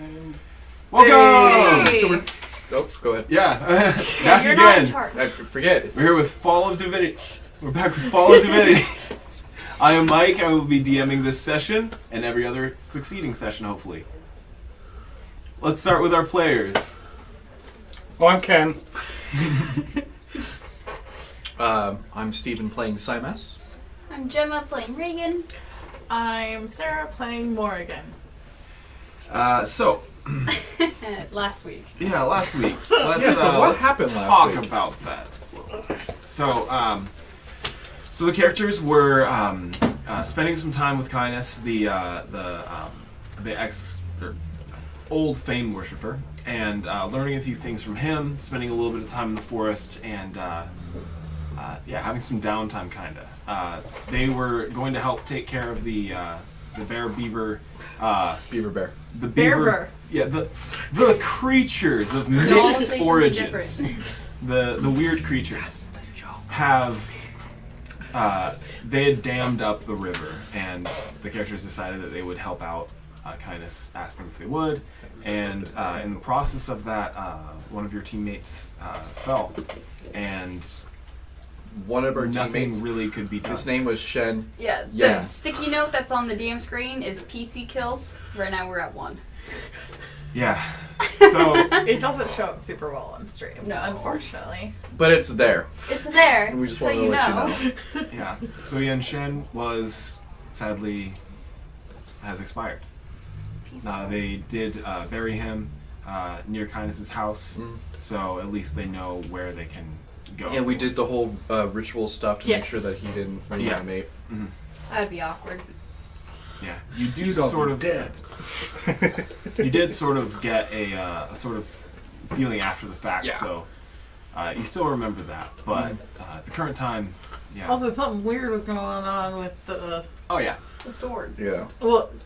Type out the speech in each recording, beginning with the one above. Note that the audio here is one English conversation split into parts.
And welcome! Hey! So we're... Oh, go ahead. Yeah. Back You're again. not in charge. I forget. We're here with Fall of Divinity. We're back with Fall of Divinity. I am Mike. I will be DMing this session and every other succeeding session, hopefully. Let's start with our players. well, I'm Ken. I'm Steven playing Simas. I'm Gemma playing Reagan. I'm Sarah playing Morrigan. So, Last week. yeah, last week. Let's, so what let's happened last talk week? about that. So, so the characters were spending some time with Kynus, the old fame worshipper, and learning a few things from him, spending a little bit of time in the forest, and having some downtime, kinda. They were going to help take care of the beaver. Beaver. The beaver. Beaver. Yeah, the creatures of all say mixed something origins. different. The weird creatures have. They had dammed up the river, and the characters decided that they would help out. Kynus asked them if they would, and in the process of that, one of your teammates fell, and One of our nothing teammates. really could be done. His name was Shen. Yeah, Yeah. the sticky note that's on the DM screen is PC kills. Right now we're at 1. Yeah. So It doesn't show up super well on stream, No. unfortunately. But it's there. It's there, And we just so wanted to you let know. you know. yeah. So Yan Shen was sadly has expired. They did bury him near Kynus's house, so at least they know where they can go. And we did the whole ritual stuff to make Yes. sure that he didn't reanimate. That'd be awkward. Yeah, you do You don't sort be of dead. You did sort of get a sort of feeling after the fact, Yeah. so you still remember that. But at the current time, yeah. Also, something weird was going on with the Oh yeah. The sword. Yeah.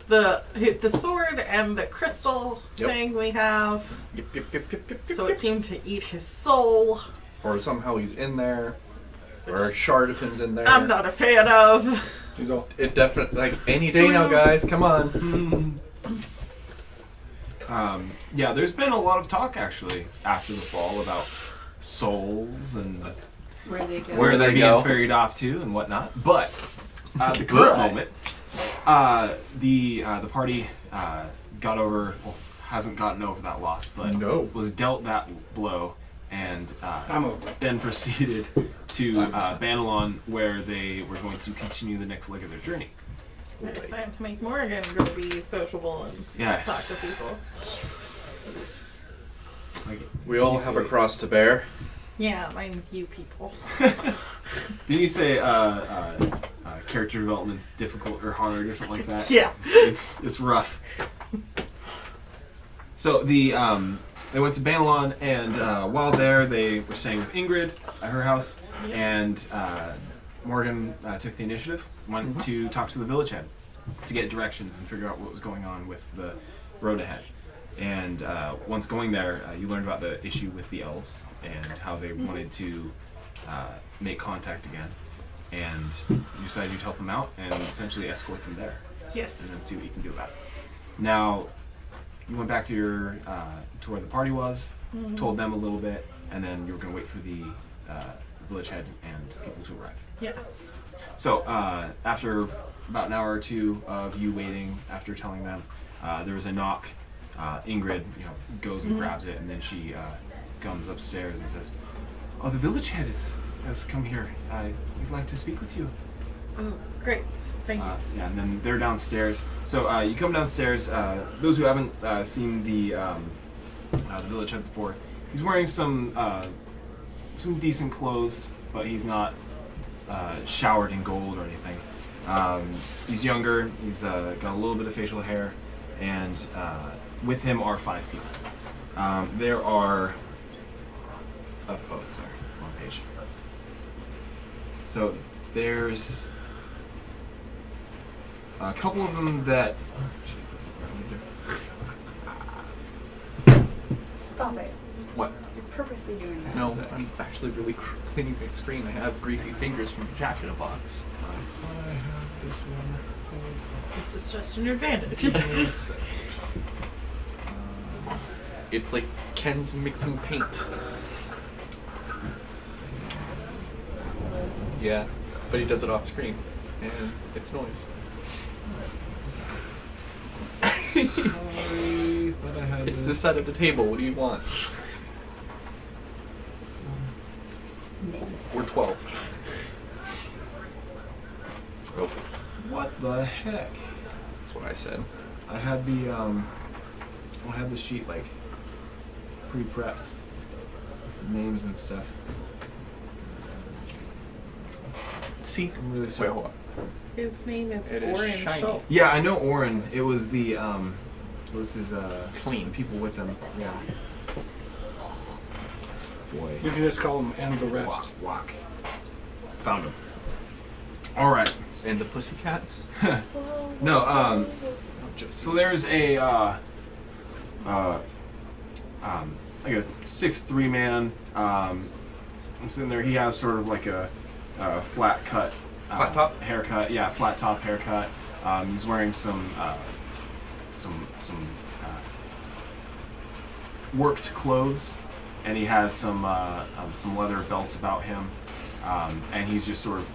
the sword and the crystal Yep. thing we have. Yep. So it seemed to eat his soul. Or somehow he's in there. Or a shard of him's in there. I'm not a fan of. He's all. It definitely, like, any day now, guys. Come on. Yeah, there's been a lot of talk actually after the fall about souls and Where they go. where they're they being go. ferried off to and whatnot. But at the current moment, the party got over. Well, hasn't gotten over that loss, but No. was dealt that blow, and I'm over it. then proceeded to Banalon, where they were going to continue the next leg of their journey. I decided to make Morrigan go be sociable and Yes. talk to people. Like, We all have a cross to bear. Yeah, mine's you people. didn't you say character development's difficult or hard or something like that? Yeah. It's rough. So they went to Banalon, and while there, they were staying with Ingrid at her house, Yes. and Morgan took the initiative, went to talk to the village head to get directions and figure out what was going on with the road ahead. And once going there, you learned about the issue with the elves and how they wanted to make contact again. And you decided you'd help them out and essentially escort them there, and then Yes. see what you can do about it. Now, you went back to your to where the party was, told them a little bit, and then you were going to wait for the village head and people to arrive. Yes. So after about an hour or two of you waiting, after telling them, there was a knock. Ingrid, goes and grabs it, and then she comes upstairs and says, "Oh, the village head has come here. We'd like to speak with you." Oh, great. Thank you. Yeah, and then they're downstairs. So you come downstairs. Those who haven't seen the village head before, he's wearing some decent clothes, but he's not showered in gold or anything. He's younger. He's got a little bit of facial hair, and with him are 5 people. There are sorry, wrong page. So there's a couple of them that. Oh, jeez, that's not what I'm Stop it. What? You're purposely doing that. No, I'm actually really cleaning my screen. I have greasy fingers from Jack in a Box. I have this one. This is just an advantage. doing. It's like Ken's mixing paint. Yeah, but he does it off screen, and it's noise. Sorry, thought I had It's this side of the table. What do you want? We're 12. Oh, What the heck? that's what I said. I had the sheet like pre-prepped with names and stuff. See? I'm really Wait, sorry. hold on. His name is It is Oren shiny. Schultz. Yeah, I know Oren. It was the it was his Clean. people with him. Yeah. Boy. You can just call him and the rest. Walk. Found him. All right. And the Pussycats? No. Oh, So there's a like a 6'3" man. Sitting there. He has sort of like a flat cut. Flat top? Haircut. Yeah, flat top haircut. He's wearing some worked clothes, and he has some leather belts about him, and he's just sort of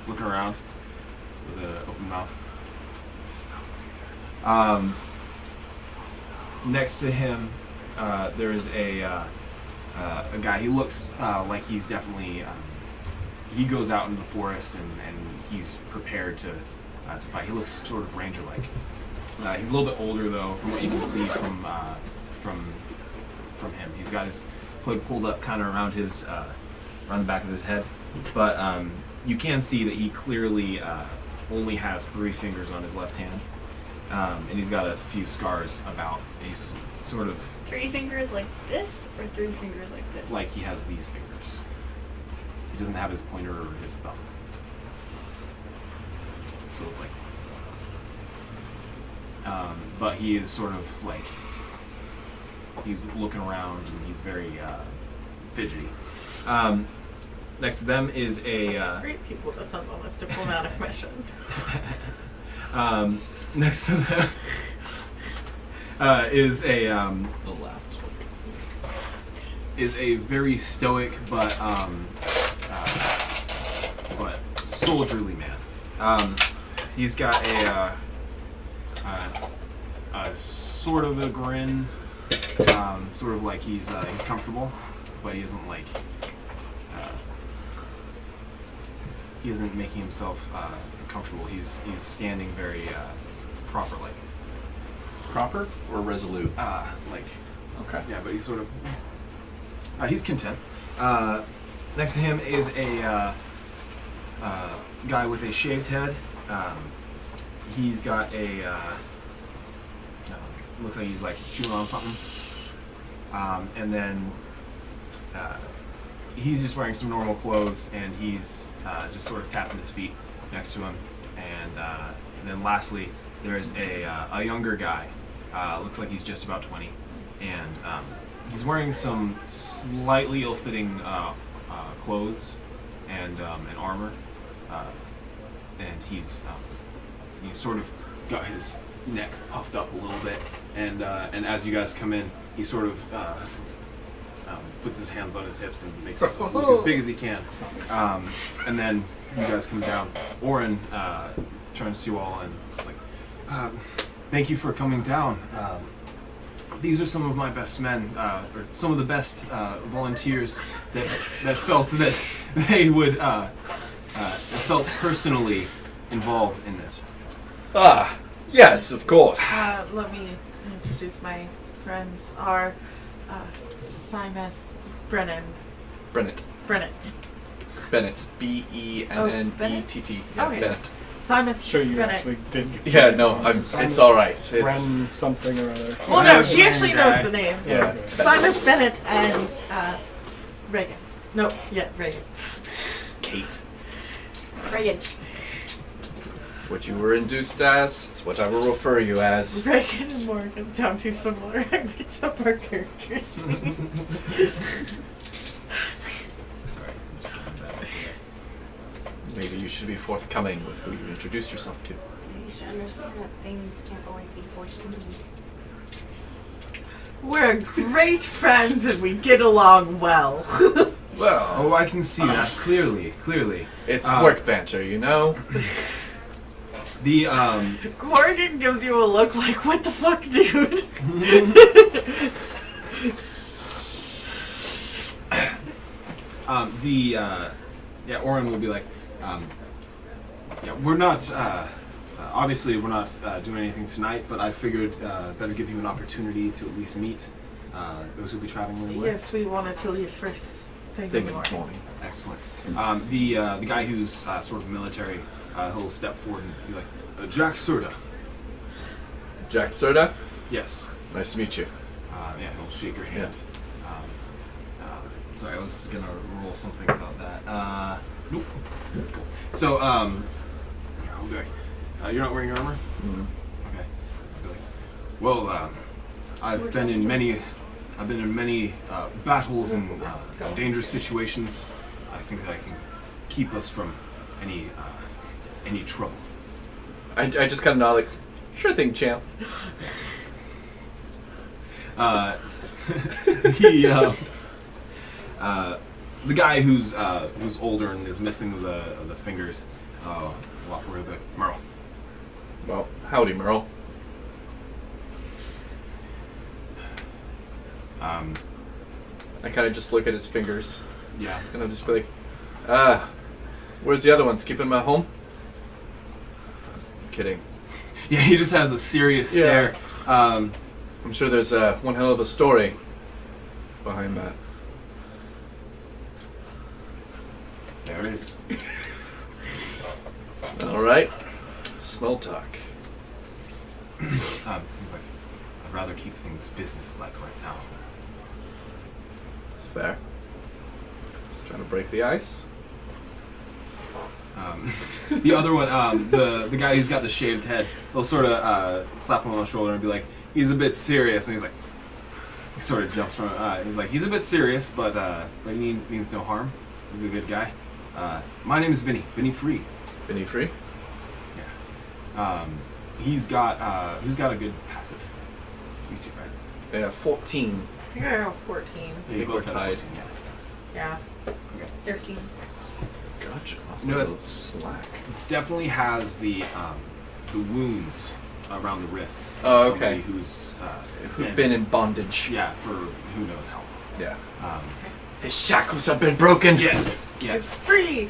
looking around with an open mouth. Next to him, there is a guy. He looks like he's definitely. He goes out into the forest and he's prepared to fight. He looks sort of ranger-like. He's a little bit older though, from what you can see from him. He's got his hood pulled up kind of around the back of his head, but you can see that he clearly only has 3 fingers on his left hand, and he's got a few scars about. He's sort of 3 fingers like this, or 3 fingers like this? like he has these fingers. He doesn't have his pointer or his thumb. So it's like, but he is sort of like, he's looking around and he's very fidgety. Next to them is a Great people to send on a diplomatic mission. next to them is a The left. is a very stoic but soldierly man. He's got a sort of a grin, sort of like he's comfortable, but he isn't like he isn't making himself comfortable. He's standing very proper, like Proper or resolute? like Okay. yeah, but he's sort of he's content. Next to him is a guy with a shaved head. He's got a looks like he's like chewing on something. And then he's just wearing some normal clothes, and he's just sort of tapping his feet next to him. And then lastly, there's a younger guy. Looks like he's just about 20, and he's wearing some slightly ill-fitting clothes and armor, and he's sort of got his neck puffed up a little bit, and as you guys come in, he sort of puts his hands on his hips and makes himself look as big as he can. And then you guys come down. Oren turns to you all and is like, thank you for coming down. These are some of my best men, or some of the best volunteers that felt that they would felt personally involved in this. Ah, yes, of course. Let me introduce my friends. Are Simus Brennan. Brennett. Bennett. Bennett. B-E-N-N-E-T-T. Yeah, Okay. Bennett. Simus Sure, you Bennett. actually did. Yeah, no, it's alright. It's Bren something or other. Well, no, she actually knows the name. yeah. Simus Bennett and Reagan. No, yeah, Reagan. Kate. Reagan. It's what you were induced as. It's what I will refer you as. Reagan and Morgan sound too similar. I mix up our characters' names. Sorry. Maybe you should be forthcoming with who you introduced yourself to. should understand that things can't always be fortunate. We're great friends and we get along well. Well, Oh, I can see that clearly. it's work banter, you know? The Morgan gives you a look like, what the fuck, dude? Oren will be like, we're not, obviously we're not doing anything tonight, but I figured better give you an opportunity to at least meet those who'll be traveling with. Yes, we wanted to leave first thing in the morning. Excellent. The guy who's sort of military, he'll step forward and be like, Jack Surda. Jack Surda, Yes. nice to meet you. He'll shake your hand. Sorry, I was gonna roll something about that. Nope. Cool. So, I'll be like, you're not wearing your armor? Mm. Okay. I'll be like, well, I've been in many battles and dangerous situations. I think that I can keep us from any trouble. I just kind of nod like, sure thing, champ. The guy who's older and is missing the fingers, walk over to the Merle. Well, howdy, Merle. I kind of just look at his fingers, Yeah. and I'll just be like, where's the other ones? Keeping them at home? Kidding. Yeah, he just has a serious stare. I'm sure there's one hell of a story behind that. There it is. All right, small talk. He's like, I'd rather keep things business-like right now. It's fair. Trying to break the ice. The other one, the guy who's got the shaved head, they'll sort of slap him on the shoulder and be like, he's a bit serious, and he's like, he sort of jumps from, he's like, he's a bit serious, but he means no harm. He's a good guy. My name is Vinny Free. Vinny Free? Yeah. Who's got a good passive? You two, right? Yeah, 14. I think I have 14. Yeah, I you think both we're have tied. 14, Yeah. Okay. 13. Gotcha. No, it's- slack. Definitely has the wounds around the wrists. of Oh, somebody okay. Who's Who've been in bondage. yeah, for who knows how long. Yeah. Um, His shackles have been broken. yes. It's free!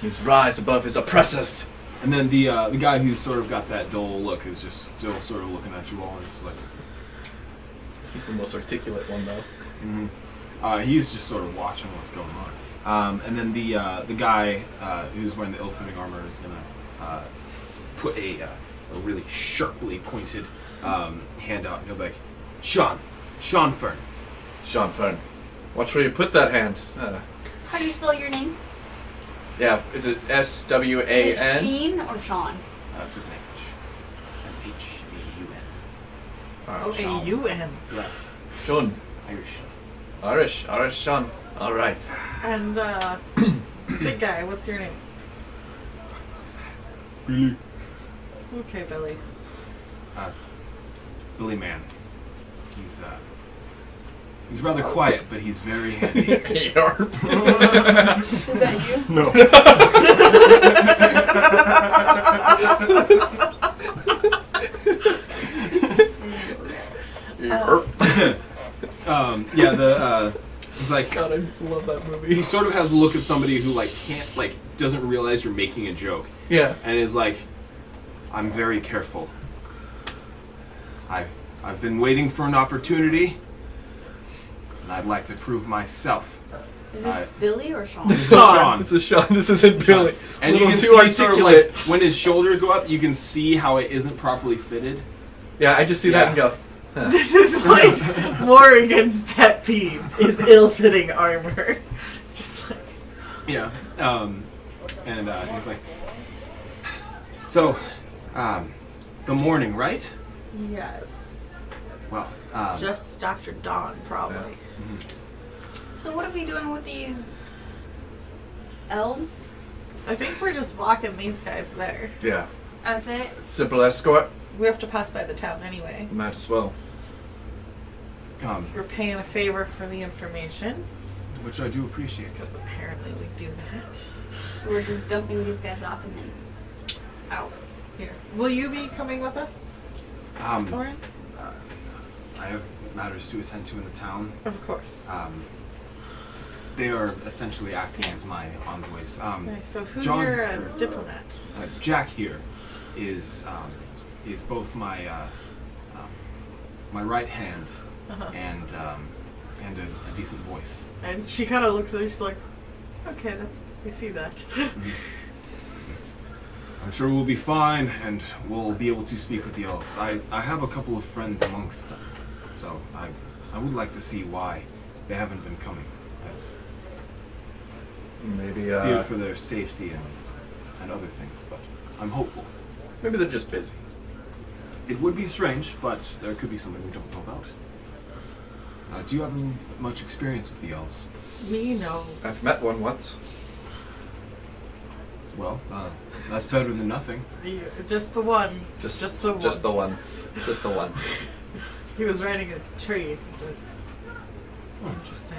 He's rise above his oppressors. And then the guy who's sort of got that dull look is just still sort of looking at you all and just like, He's the most articulate one, though. he's just sort of watching what's going on. And then the guy who's wearing the ill-fitting armor is gonna put a really sharply pointed hand out and he'll be like, Sean Fern. Sean Fern. Watch where you put that hand. How do you spell your name? Yeah, is it Is it S-W-A-N? Sheen or Sean? That's with language. S-H-A-U-N. O-A-U-N. Yeah. Sean. Irish. Irish Sean. All right. And, big guy, what's your name? Billy. Okay, Billy. Billy Man. He's rather quiet, but he's very handy. Yarp. Is that you? No. He's like, God, I love that he movie. sort of has the look of somebody who doesn't realize you're making a joke, Yeah. and is like, I'm very careful. I've been waiting for an opportunity, and I'd like to prove myself. Is this Billy or Sean? This is Sean. This is Sean. This isn't Billy. And you can see sort of like when his shoulders go up, you can see how it isn't properly fitted. Yeah, I just see that and go, huh. This is like Morgan's pet peeve is ill-fitting armor. Just like Yeah. He's like, so, the morning, right? yes, Well, just after dawn, probably. So what are we doing with these elves? I think we're just walking these guys there. Yeah. That's it? Simple escort. We have to pass by the town anyway. Might as well. We're paying a favor for the information, Which I do appreciate. because apparently we do that. So we're just dumping these guys off and then out. Here. Will you be coming with us, Lauren? I have matters to attend to in the town. Of course. They are essentially acting as my envoys. Okay, so who's John- your diplomat? Jack here is both my my right hand and a decent voice. And she kind of looks at her, she's like, okay, I see that. I'm sure we'll be fine, and we'll be able to speak with the elves. I have a couple of friends amongst them, so I would like to see why they haven't been coming. Maybe I've feared for their safety and other things, but I'm hopeful. maybe they're just busy. It would be strange, but there could be something we don't know about. Do you have much experience with the elves? Me, no. I've met one once. Well, that's better than nothing. Just the one. Just the Just the one. once. Just the one. He was riding a tree. It was interesting.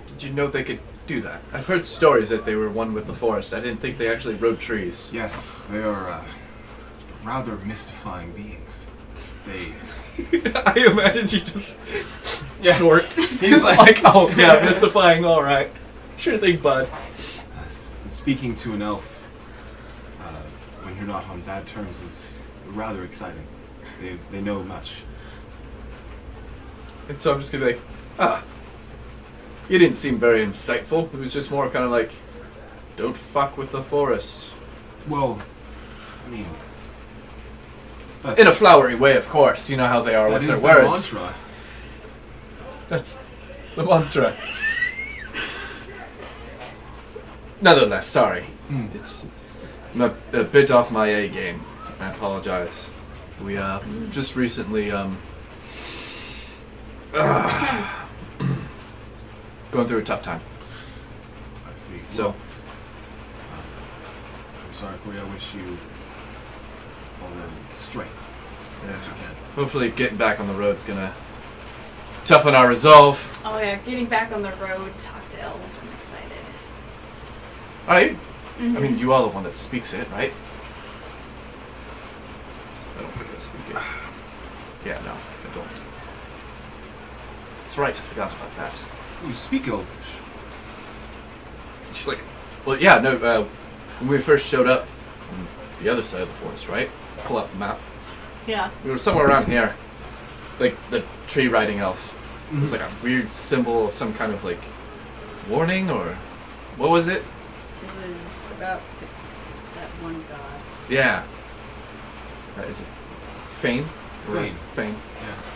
Did you know they could do that? I've heard stories that they were one with the forest. I didn't think they actually rode trees. Yes, they are rather mystifying beings. They... I imagine you just snorts. He's like, oh yeah, mystifying. All right, sure thing, bud. Speaking to an elf when you're not on bad terms is rather exciting. They know much. And so I'm just gonna be like, you didn't seem very insightful. It was just more kind of like, don't fuck with the forest. Well, I mean, In a flowery way, of course. You know how they are with their words. Mantra. That's the mantra. Nonetheless, sorry. It's I'm a bit off my A game. I apologize. We just recently going through a tough time. I see. So I'm sorry for you. I wish you all the strength that you can. hopefully getting back on the road's gonna toughen our resolve. Oh yeah, getting back on the road, talk to elves, I'm excited. Alright. Mm-hmm. I mean, you are the one that speaks it, right? I don't think I speak it. Yeah, no, I don't. That's right, I forgot about that. You speak Elvish. She's like, well, yeah, no, when we first showed up on the other side of the forest, right? Pull up the map. Yeah. We were somewhere around here. Like, the tree riding elf. It was like a weird symbol of some kind of, like, warning, or what was it? It was about that one god. Yeah. Is it Fane? Fane. Fane.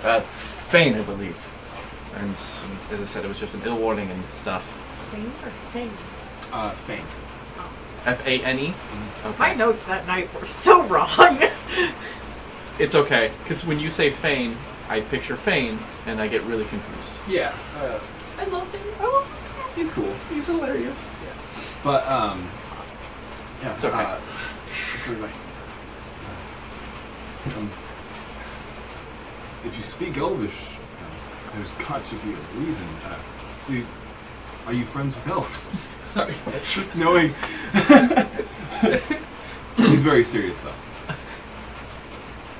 Yeah. Fane, I believe. And as I said, it was just an ill warning and stuff. Fane or Fane? Fane. F-A-N-E? Okay. My notes that night were so wrong. It's okay, because when you say Fane, I picture Fane, and I get really confused. Yeah. I love him. Oh, He's cool. he's hilarious. But yeah. It's okay. So he's like, if you speak Elvish, there's got to be a reason. Are you friends with elves? Sorry. Just knowing. He's very serious though.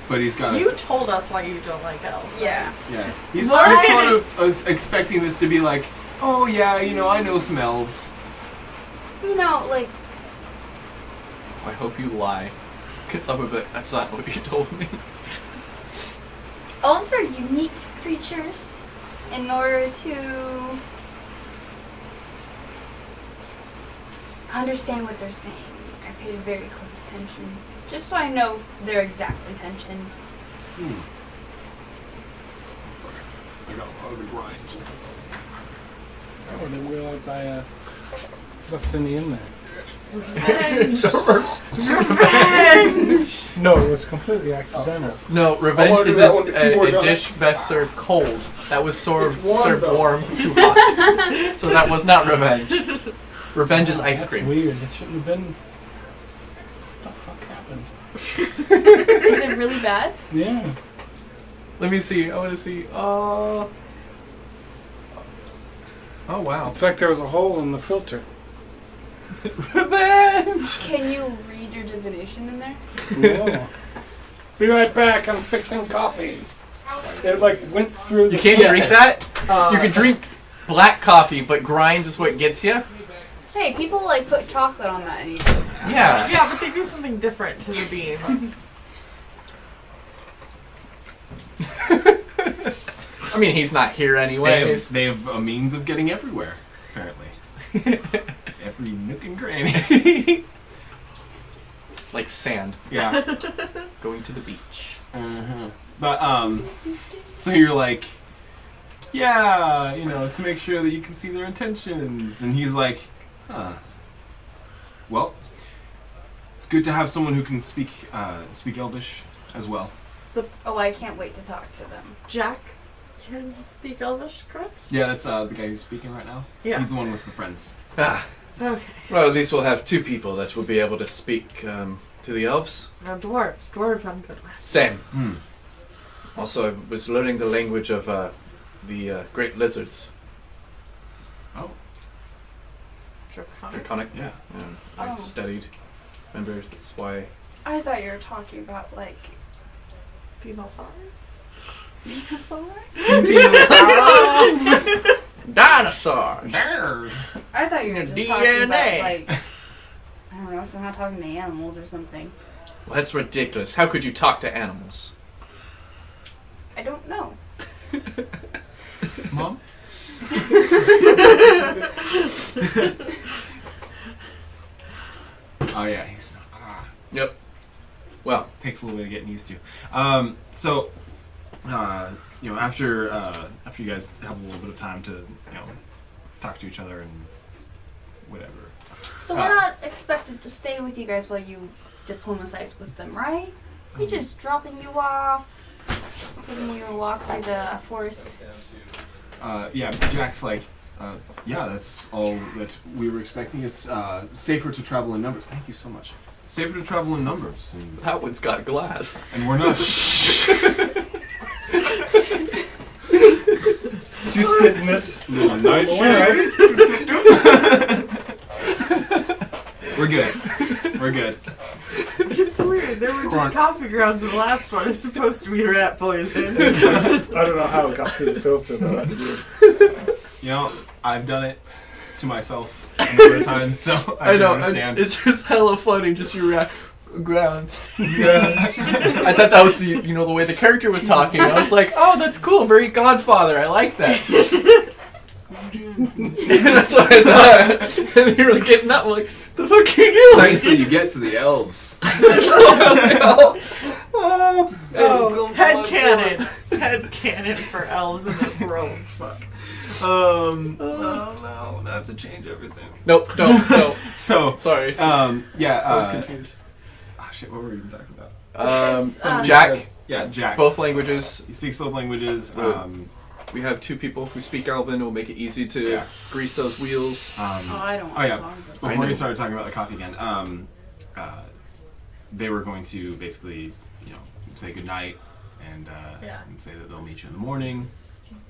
But he's got. You told us why you don't like elves. Yeah. Yeah. He's What? sort of expecting this to be like, oh yeah, I know some elves. You know, like, I hope you lie, because I'm a bit. That's not what you told me. elves are unique creatures. In order to understand what they're saying, I paid very close attention, just so I know their exact intentions. I got a lot of the grind. I didn't realize I left any in there. Revenge! Revenge! No, it was completely accidental. No, I revenge wanted is that one to keep a going. dish best served cold. That was served It's warm, served though. warm to hot. So that was not revenge. Revenge is ice That's cream. weird. It shouldn't have been. What the fuck happened? happened. Is it really bad? Yeah. Let me see. I want to see. Oh wow. It's like there was a hole in the filter. Revenge. Can you read your divination in there? Yeah. Be right back. I'm fixing coffee. It like went through. You can't drink that. You can drink black coffee, but grinds is what gets you. Hey, people like put chocolate on that and eat it. Yeah. Yeah, but they do something different to the beans. I mean, he's not here anyway. They have a means of getting everywhere, apparently. Every nook and cranny. Like sand Yeah. going to the beach. But, so you're like, yeah, to make sure that you can see their intentions. And he's like, well, it's good to have someone who can speak Elvish as well. Oh, I can't wait to talk to them. Jack can speak Elvish, correct? Yeah, that's the guy who's speaking right now. Yeah. He's the one with the friends. Ah, Okay. well, at least we'll have two people that will be able to speak to the elves. Now dwarves. Dwarves I'm good with. Same. Also, I was learning the language of the great lizards. Oh. Draconic. Yeah. I Oh. studied. Remember, that's why. I thought you were talking about like Dinosaurs? dinosaurs. Dinosaurs! I thought you were just talking about like I don't know, somehow talking to animals or something. Well, that's ridiculous. How could you talk to animals? I don't know. Mom? Oh, yeah, he's not. Yep. Well, Takes a little bit of getting used to. So, after you guys have a little bit of time to, talk to each other and whatever. So we're not expected to stay with you guys while you diplomatize with them, right? We're just dropping you off, taking you a walk through the forest. Yeah, Jack's like, yeah, that's all that we were expecting. It's safer to travel in numbers. Thank you so much. Safer to travel in numbers. And, That one's got glass. and we're not. Just business. Little night Alright. We're good. We're good. It's weird. There were just coffee grounds in the last one. It's supposed to be rat poison. I don't know how it got through the filter, but that's weird. I've done it to myself a number of times, so I know. understand. It's just hella funny. Just you ground. I thought that was the way the character was talking. I was like, oh, that's cool. Very Godfather. I like that. That's what I thought. And you were getting up. I'm like, the fuck are you doing? Wait until you get to the elves. Oh, head cannon for elves in this room. Fuck. Oh no, I have to change everything. Nope. No. So, Sorry. yeah. I was confused. Shit, what were we even talking about? Jack, Yeah, Jack. both languages. He speaks both languages. We have two people who speak Elven. It will make it easy to grease those wheels. I don't Oh want yeah. to talk about Before I know. we started talking about the coffee again, they were going to basically, say goodnight and and say that they'll meet you in the morning.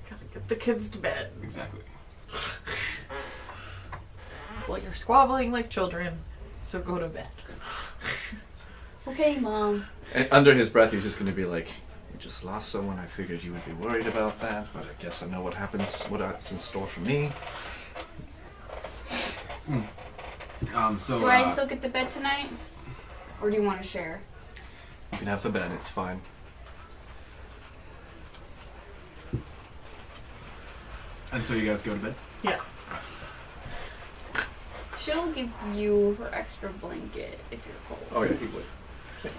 Gotta get the kids to bed. Exactly. Well, you're squabbling like children, so go to bed. Okay, Mom. And under his breath, he's just going to be like, "You just lost someone. I figured you would be worried about that, but I guess I know what's in store for me." So. Do I still get the bed tonight? Or do you want to share? You can have the bed. It's fine. And so you guys go to bed. Yeah. She'll give you her extra blanket if you're cold. Oh yeah, he would. Thank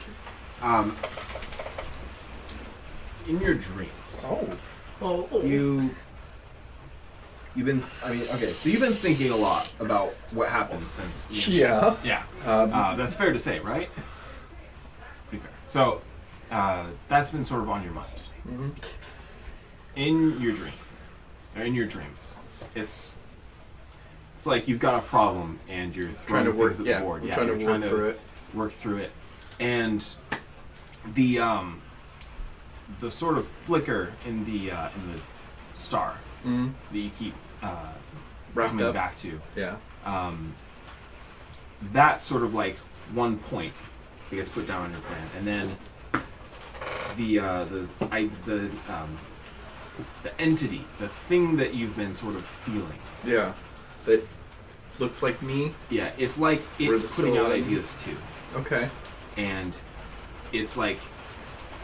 you. In your dreams, Oh. you've been. So you've been thinking a lot about what happened since. Yeah. Yeah. That's fair to say, right? Pretty fair. So, that's been sort of on your mind. Mm-hmm. In your dream, or in your dreams, it's like you've got a problem and you're Trying throwing to work. things at Yeah, the board. we're Yeah, trying you're to work through it. Work through it. and the sort of flicker in the star Mm-hmm. that you keep Wrapped coming up. back to. Yeah. That's sort of like one point that gets put down on your plan, and then the entity, the thing that you've been sort of feeling. Yeah. That looked like me. Yeah, it's like Where it's the putting out soul- ideas too, Okay. and it's like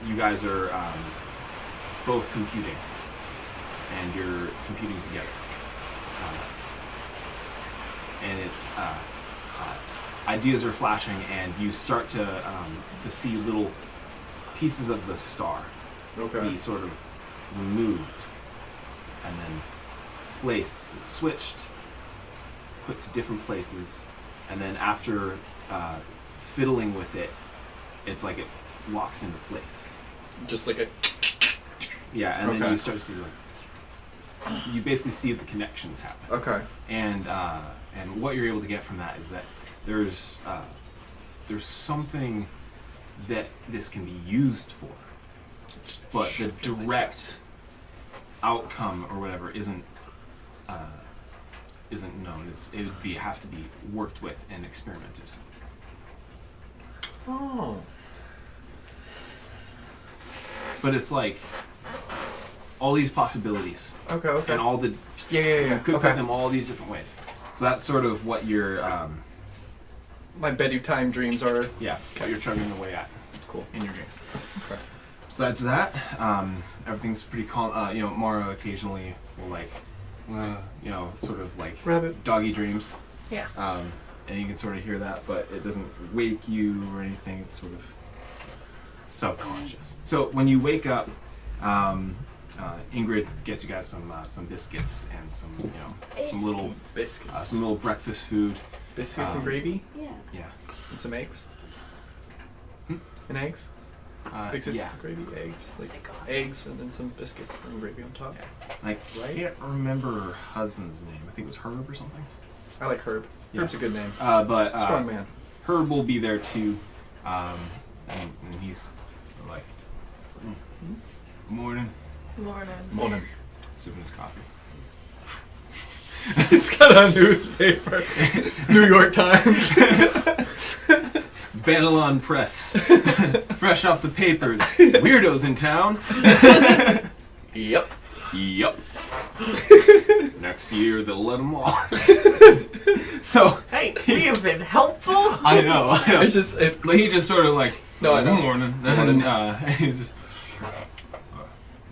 you guys are both computing, and you're computing together, and it's ideas are flashing, and you start to see little pieces of the star Okay. be sort of removed and then placed, switched, put to different places, and then after fiddling with it, it's like it locks into place. Just like a. Yeah, and then Okay. you start to see you basically see the connections happen. Okay. And what you're able to get from that is that there's something that this can be used for, but the direct outcome or whatever isn't known. It would have to be worked with and experimented. Oh. But it's like all these possibilities Okay. Okay. and all the Yeah. you could Okay. put them all these different ways. So that's sort of what you're My bedtime dreams are. what you're chugging away at. Cool. In your dreams. Okay. Besides that, everything's pretty calm. Mara occasionally will sort of like Rabbit. doggy dreams. Yeah. And you can sort of hear that, but it doesn't wake you or anything. It's sort of subconscious. So when you wake up, Ingrid gets you guys some biscuits and some Biscuits. some little breakfast food. Biscuits and gravy. Yeah. Yeah. And some eggs. Hmm? And eggs. Biscuits, Yeah. gravy, eggs. Like my God. eggs and then some biscuits and gravy on top. Yeah. Like Right? I can't remember her husband's name. I think it was Herb or something. I like Herb. Yeah. Herb's a good name. But Strong man. Herb will be there too, and he's like, morning, Morning. Morning. sipping his coffee. It's got a newspaper. New York Times. Banalon Press, fresh off the papers. Weirdos in town. Yep. Yep. Next year they'll let them all. So Hey, we have been helpful. I know. It's just it, But he just sort of like, No, I know. good morning. And he's just,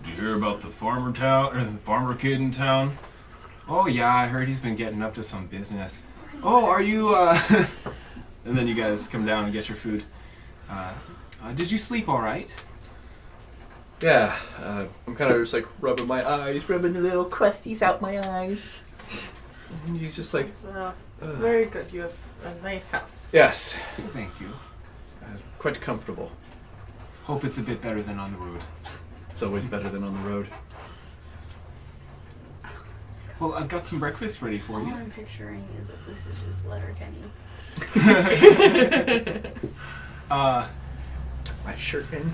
did you hear about the farmer kid in town? Oh yeah, I heard he's been getting up to some business. Oh, are you, and then you guys come down and get your food. Did you sleep all right? yeah. I'm kind of just like rubbing my eyes, rubbing the little crusties out my eyes. And he's just like, It's very good. You have a nice house. yes, Thank you. quite comfortable. Hope it's a bit better than on the road. It's always better than on the road. Well, I've got some breakfast ready for All you. I'm picturing is that this is just Letterkenny. Tuck my shirt in.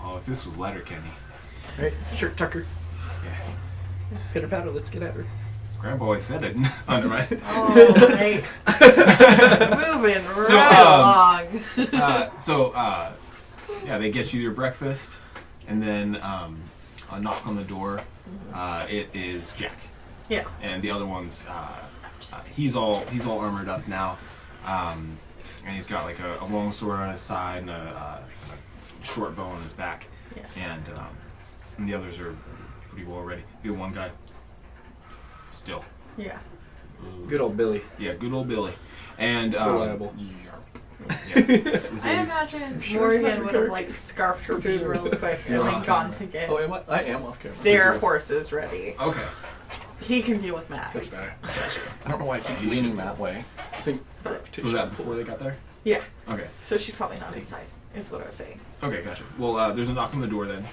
Oh, if this was Letterkenny. Right, shirt tucker. Yeah. Pitter patter, let's get at her. Grandpa always said it under my. Oh, hey. Moving right along. Yeah, they get you your breakfast, and then a knock on the door. It is Jack, Yeah. and the other one's he's all armored up now, and he's got like a long sword on his side and a short bow on his back, Yeah. and the others are pretty well ready. The one guy still. Yeah. Good old Billy. Yeah, good old Billy. And Reliable. Yeah. I imagine Sure it's not Morgan would have recurring. like scarfed her food real quick and then gone to get Oh, am I? I am off camera. their horses ready. Okay. He can deal with Max. That's better. I don't know why I keep leaning that way. I think So reputation. was that before they got there? Yeah. Okay. So she's probably not inside, is what I was saying. Okay, gotcha. Well, there's a knock on the door then.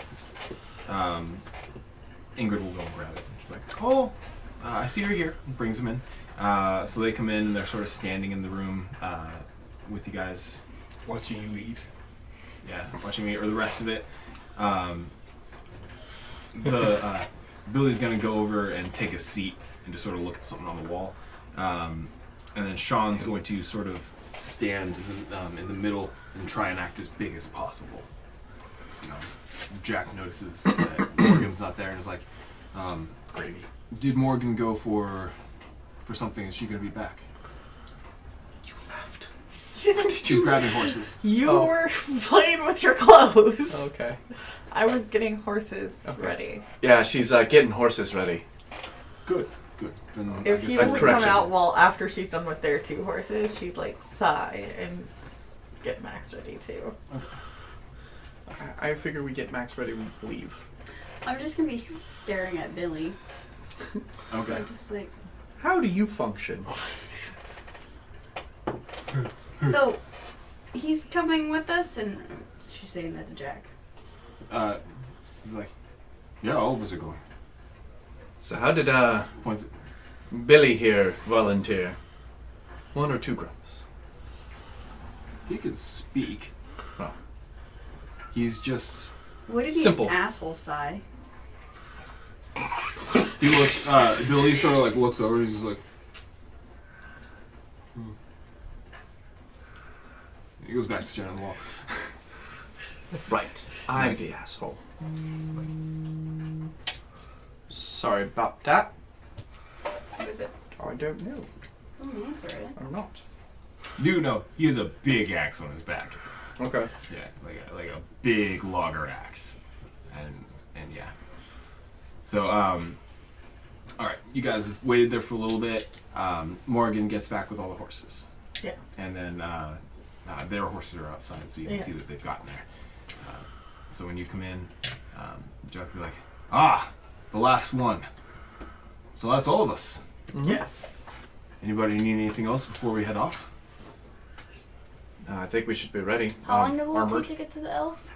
Ingrid will go and grab it. She's like, oh, I see you're here. Brings them in. So they come in and they're sort of standing in the room with you guys. Watching you eat. Yeah, watching me or the rest of it. Billy's gonna go over and take a seat and just sort of look at something on the wall, and then Sean's going to sort of stand in the middle and try and act as big as possible. Jack notices that Morgan's not there and is like, Gravy. "Did Morgan go for something? Is she gonna be back?" You left. She's grabbing horses. You Oh. were playing with your clothes. Okay. I was getting horses Okay. ready. Yeah, she's getting horses ready. Good. Then I If guess he that's doesn't correction. come out well after she's done with their 2 horses, she'd like sigh and get Max ready too. I figure we get Max ready, we leave. I'm just gonna be staring at Billy. Okay. I'm just like. How do you function? So, he's coming with us, and she's saying that to Jack. He's like, "Yeah, all of us are going." So how did Points. Billy here volunteer? 1 or 2 grubs? He can speak. Oh. He's just. What did he Simple. asshole sigh? He looks. Billy sort of like looks over. And he's just like. He goes back to staring at the wall. Right. I'm the asshole. Sorry about that. What is it? I don't know. Don't answer it. I'm not. Dude, no, he has a big axe on his back. Okay. Yeah, like a big logger axe, and yeah. So all right, you guys have waited there for a little bit. Morgan gets back with all the horses. Yeah. And then their horses are outside, so you can Yeah. see that they've gotten there. So when you come in, Jack will be like, "Ah, the last one. So that's all of us. Yes. Anybody need anything else before we head off?" I think we should be ready. How long will it armored. take to get to the elves?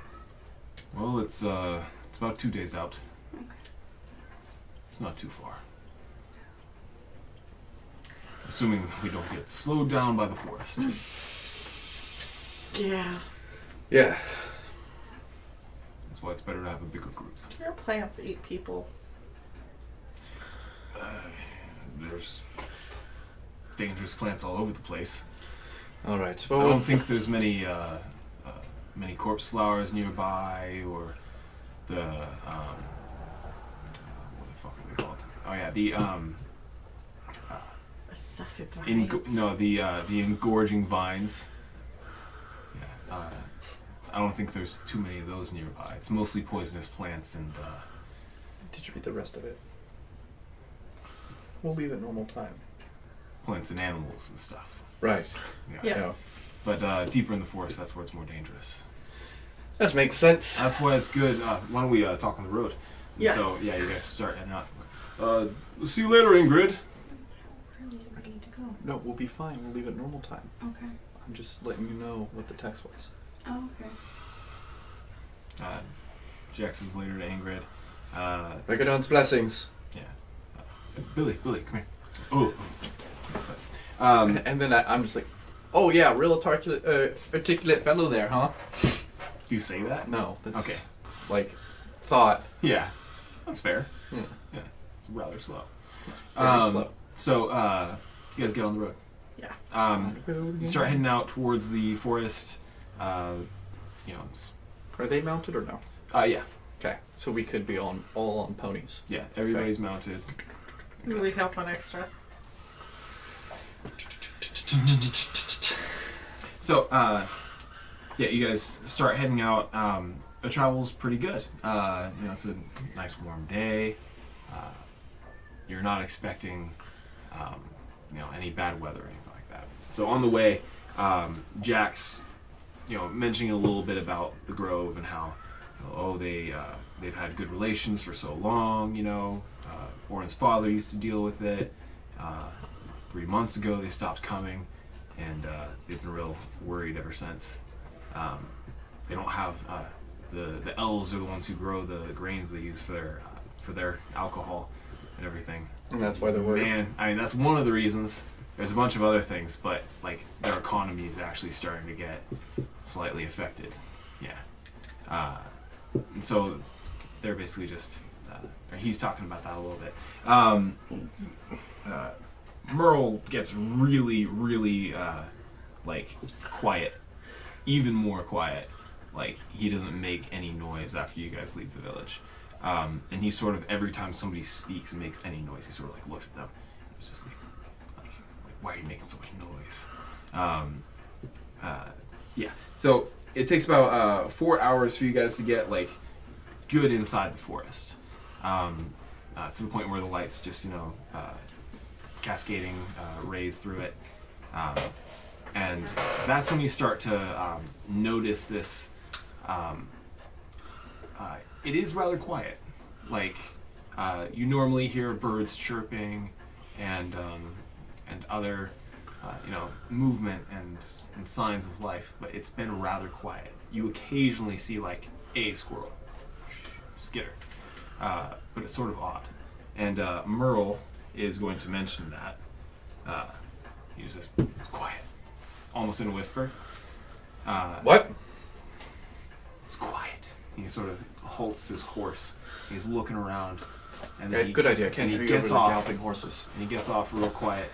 Well, it's about 2 days out. Okay. It's not too far. Assuming we don't get slowed down by the forest. Yeah. Yeah. That's why it's better to have a bigger group. Your plants eat people. There's dangerous plants all over the place. All right. I don't Well, think there's many corpse flowers nearby, or the what the fuck are they called? Oh yeah, the the engorging vines. Yeah, I don't think there's too many of those nearby. It's mostly poisonous plants and Did you read the rest of it? We'll leave at normal time. plants and animals and stuff. right. Yeah. But deeper in the forest, that's where it's more dangerous. That makes sense. That's why it's good. Why don't we talk on the road? And Yeah. So yeah, you guys start heading out. See you later, Ingrid. Really ready to go. No, we'll be fine. We'll leave at normal time. Okay. I'm just letting you know what the text was. Oh, okay. Jackson's later to Ingrid. Megadon's blessings. Yeah. Billy, come here. Oh. What's that? And then I'm just like, oh yeah, real articulate fellow there, huh? Do you say that? No, that's Okay. like thought. Yeah. That's fair. Yeah. Yeah. It's rather slow. Very slow. So, you guys get on the road. Yeah. You start heading out towards the forest. It's, Are they mounted or no? yeah. Okay, so we could be all on ponies. Yeah. Everybody's mounted. We have one extra. So, yeah, you guys start heading out. The travel's pretty good. It's a nice warm day. You're not expecting, any bad weather or anything like that. So on the way, Jack's, mentioning a little bit about the Grove and how, they've had good relations for so long. Warren's father used to deal with it. 3 months ago, they stopped coming, and they've been real worried ever since. They don't have the elves are the ones who grow the grains they use for their alcohol and everything. And that's why they're worried. Man, I mean that's one of the reasons. There's a bunch of other things, but like their economy is actually starting to get slightly affected. Yeah. And so they're basically just. Or he's talking about that a little bit. Merle gets really, really like quiet, even more quiet. Like he doesn't make any noise after you guys leave the village. And he sort of, every time somebody speaks and makes any noise, he sort of like looks at them. He's just like why are you making so much noise? Yeah. So it takes about 4 hours for you guys to get like good inside the forest, to the point where the lights just cascading rays through it, and that's when you start to notice this. It is rather quiet. Like you normally hear birds chirping and other movement and signs of life, but it's been rather quiet. You occasionally see like a squirrel skitter, but it's sort of odd. And Merle is going to mention that. He just says, "It's quiet," almost in a whisper. What? It's quiet. He sort of halts his horse. He's looking around, and Okay, good idea. I can't hear you over the off. galloping horses. And he gets off real quiet,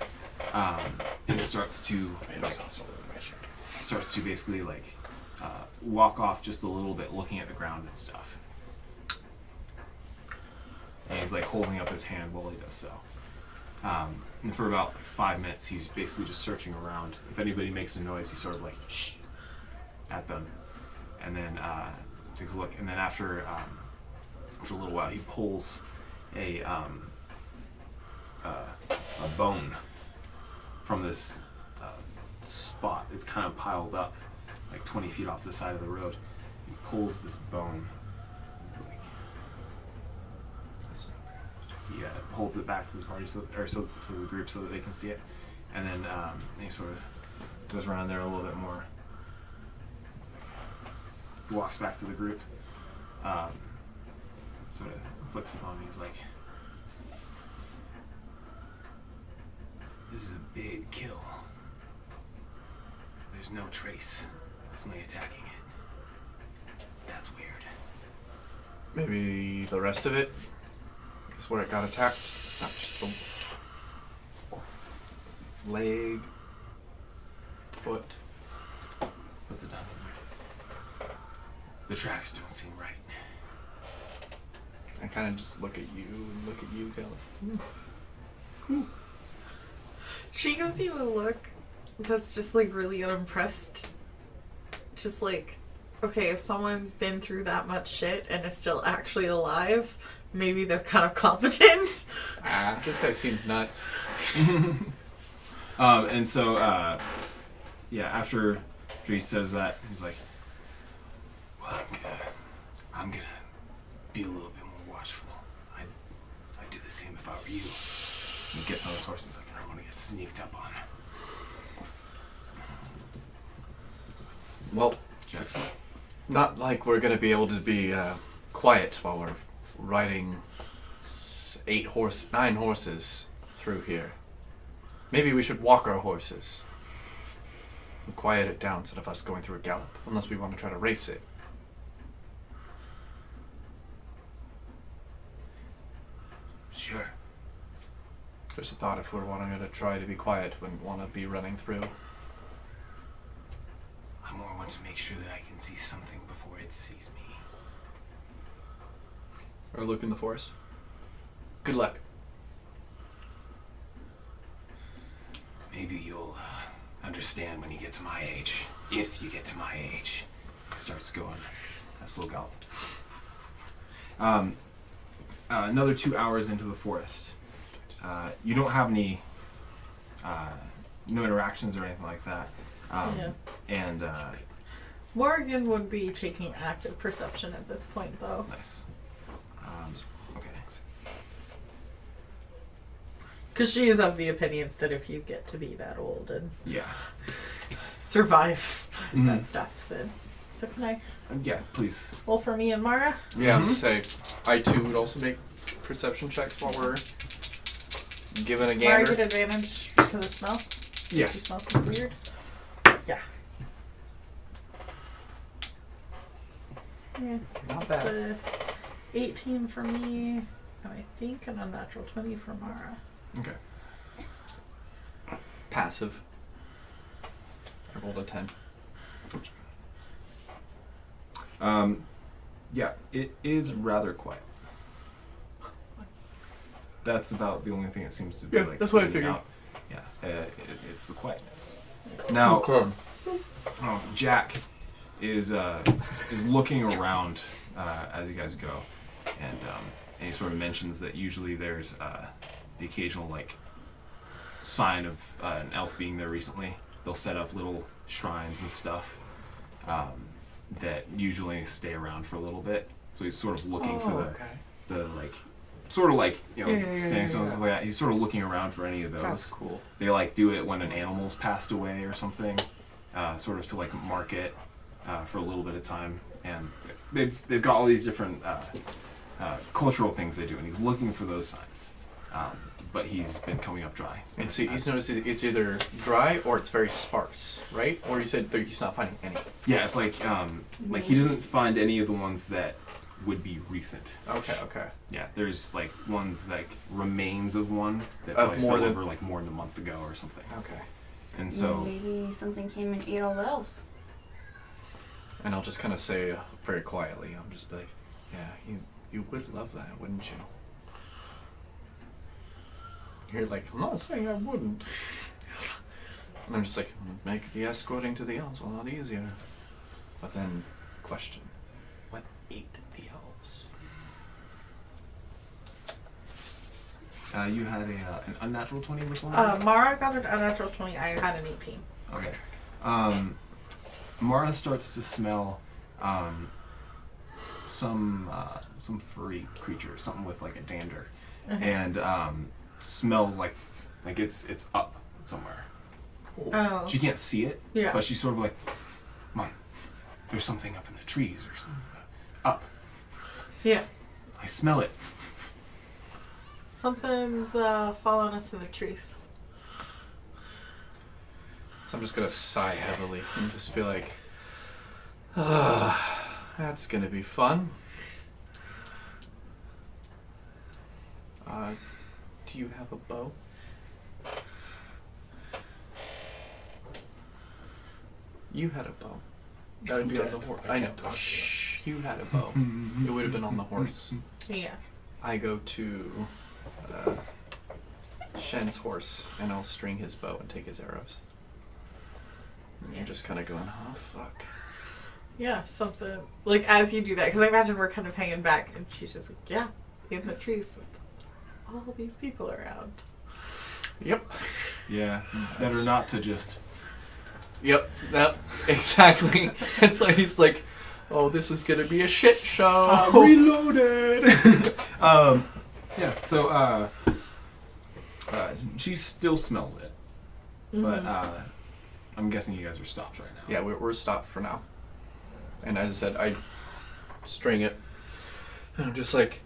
and starts to basically like walk off just a little bit, looking at the ground and stuff. And he's like holding up his hand while he does so. And for about 5 minutes, he's basically just searching around. If anybody makes a noise, he's sort of like shh at them, and then takes a look. And then after a little while, he pulls a bone from this spot. It's kind of piled up like 20 feet off the side of the road. He pulls this bone. He holds it back to the party, to the group, so that they can see it, and then he sort of goes around there a little bit more. Walks back to the group, sort of flicks upon me. He's like, "This is a big kill. There's no trace of somebody attacking it. That's weird." Maybe the rest of it is where it got attacked. It's not just the leg, foot. Puts it down. The tracks don't seem right. I kind of just look at you, Caleb. She gives you a look that's just like really unimpressed. Just like, okay, if someone's been through that much shit and is still actually alive, maybe they're kind of competent. This guy seems nuts. And so, after he says that, he's like, "Well, I'm gonna be a little bit more watchful. I'd do the same if I were you." And he gets on his horse and he's like, "I don't want to get sneaked up on." Well, Jets. not like we're gonna be able to be quiet while we're riding 9 horses through here. Maybe we should walk our horses and quiet it down instead of us going through a gallop, unless we want to try to race it. Sure. Just a thought, if we're wanting to try to be quiet, wouldn't want to be running through. I more want to make sure that I can see something before it sees me. Or look in the forest. Good luck. Maybe you'll understand when you get to my age. If you get to my age. He starts going a slow gallop. Another 2 hours into the forest. You don't have any no interactions or anything like that. And Morgan would be taking active perception at this point, though. nice. Okay. Because she is of the opinion that if you get to be that old and Yeah. survive that stuff, then... So can I Yeah, please. roll for me and Mara? Yeah, I was gonna say, I too would also make perception checks while we're giving a Mara gander. get advantage because of smell? Yeah. You smell weird? Yeah. Yeah. Not It's bad. a 18 for me, and I think an unnatural 20 for Mara. Okay. Passive. I rolled a 10. Yeah, it is rather quiet. That's about the only thing it seems to be Yeah, like. that's what I standing figured. out. Yeah, it's the quietness. Now, Jack is looking around as you guys go, and he sort of mentions that usually there's the occasional like sign of an elf being there recently. They'll set up little shrines and stuff that usually stay around for a little bit. So he's sort of looking for the like. Sort of like, saying something like that. He's sort of looking around for any of those. That's cool. They like do it when an animal's passed away or something, sort of to like mark it for a little bit of time. And they've got all these different cultural things they do, and he's looking for those signs. But he's been coming up dry. And so he's noticed it's either dry or it's very sparse, right? Or you said that he's not finding any. Yeah, it's like he doesn't find any of the ones that would be recent. Okay. Yeah, there's like ones like remains of one that Of probably more fell than- over like more than a month ago or something. Okay. And so maybe something came and ate all the elves. And I'll just kind of say very quietly, I'll just be like, yeah, you would love that, wouldn't you? You're like, I'm not saying I wouldn't. And I'm just like, make the escorting to the elves a lot easier. But then, question, what ate the elves? you had an unnatural 20 with one? Mara got an unnatural 20. I had an 18. Okay. Mara starts to smell some furry creature, something with like a dander, and smells like it's up somewhere. Oh. She can't see it, Yeah. but she's sort of like, Mom, there's something up in the trees or something. Up. Yeah. I smell it. Something's following us in the trees. So I'm just gonna sigh heavily and just be like, that's gonna be fun. Do you have a bow? You had a bow. That would be on the horse. I know. Shh. You had a bow. It would have been on the horse. Yeah. I go to Shen's horse and I'll string his bow and take his arrows. And you're just kind of going, oh fuck. Yeah, something. Like, as you do that, because I imagine we're kind of hanging back, and she's just like, yeah, in the trees with all these people around. Yep. Yeah. Better not to just. Yep. Exactly. It's like he's like, oh, this is gonna be a shit show. Reloaded. Yeah. So she still smells it, but I'm guessing you guys are stopped right now. Yeah, we're stopped for now. And as I said, I string it, and I'm just like,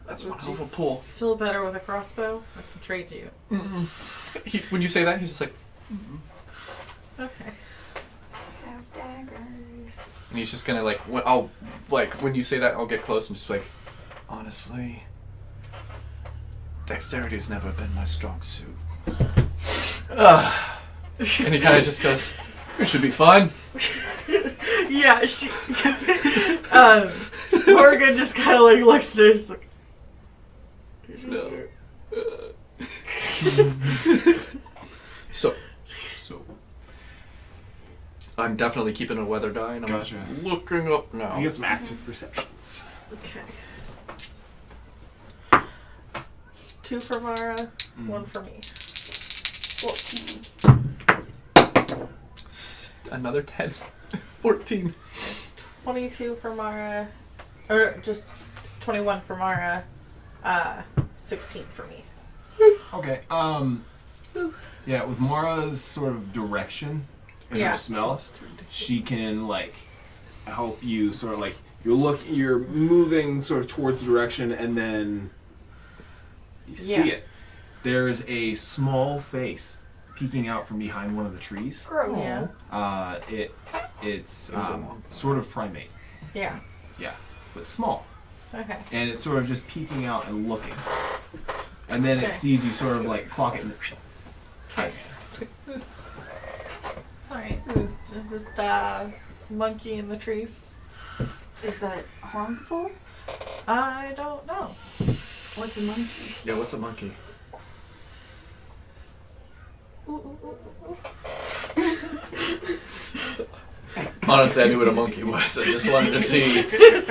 that's one hell of a pull. Feel better with a crossbow? I can trade you. When you say that, he's just like, Okay. Have daggers. and he's just gonna like, when you say that, I'll get close and just like, honestly, dexterity's never been my strong suit. And he kind of just goes, it should be fine. Yeah, she. Morgan just kind of like looks at her, just like. No. So, I'm definitely keeping a weather die, and I'm Gotcha. looking up now. You get some active perceptions. Okay. 2 for Mara, 1 for me. 14. Another 10. 14. 22 for Mara, or just 21 for Mara, 16 for me. Okay. Yeah, with Mara's sort of direction and Yeah. her smell, she can like help you sort of like you're moving sort of towards the direction, and then you see Yeah. it. There's a small face peeking out from behind one of the trees. Gross. Yeah. It's It was a monk. sort of primate. Yeah. Yeah, but small. Okay. And it's sort of just peeking out and looking. And then it Okay. sees you sort of like clock it and Okay. Alright. Just monkey in the trees. Is that harmful? I don't know. What's a monkey? Yeah, what's a monkey? Ooh, ooh, ooh, ooh. Honestly, I knew what a monkey was. I just wanted to see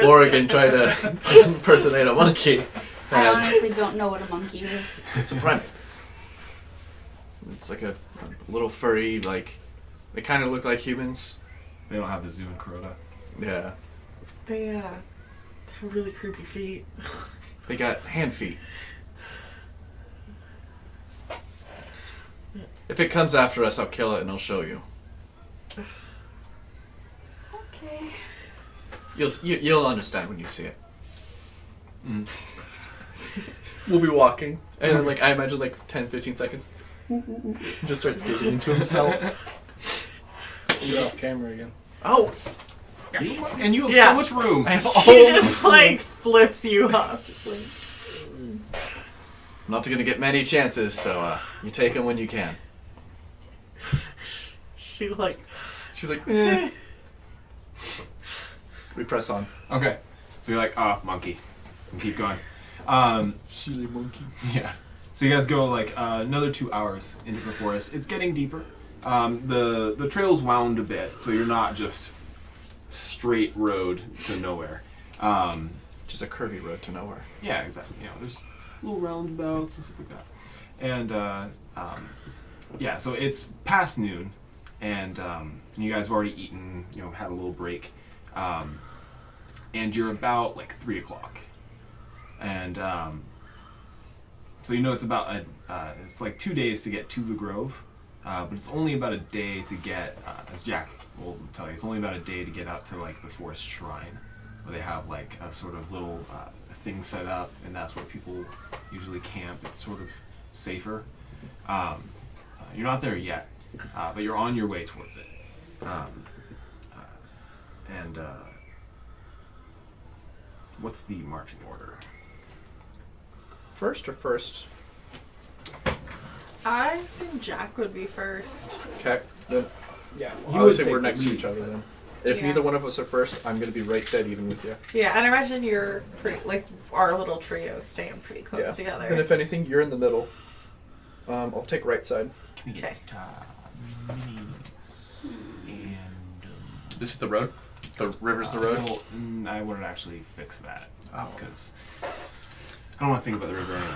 Oregon try to impersonate a monkey. I And honestly don't know what a monkey is. it's a primate. It's like a little furry, like, they kind of look like humans. they don't have the zoo in Corota. Yeah. They have really creepy feet. They got hand feet. If it comes after us, I'll kill it and I'll show you. Okay. You'll understand when you see it. Mm. We'll be walking, and then like I imagine like 10, 15 seconds. Just starts giggling to himself. He's off camera again. Oh, And you have Yeah. so much room. I have He just like flips you off. Just like, I'm not gonna get many chances, so you take them when you can. she like She's like, eh. We press on. Okay. So you're like, monkey. And keep going. Silly monkey. Yeah. So you guys go like another 2 hours into the forest. It's getting deeper. The trail's wound a bit, so you're not just straight road to nowhere. Just a curvy road to nowhere. Yeah, exactly. You know, there's little roundabouts and stuff like that. And yeah, so it's past noon, and you guys have already eaten. You know, had a little break, and you're about like 3 o'clock, and so you know it's about it's like 2 days to get to the grove, but it's only about a day to get, as Jack will tell you, it's only about a day to get out to like the forest shrine, where they have like a sort of little thing set up, and that's where people usually camp. It's sort of safer. You're not there yet, but you're on your way towards it. And what's the marching order? First or first? I assume Jack would be first. Okay. Then Yeah. obviously we're next to each other then. If Yeah. neither one of us are first, I'm gonna be right dead even with you. Yeah, and I imagine you're pretty like our little trio staying pretty close And together. if anything, you're in the middle. I'll take right side. Can we Okay. get minis and This is the road? The river's the road? well, I wouldn't actually fix that Oh. because I don't want to think about the river anyway.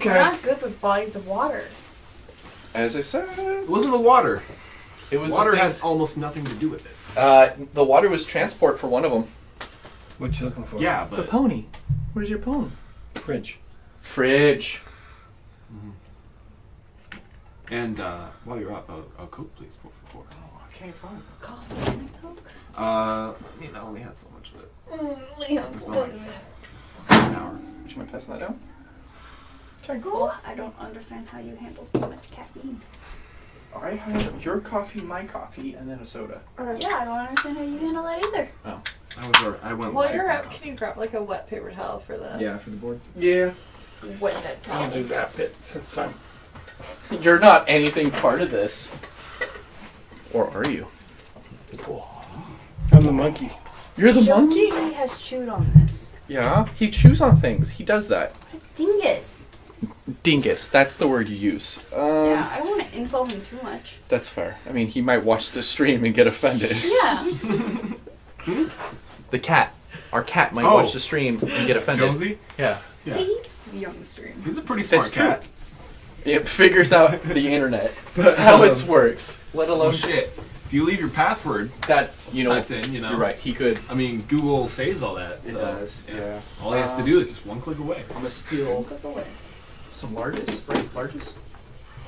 We're not good with bodies of water. As I said, It wasn't the water. it was Water the has things- almost nothing to do with it. the water was transport for one of them. What you looking for? Yeah, The but pony. Where's your pony? Fridge. Fridge. and while you're up, a Coke, please, por favor. Oh, I can't find it. Coffee and a Coke. I only had so much of it. It's been like an hour. Would you mind passing that down? Well, I don't understand how you handle so much caffeine. I had your coffee, my coffee, and then a soda. Yeah, I don't understand how you handle that either. I went. While light you're on up, coffee. can you grab like a wet paper towel for the? Yeah, for the board. Yeah. Wet that I'll towel. do that bit since I'm. You're not anything part of this. Or are you? I'm the monkey. You're the monkey? Jonesy has chewed on this. Yeah, he chews on things. He does that. Dingus. Dingus, that's the word you use. Yeah, I don't want to insult him too much. That's fair. I mean, he might watch the stream and get offended. Yeah. The cat. Our cat might Oh. watch the stream and get offended. Jonesy. Yeah. Yeah. He used to be on the stream. He's a pretty smart It's true. cat. It figures out the internet. How it works. Let Oh alone shit! If you leave your password that, you know. typed in, you know. You're right, he could. I mean, Google saves all that. It so, does, yeah. All he has to do is just one click away. I'm gonna steal some larges, right? Larges?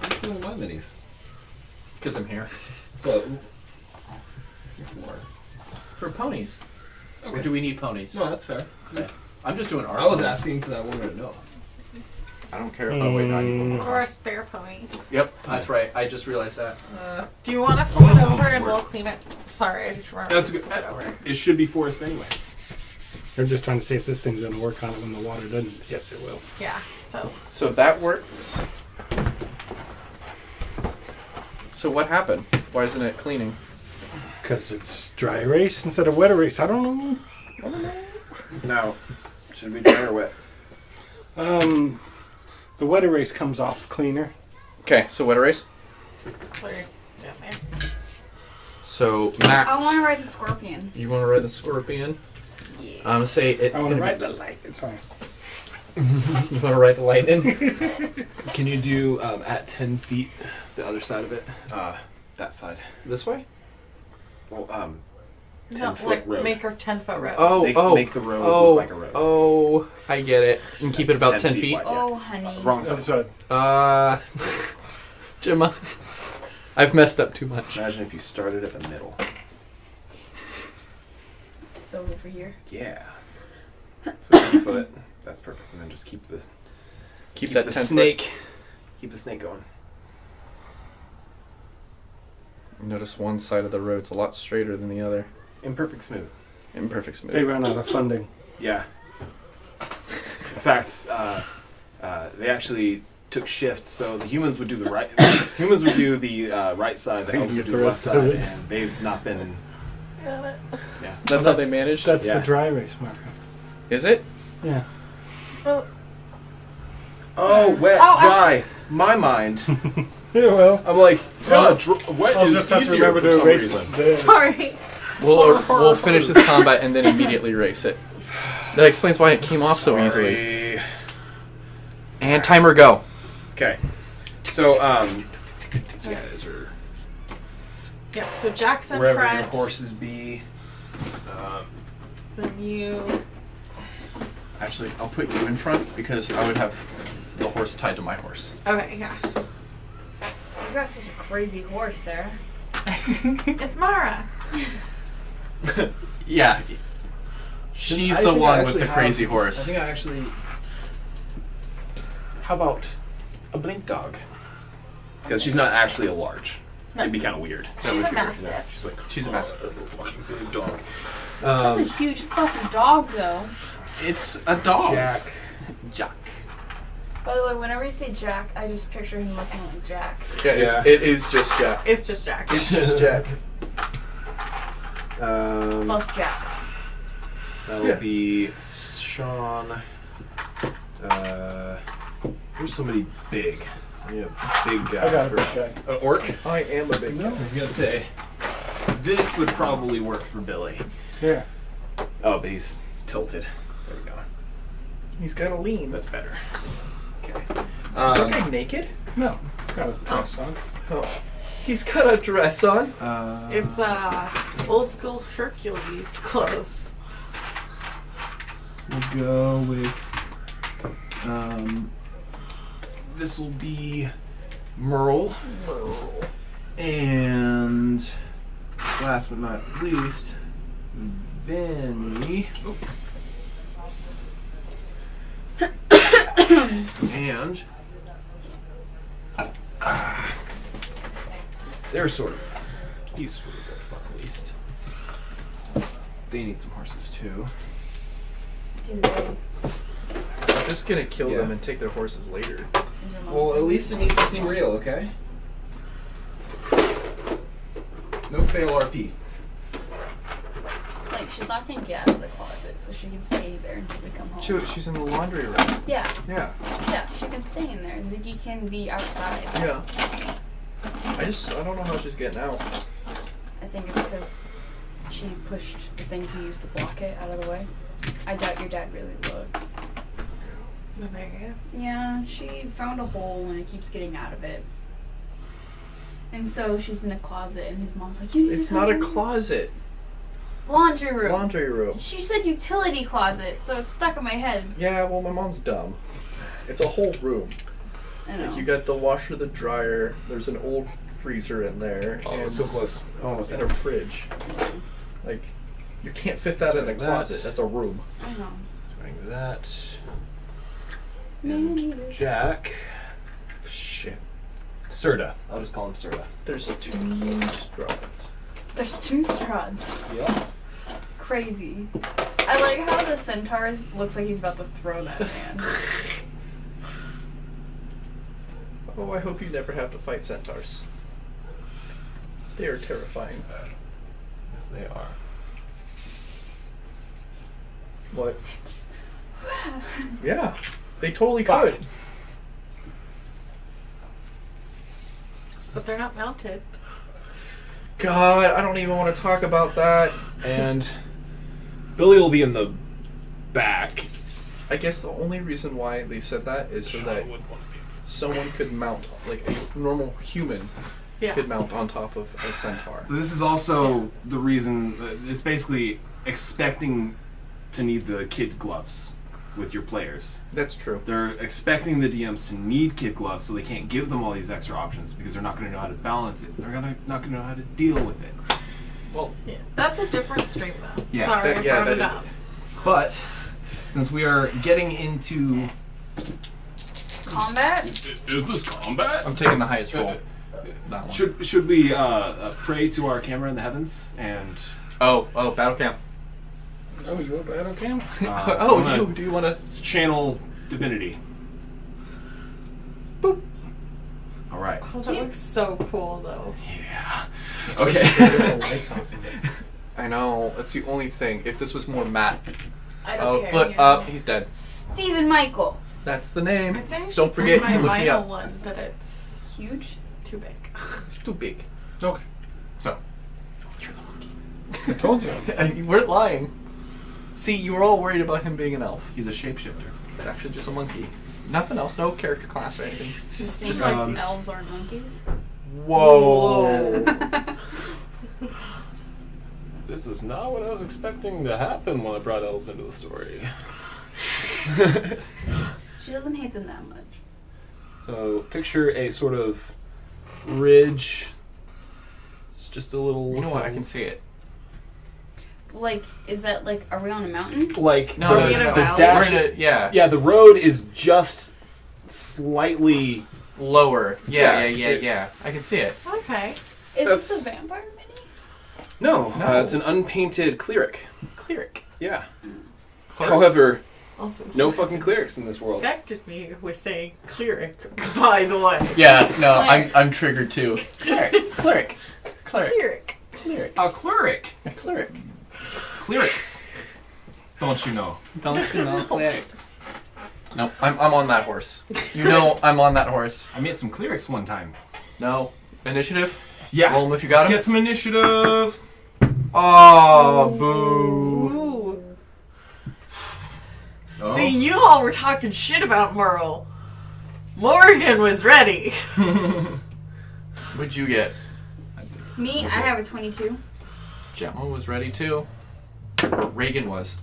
I'm stealing my minis. Because I'm here. But For ponies. Or Okay. do we need ponies? no, that's fair. Okay. I'm just doing art. I was asking because I wanted to know. I don't care if I wait 90 Or a spare pony. Yep, that's right. I just realized that. Do you want to flip it over and we'll clean it? Sorry, I just remembered. That's good. Flip it over. It should be forest anyway. I'm just trying to see if this thing's going to work on it when the water doesn't. Yes, it will. Yeah, so. So that works. So what happened? Why isn't it cleaning? Because it's dry erase instead of wet erase. I don't know. Now, should we dry or wet? The wet erase comes off cleaner. Okay, so wet erase. Put it down there. So Max, I want to ride the scorpion. you want to ride the scorpion? Yeah. I'm gonna say it's I want gonna to ride be. the light. It's fine. You want to ride the lightning? Can you do at 10 feet the other side of it? That side. This way? Well, 10 No, foot like road. make her 10-foot road. Oh, Make the road look like a road. Oh, I get it. And keep it about 10 feet. wide. Oh, honey. Wrong Other side. side. Gemma, I've messed up too much. Imagine if you started at the middle. So over here. Yeah. So 10 foot. That's perfect. And then just keep the Keep that the 10 snake. Keep the snake going. Notice one side of the road's a lot straighter than the other. Imperfect smooth. Imperfect smooth. They ran out of funding. Yeah. In fact, they actually took shifts, so the humans would do the right. Humans would do the right side. The elves would do the left side, and they've not been. Yeah. That's how they managed? That's Yeah. the dry erase marker. Is it? Yeah. Oh, wet, Oh, dry. My mind. Yeah, well. I'm like, wet I'll is just have to easier remember for to some erase reason. it today. Sorry. We'll finish this combat and then immediately erase it. That explains why it came off so easily. Sorry. And timer go. Okay. So, yeah, those are Yeah, so Jack's in wherever your front. horses be. Then you. Actually, I'll put you in front because I would have the horse tied to my horse. Okay, yeah. You got such a crazy horse, Sarah. It's Mara. Yeah. She's I the think I one with actually the have- crazy I horse. think I actually. How about a blink dog? Because she's not actually a large. It'd be kind of weird. She's a mastiff. Yeah, she's like, She's a massive. fucking big dog. That's a huge fucking dog, though. It's a dog. Jack. By the way, whenever you say Jack, I just picture him looking like Jack. Yeah, Yeah. it is just Jack. It's just Jack. It's just Jack. Both Jack. That'll Yeah. be Sean. Where's somebody big? I need a big guy. I got a for- big guy. An orc? I am a big I was gonna say, this would probably work for Billy. Yeah. Oh, but he's tilted. There we go. He's got a lean. That's better. Okay. Is that guy naked? No. It's got a dress on. Oh. He's got a dress on. It's old school Hercules clothes. We'll go with. This will be Merle. And last but not least, Vinny. And they're sort of. He's sort of their fun at least. They need some horses too. Do they? I'm just gonna kill Yeah. them and take their horses later. Is your mom Well, at saying- least it needs to seem real, okay? No fail RP. Like, she's not gonna get out of the closet, so she can stay there until we come home. She's in the laundry room. Yeah, Yeah. yeah, she can stay in there. Ziggy can be outside. Yeah. I don't know how she's getting out. I think it's because she pushed the thing he used to block it out of the way. I doubt your dad really looked. There you go. Yeah, she found a hole and it keeps getting out of it. And so she's in the closet and his mom's like, you need It's to not a come in." closet. Laundry room. Laundry room. She said utility closet, so it's stuck in my head. Yeah, well, my mom's dumb. It's a whole room. I know. Like, you got the washer, the dryer, there's an old freezer in there, Oh, and, it's so close. Almost. and a fridge. Like, you can't fit that in a Like that. closet. That's a room. I know. Doing that. Me. Jack. Shit. Serta. I'll just call him Serta. There's 2 straws. There's 2 straws. Yeah. Crazy. I like how the centaurs looks like he's about to throw that man. Oh, I hope you never have to fight centaurs. They are terrifying. Yes, they are. What? Just- Yeah, they totally could. But they're not mounted. God, I don't even want to talk about that. And Billy will be in the back. I guess the only reason why they said that is so that someone could mount, like a normal human Yeah. could mount on top of a centaur. This is also the reason. It's basically expecting to need the kid gloves with your players. That's true. They're expecting the DMs to need kid gloves, so they can't give them all these extra options because they're not going to know how to balance it. They're not going to know how to deal with it. Well, Yeah. That's a different stream though. Yeah. Sorry, That- yeah, I brought that it is- up. But since we are getting into Combat? is this combat? I'm taking the highest roll. That one. Should we pray to our camera in the heavens and Oh, battle cam. Oh, you a battle cam? Do you want to? channel Divinity? Boop. All right. Oh, that looks so cool though. Yeah. Turn Okay. the lights off in there. I know. That's the only thing. If this was more Matt. I don't care. Look up. He's dead. Stephen Michael. That's the name. It's actually Don't forget, my you look me vinyl up. one, but it's Huge. too big. It's too big. Okay. So I told you. You weren't lying. See, you were all worried about him being an elf. he's a shapeshifter. It's actually just a monkey. Nothing else. No character class or anything. Just Just like um, elves aren't monkeys. whoa. This is not what I was expecting to happen when I brought elves into the story. She doesn't hate them that much. So picture a sort of ridge. It's just a little. You know what? I can see it. Like, is that like, are we on a mountain? Like No, Are we in a valley? dash. We're in a, yeah. Yeah, the road is just slightly. Lower. Yeah. Yeah. I can see it. Okay. Is That's- this a vampire mini? No, No. it's an unpainted cleric. Cleric. Yeah. However, Also, no fucking clerics in this world. affected me with saying cleric. By the way, Yeah. No, Cleric. I'm triggered too. Cleric. cleric. A cleric. A cleric. Clerics. Don't you know? Don't you know clerics? No, I'm on that horse. You know I'm on that horse. I met some clerics one time. No. Initiative? Yeah. Roll 'em if you got Let's 'em. get some initiative. Oh, boo. Ooh. Oh. See, you all were talking shit about Merle. Morgan was ready. What'd you get? Me, I have a 22. Gemma was ready too. Or Reagan was.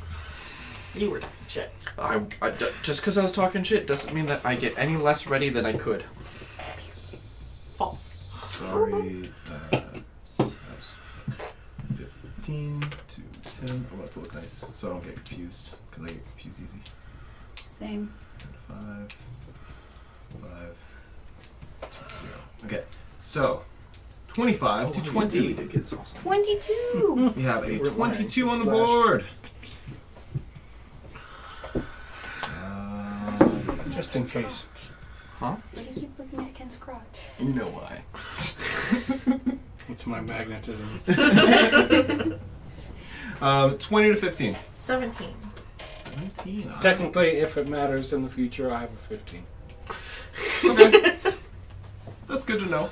You were talking shit. Just because I was talking shit doesn't mean that I get any less ready than I could. False. Sorry. 15 to 10. I want it to look nice so I don't get confused. Because I get confused easy. Same. 5, 2, 0. Okay. So, 25 to 20. Did get sauce. 22! We have a We're lying. 22 on the Slashed. board. Just in case. Why do you keep looking at Ken's crotch? You know why. It's my magnetism. 20 to 15. 17. 17. Technically, if it matters in the future, I have a 15. Okay. That's good to know.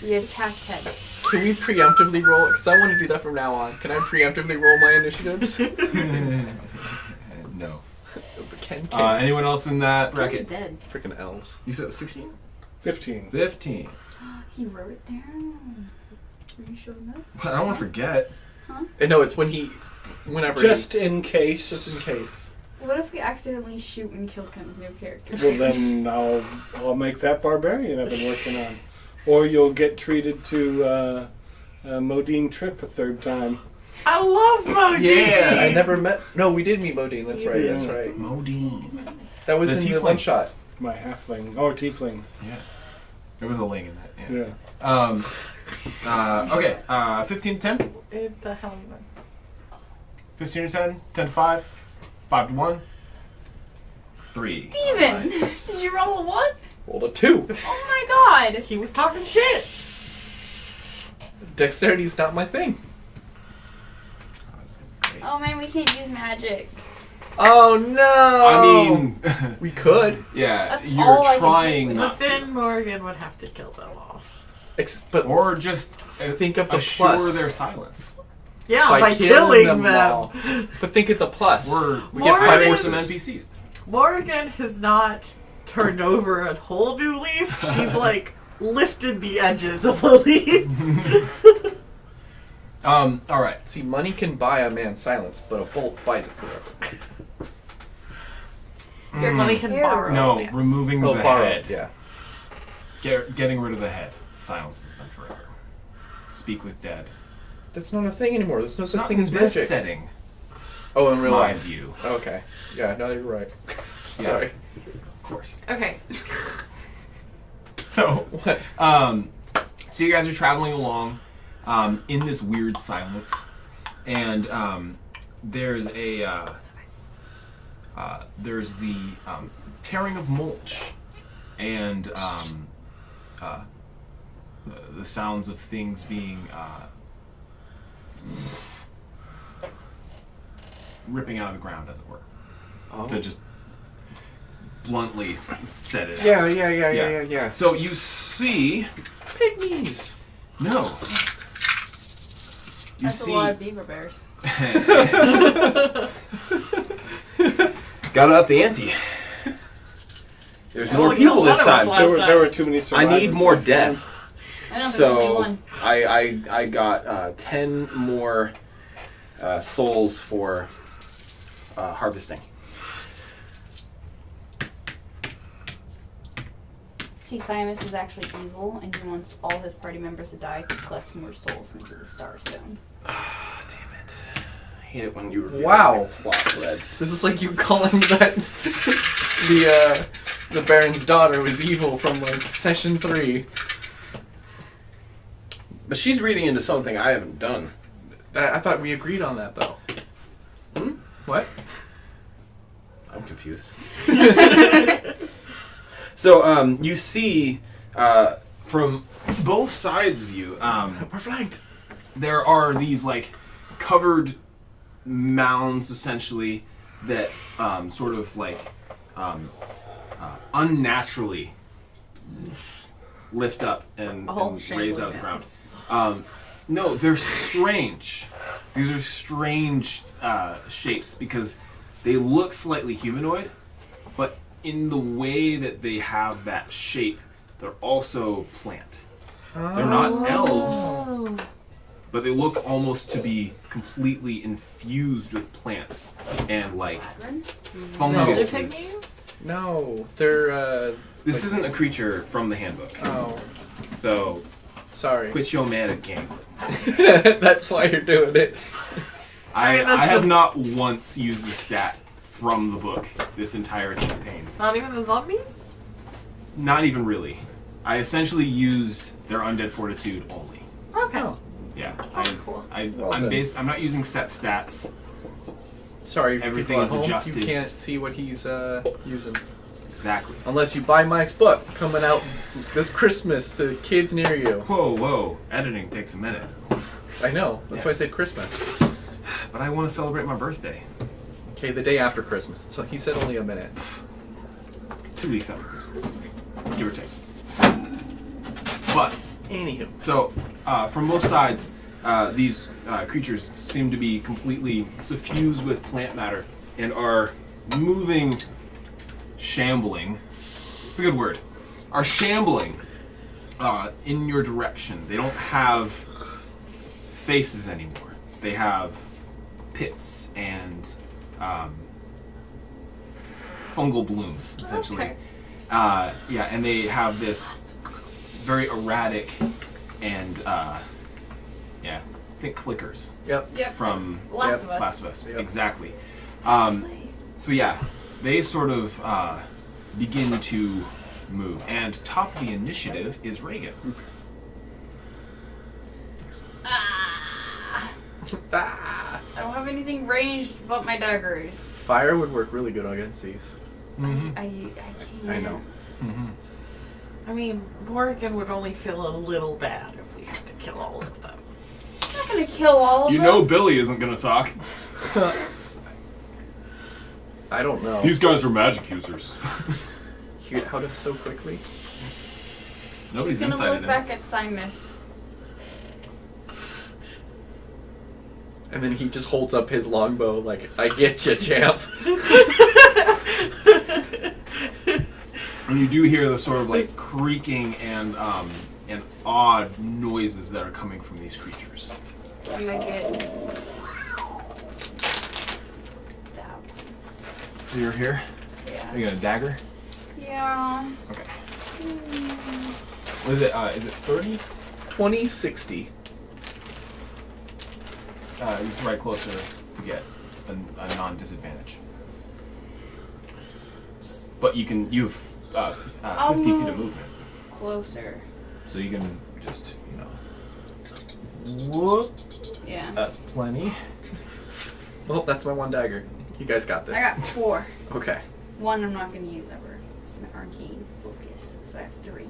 You attacked Ted. Can we preemptively roll it? Because I want to do that from now on. Can I preemptively roll my initiatives? No. But Ken Anyone else in that Ken's bracket? dead. Freaking elves. You said 16? 15. 15. He wrote it down. Are you showing up? I don't want to forget. No, it's whenever Just in case. just in case. What if we accidentally shoot and kill Ken's new character? Well, then I'll make that barbarian I've been working on. Or you'll get treated to Modine Trip a third time. I love Modine. Yeah. I never met. No, we did meet Modine. That's right. Yeah. That's right. Modine. That was The in the tiefling. one shot. My halfling. Oh, tiefling. Yeah. There was a ling in that. Yeah. Okay. 15 to 10. The hell you know. 15 to 10. 10 to 5. 5 to 1. 3. Steven! Did you roll a 1? Rolled a 2. Oh my god! He was talking shit. Dexterity's not my thing. Oh man, we can't use magic. Oh no! I mean, we could. yeah, That's you're all I can trying think not But then to. Morgan would have to kill them all. But Or just think of the assure plus. their silence. Yeah, by killing them. all. But think of the plus. Or we More get 5 than- or some horses. NPCs. Morgan has not turned over a whole new leaf. She's like lifted the edges of a leaf. All right. See, money can buy a man's silence, but a bolt buys it forever. Your money can Ew. borrow. No, yes. removing Oh, the borrow, head. yeah. Getting rid of the head silences them forever. Speak with dead. That's not a thing anymore. There's no such Not thing in as this magic. setting. Oh, in real My life. view, Okay. Yeah, no, you're right. Sorry. of course. Okay. So, What? so you guys are traveling along in this weird silence, and there's the tearing of mulch, and the sounds of things being ripping out of the ground, as it were, Oh. to just bluntly set it. Yeah, yeah. So you see. Pygmies. No. You That's see. a lot of beaver bears. Gotta up the ante. There's more you people know this one of us time. last There were too many I survivors. need more last time. death. I know there's only So one. I got 10 more souls for harvesting. See, Siamus is actually evil, and he wants all his party members to die to collect more souls into the Star Stone. Damn it. I hate it when you reveal Wow. my plot threads. This is like you calling that the Baron's daughter was evil from like session 3. But she's reading into something I haven't done. I thought we agreed on that though. What? I'm confused. So you see from both sides of you, We're flanked. there are these like covered mounds essentially that sort of like unnaturally lift up and raise out of the ground. No, they're strange. These are strange shapes because they look slightly humanoid, but in the way that they have that shape, they're also plant. They're not elves, but they look almost to be completely infused with plants and like funguses. Pygmies? No, they're This isn't a creature from the handbook, oh, so sorry. quit your mad at game. That's why you're doing it. I that's have the- not once used a stat from the book this entire campaign. Not even the zombies? Not even really. I essentially used their undead fortitude only. Okay. Oh. Yeah, That's cool. I'm done. not using set stats. Sorry, Everything people is at home, adjusted. You can't see what he's using. Exactly. Unless you buy Mike's book coming out this Christmas to kids near you. Whoa. Editing takes a minute. I know. That's Yeah. why I said Christmas. But I want to celebrate my birthday. Okay, the day after Christmas. So he said only a minute. 2 weeks after Christmas. Give or take. But, Anywho. so, from both sides, these creatures seem to be completely suffused with plant matter and are moving, shambling. It's a good word. Are shambling in your direction. They don't have faces anymore. They have pits and fungal blooms, essentially. Okay. Yeah, and they have this very erratic and yeah, think clickers Yep. Yep. from Last Yep. of Us. Last of Us. Yep. Exactly. So yeah, they sort of begin to move. And top of the initiative is Reagan. Ah! Ah. I don't have anything ranged but my daggers. Fire would work really good against these. Mm-hmm. I can't. I know. Mm-hmm. I mean, Morgan would only feel a little bad if we had to kill all of them. I'm not gonna kill all of You them. know Billy isn't going to talk. I don't know. These guys are magic users. He get out us so quickly. Nobody's He's gonna inside look of him. back at Simus. And then he just holds up his longbow like, I get you, champ. And you do hear the sort of like creaking and odd noises that are coming from these creatures. I'm gonna get that one. So you're here? Yeah. Are you gonna dagger? Yeah. Okay. Mm. What is it? Is it 30? 2060. You can ride closer to get a non-disadvantage. But you've 50 feet of movement. Closer. So you can just, whoop. Yeah. That's plenty. Well, that's my one dagger. You guys got this. I got 4. Okay. 1 I'm not gonna use ever. It's an arcane focus, so I have 3.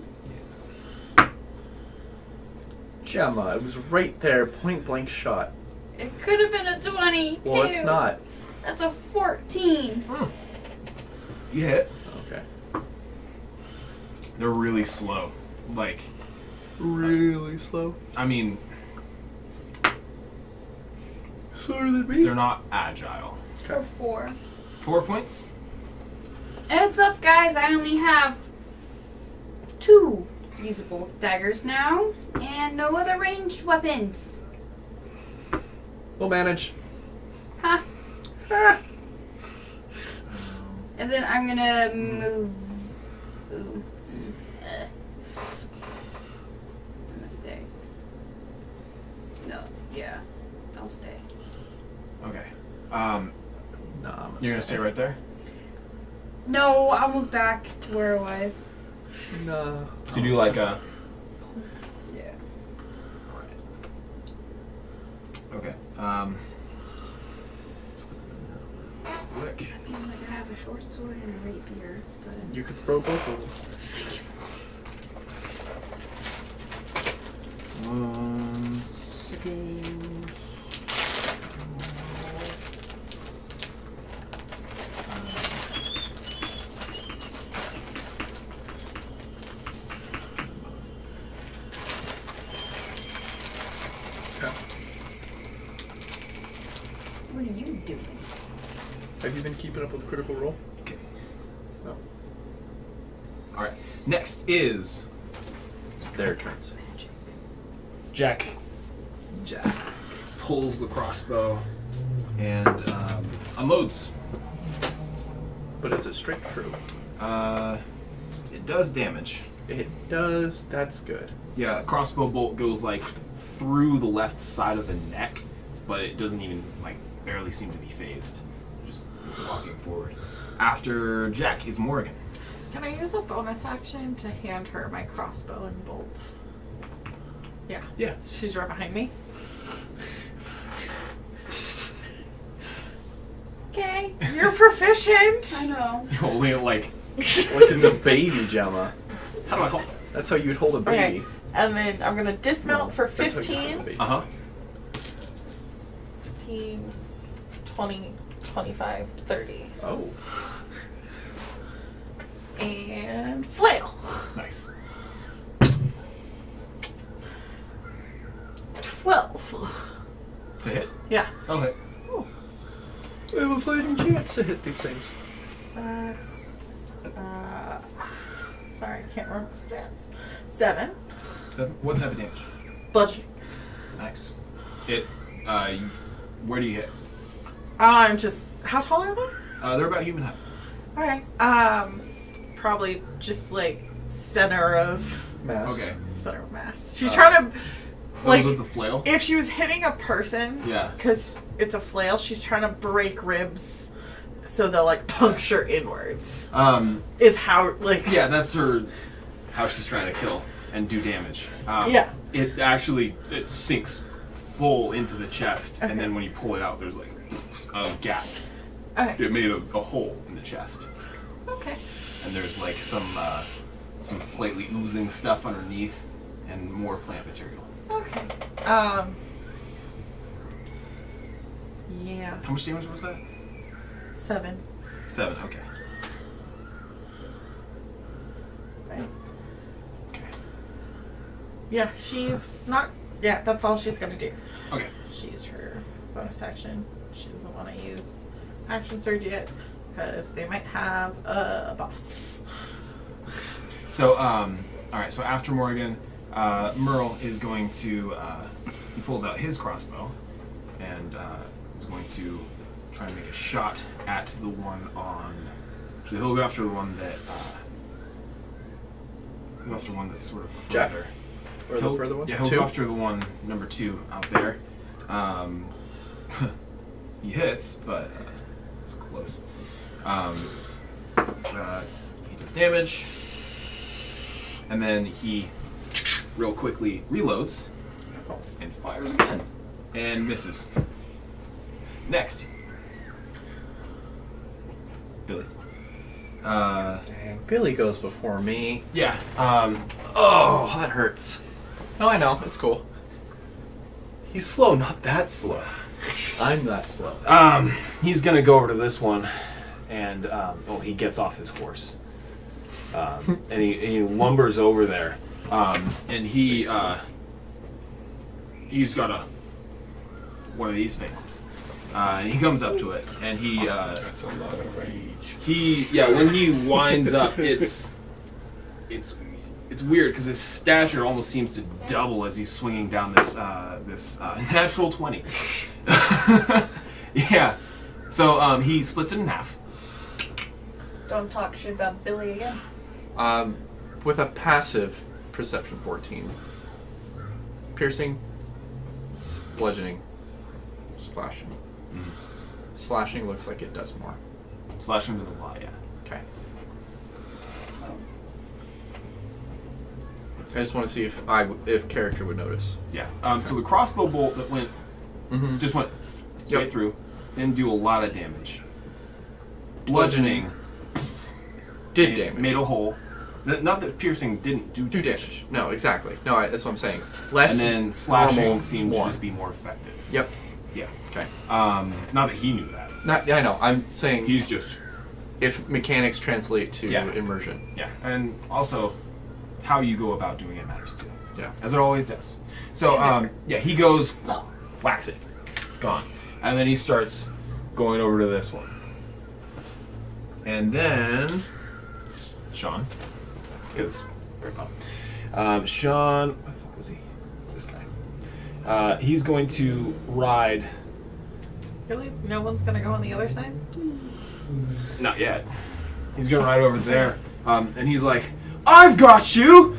Gemma, it was right there, point blank shot. It could have been a 20 Well, too. it's not. That's a 14. You hit. Okay. They're really slow. Like, Really slow. I mean, Slower than me. they're not agile. Or 4. 4 points? Heads up, guys. I only have 2 usable daggers now, and no other ranged weapons. We'll manage. Ha! Ah. And then I'm gonna move. Ooh. I'm gonna stay. No, yeah, I'll stay. Okay. Nah, You're gonna stay right there? No, I'll move back to where it was. Nah. So you do like a... Yeah. Okay. Quick. I mean, like I have a short sword and a rapier, but You could throw both of them. 1 second. what are you doing? Have you been keeping up with Critical Role? Okay. No. Alright. Next is Their turns. Jack. Jack. Pulls the crossbow and unloads. But is it straight true? It does damage. It does. That's good. Yeah, crossbow bolt goes like through the left side of the neck, but it doesn't even barely seem to be phased. Just walking forward. After Jack is Morgan. Can I use a bonus action to hand her my crossbow and bolts? Yeah. Yeah. She's right behind me. Okay. You're proficient! I know. You're holding it like Like it's a baby, Gemma. how do I hold that? That's how you'd hold a baby. Okay. And then I'm gonna dismount for That's how you'd hold a 15. baby. Uh-huh. 15, 20, 25, 30. Oh. And flail. Nice. 12. To hit? Yeah. That'll hit. We have a fighting chance to hit these things. That's, sorry, I can't remember the stats. 7. 7. What type of damage? Bludgeoning. Nice. It, where do you hit? I'm just, how tall are they? They're about human height. Okay. Probably just like center of Mass. Okay. mass. She's trying to, like, with the flail? if she was hitting a person, Yeah. because it's a flail, she's trying to break ribs So they'll like puncture inwards. Is how like yeah, that's how she's trying to kill and do damage. Yeah. It sinks full into the chest, Okay. and then when you pull it out, there's like a gap. Okay. It made a hole in the chest, Okay. and there's like some slightly oozing stuff underneath, and more plant material. Okay. Yeah. How much damage was that? 7. 7. Okay. Right. Okay. Yeah, she's not. Yeah, that's all she's gonna do. Okay. She's her bonus action. She doesn't want to use action surge yet because they might have a boss. So, all right. So after Morgan, Merle is going to. He pulls out his crossbow, and is going to try and make a shot at the one on. So he'll go after the one that. Go after one that's sort of Jack. further. Or the He'll- further one? Yeah, he'll 2? go after the one number 2 out there. He hits, but it's close. He does damage, and then he real quickly reloads and fires again, and misses. Next, Billy. Dang, Billy goes before me. Yeah. Oh, that hurts. Oh, I know. It's cool. He's slow, not that slow. I'm that slow. He's gonna go over to this one, and he gets off his horse, and he lumbers over there, And he's got one of these faces. And he comes up to it, and That's a lot of rage. when he winds up, it's weird because his stature almost seems to double as he's swinging down this natural 20. Yeah. So he splits it in half. Don't talk shit about Billy again. With a passive perception 14. Piercing, bludgeoning, slashing. Slashing looks like it does more. Slashing does a lot, yeah. Okay. I just want to see if character would notice. Yeah. So the crossbow bolt that went just went straight through, didn't do a lot of damage. Bludgeoning Did damage. made a hole. Not that piercing didn't do Do damage. damage. No, exactly. No, that's what I'm saying. Less. And then slashing normal, seemed more. to just be more effective. Yep. Yeah. Okay. Not that he knew that. Yeah, I know. I'm saying He's just if mechanics translate to Yeah. immersion. yeah, and also how you go about doing it matters too. Yeah. As it always does. So he goes, whacks it, gone, and then he starts going over to this one, and then Sean, because Sean, what the fuck was he? This guy. He's going to ride. Really? No one's gonna go on the other side? Not yet. He's gonna ride over there, and he's like, "I've got you."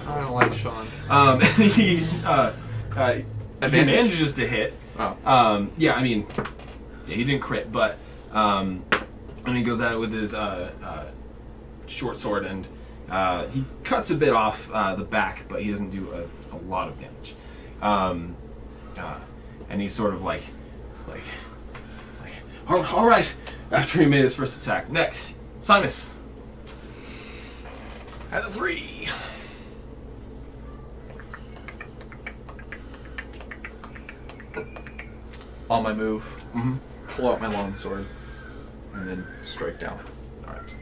I don't like Sean. And he Advantage? manages to hit. Oh. He didn't crit, but and he goes at it with his short sword, and he cuts a bit off the back, but he doesn't do a lot of damage. And he's sort of like, all right. After he made his first attack, next, Simus. At a 3. On my move, pull out my long sword, and then strike down. All right.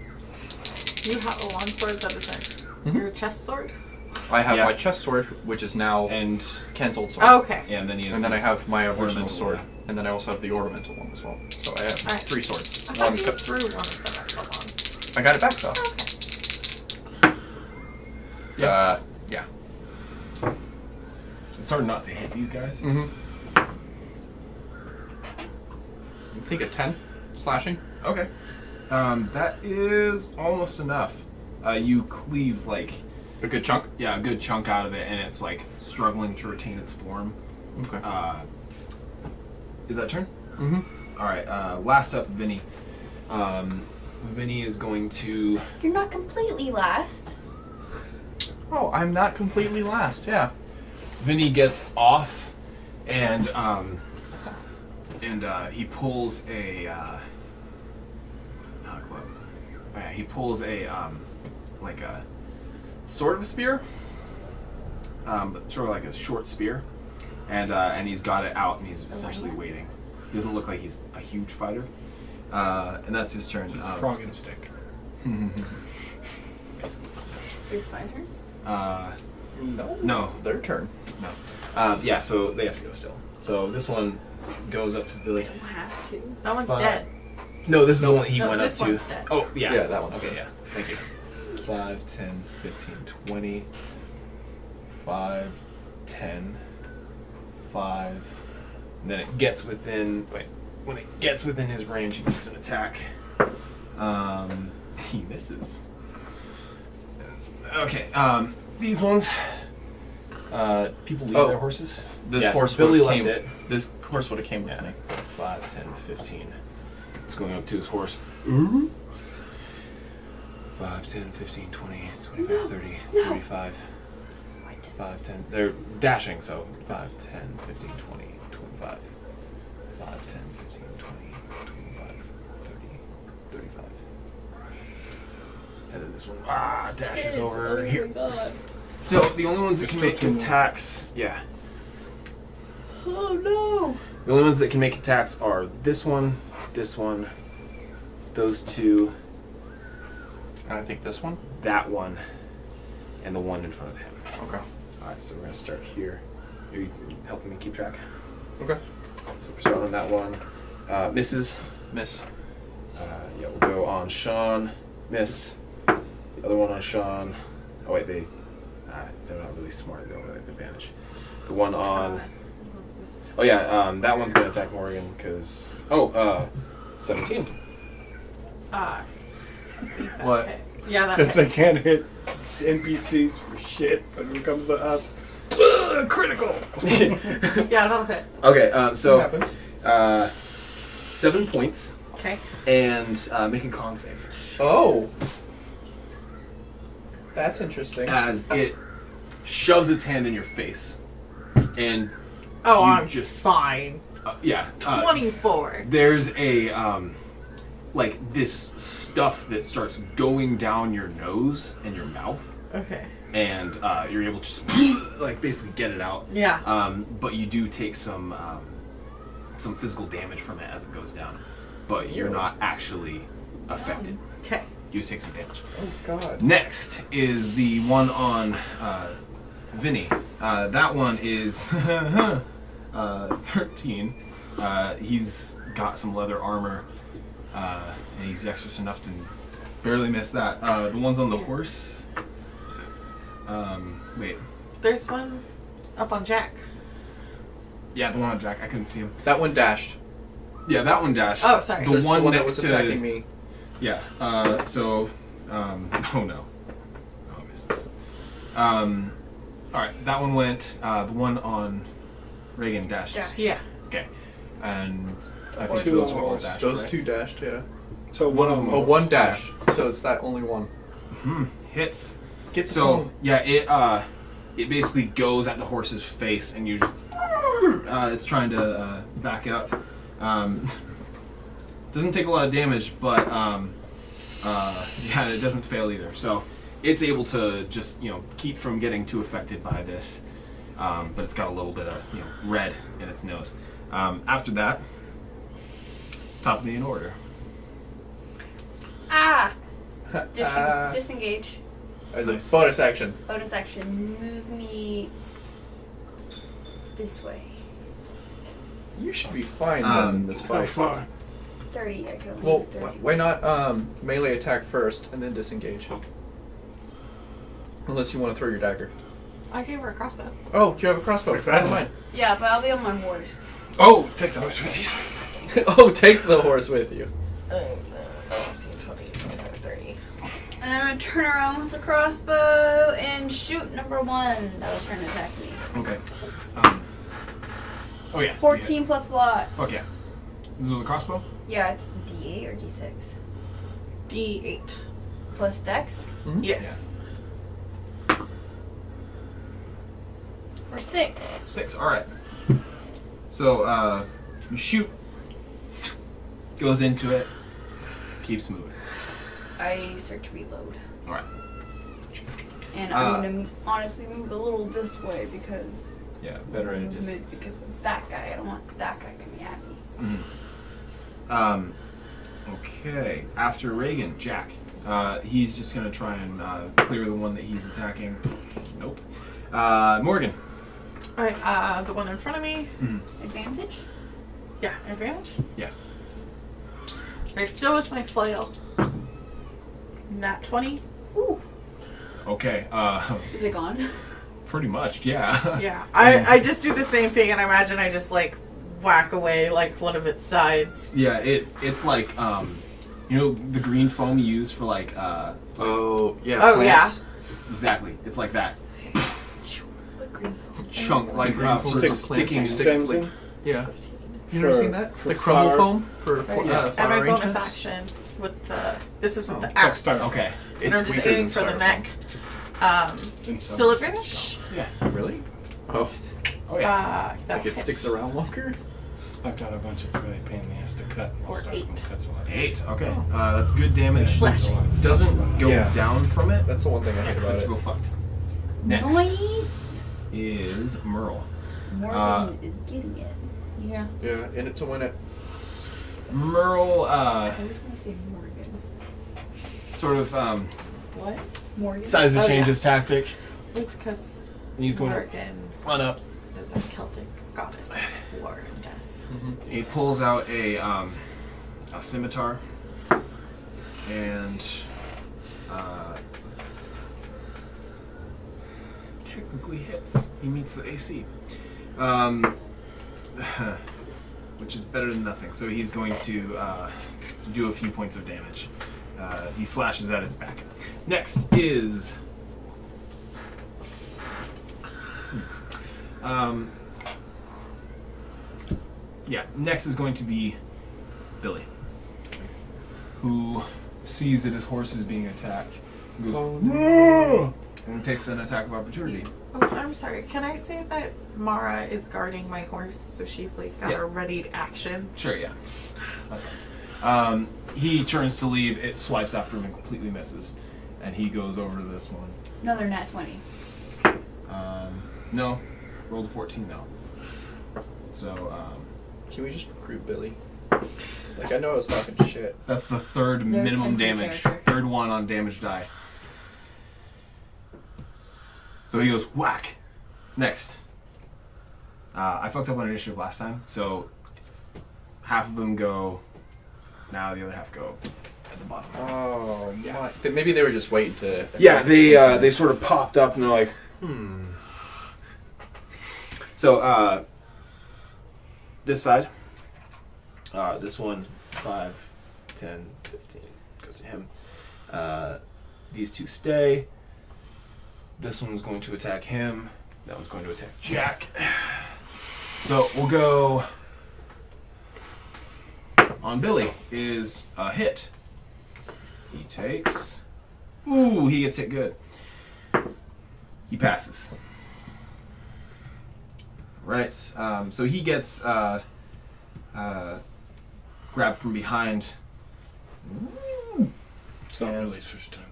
You have a long sword that isn't your chest sword? I have Yeah. my chest sword, which is now And Ken's old sword. Oh, okay. and then he has And then I his have my original ornamental sword. one. And then I also have the ornamental one as well. So I have Alright. 3 swords. I thought One you cut. threw one of them at someone. I got it back though. Okay. Yeah. It's hard not to hit these guys. I think a 10 slashing. Okay. That is almost enough. You cleave like A good chunk. a good chunk out of it, and it's like struggling to retain its form. Okay. Is that turn? All right. Last up, Vinny. Vinny is going to. You're not completely last. Oh, I'm not completely last. Yeah. Vinny gets off, and he pulls a club. Yeah, he pulls a like a sort of a spear, but sort of like a short spear, and he's got it out, and he's essentially waiting. He doesn't look like he's a huge fighter, and that's his turn. He's frog and a stick. Basically. It's my turn. No. Their turn. No. Yeah, so they have to go still. So this one goes up to Billy. I don't have to. That one's But- dead. No, this is the one he No, went up this to. one's dead. Oh, yeah. Yeah, that one's okay, dead. yeah. Thank you. 5, 10, 15, 20. 5, 10, 5. And then it gets within. Wait. When it gets within his range, he makes an attack. He misses. Okay. These ones. People leave their horses. This Yeah, horse Billy would left have it. came. This horse would have came with Yeah. me. So 5, 10, 15. It's going up to his horse. 5, 10, 15, 20, 25, 30, 35. 5, 10. They're dashing, so 5, 10, 15, 20, 25. 5, 10, 15, 20, 25, 30, 35. And then this one dashes over here. God. So the only ones that There's can make still 2 more. attacks, yeah. Oh no! The only ones that can make attacks are this one, those 2, I think this one. that one, and the one in front of him. Okay. Alright, so we're going to start here. Are you helping me keep track? Okay. So we're starting on that one. Misses. Miss. Yeah, we'll go on Sean. Miss. The other one on Sean. Oh wait, they're not really smart. They don't really have advantage. The one on. Oh yeah, that one's gonna attack Morgan because 17. What? Yeah, that Because they hits. can't hit NPCs for shit, but when it comes to us, critical. Yeah, that'll hit. Okay, What so happens? 7 points Okay. and make a con save Oh. That's interesting. as it shoves its hand in your face, and Oh, You I'm just- fine. 24. There's a like this stuff that starts going down your nose and your mouth, Okay. and you're able to just like basically get it out. Yeah. But you do take some physical damage from it as it goes down, but you're not actually affected. Okay. You just take some damage. Oh God. Next is the one on Vinny. That one is 13. He's got some leather armor, and he's dexterous enough to barely miss that. The ones on the horse. Wait. There's one up on Jack. Yeah, the one on Jack. I couldn't see him. That one dashed. Yeah, that one dashed. Oh, sorry. The There's one that next was to attacking me. Yeah. Oh no. Oh, it misses. All right. That one went. The one on Reagan dashed. Yeah. Okay. And I think 2 those on were all horse. dashed. Those right? 2 dashed. Yeah. So one of them. Oh, one dash. So it's that only one. Hits. Get So yeah, it basically goes at the horse's face, and you just it's trying to back up. Doesn't take a lot of damage, but yeah, it doesn't fail either. So it's able to just keep from getting too affected by this, but it's got a little bit of red in its nose. After that, top of the in order. Disengage. As a bonus action. Bonus action. Move me this way. You should be fine in this How fight. far? 30. I can only Well, move 30. why not melee attack first and then disengage? Unless you want to throw your dagger. I gave her a crossbow. Oh, you have a crossbow. Never mind. Yeah, but I'll be on my horse. Oh, take the horse with you. Oh, take the horse with you. 15, 20, 25, 30. And I'm gonna turn around with the crossbow and shoot number 1 that was trying to attack me. Okay. Oh yeah. 14 plus lots. Okay. This is with a crossbow? Yeah, it's D8 or D6. D8. Plus Dex. Yes. For 6. 6, alright. So, you shoot. Goes into it. Keeps moving. I start to reload. Alright. And I'm gonna honestly move a little this way because Yeah, better at a movement distance. because of that guy. I don't want that guy coming at me. Okay. After Reagan, Jack. He's just gonna try and clear the one that he's attacking. Nope. Morgan. Alright, the one in front of me. Advantage? Yeah, advantage. Yeah. Alright, still with my flail. Nat 20. Ooh. Okay. Is it gone? Pretty much, yeah. Yeah. I just do the same thing, and I imagine I just like whack away like one of its sides. Yeah, it's like you know the green foam you use for like Oh, yeah. Oh, plants. exactly. It's like that. What green? Chunk like Green foam stick- for planting. stems in? Yeah. You never For- seen that? for The crumble flower. foam for And flower my bonus arrangements? action with the this is with the it's like axe. start- Okay. And I'm just aiming for the neck. In some- Still advantage? Yeah. Really? Oh, Oh yeah. That like it hits. sticks around longer? I've got a bunch of really pain in the ass to cut. I'll Or start 8. when it cuts a lot. 8. Okay. That's good damage. Slashing. Doesn't go Yeah. down from it. That's the one thing I hate about It's it. real fucked. Next Noise. is Merle. Morgan is getting it. Yeah. Yeah, in it to win it. Merle I always want to say Morgan. sort of What? Morgan. decides to Oh, change yeah. his tactic. It's because And he's going to Morgan run up. is a Celtic goddess of war and death. He pulls out a scimitar and technically hits. He meets the AC, which is better than nothing. So he's going to do a few points of damage. He slashes at its back. Next is next is going to be Billy, who sees that his horse is being attacked and goes, "No!" and takes an attack of opportunity. Oh, I'm sorry. Can I say that Mara is guarding my horse, so she's like got Yeah. a readied action? Sure, yeah. That's fine. He turns to leave, it swipes after him and completely misses. And he goes over to this one. Another nat 20. No, rolled a 14 though. So, Can we just recruit Billy? Like, I know I was talking shit. that's the third There's minimum 10 for the damage. character. Third one on damage die. So he goes, whack! Next. I fucked up on initiative last time, so half of them go, now the other half go at the bottom. Oh, yeah. Maybe they were just waiting to... Yeah, they sort of popped up and they're like, So, this side, this one, 5, 10, 15, goes to him. These two stay. This one's going to attack him. That one's going to attack Jack. So, we'll go on Billy is a hit. He takes... Ooh, he gets hit good. He passes. Right, so he gets grabbed from behind. It's not Billy's first time.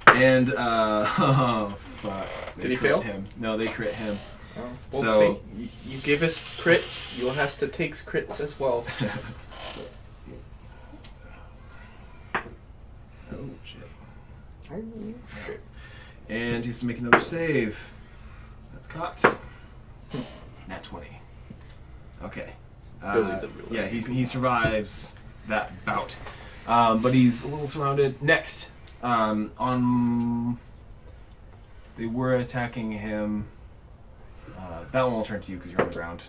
And, oh, fuck. They Did he crit fail? Him. No, they crit him. Well, So- see, you give us crits, you'll have to take crits as well. Oh, shit. Oh, shit. And he has to make another save. That's cocked. Nat 20. Okay. Billy the real yeah, he survives that bout. But he's a little surrounded. Next, they were attacking him. That one will turn to you because you're on the ground.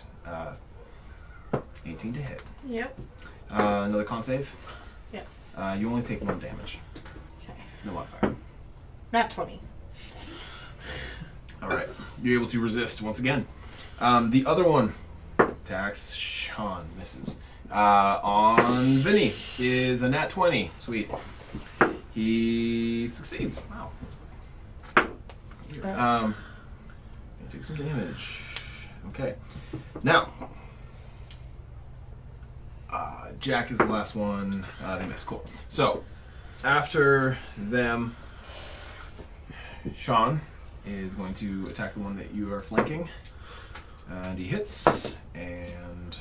18 to hit. Yep. Another con save. Yeah. You only take 1 damage. Okay. No modifier. Nat 20. All right. You're able to resist once again. The other one Attacks. Sean misses. On Vinny is a nat 20. Sweet. He succeeds. Wow. Gonna take some damage. Okay. Now, Jack is the last one. They miss. Cool. So, after them, Sean is going to attack the one that you are flanking. And he hits, and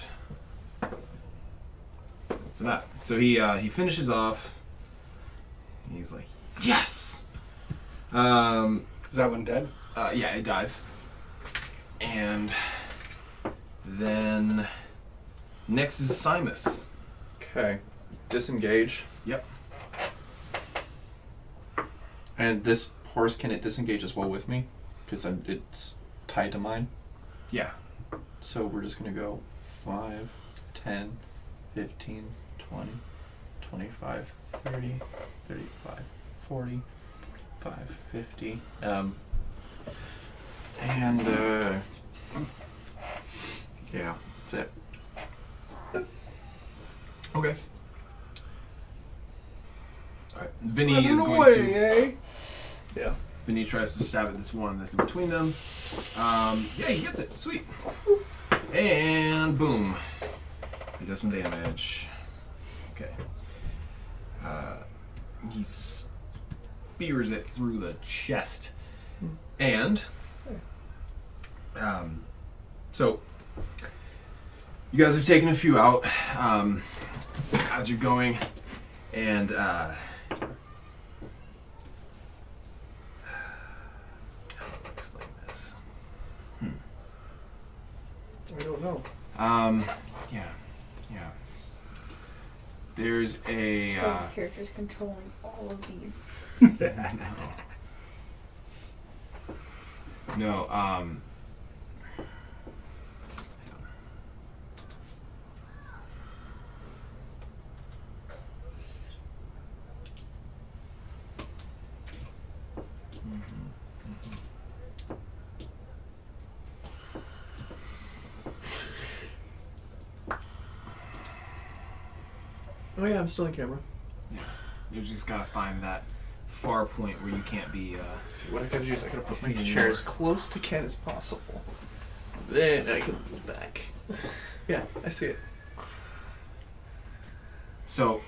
that's enough. So he finishes off. He's like, yes! Is that one dead? Yeah, it dies. And then next is Simus. Okay. Disengage. Yep. And this horse, can it disengage as well with me? Because it's tied to mine. Yeah. So we're just going to go 5, 10, 15, 20, 25, 30, 35, 40, 45, 50. Yeah, that's it. Okay. Alright. Vinny is going to... eh? Yeah. Vinny tries to stab at this one that's in between them. Yeah, he gets it. Sweet. And boom. He does some damage. Okay. He spears it through the chest. And so you guys have taken a few out as you're going, and how do I explain this? I don't know. Yeah. There's a Chad's character's controlling all of these. No, Oh yeah, I'm still in camera. you just gotta find that far point where you can't be. See, what I gotta do is I gotta put my See chair more. as close to Ken as possible. Then I can move back. Yeah, I see it. So,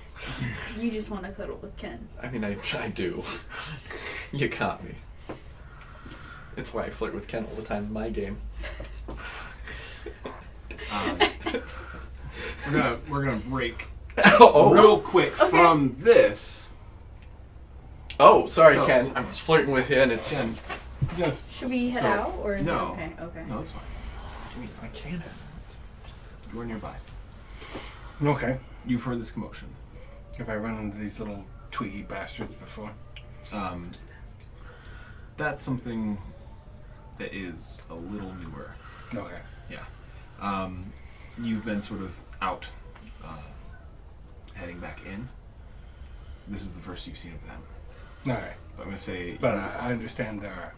You just want to cuddle with Ken. I mean, I do. You caught me. It's why I flirt with Ken all the time in my game. we're gonna break Oh. real quick from this. Oh, sorry, So- Ken. I was flirting with you, and it's. Ken, Yes. Should we head So, out, or is no. it okay? Okay. no, it's fine. I can't. You're nearby. Okay. You've heard this commotion. Have I run into these little twiggy bastards before? That's something that is a little newer. Okay. Yeah. You've been sort of out, heading back in. This is the first you've seen of them. Okay. But I'm gonna say. But I understand there are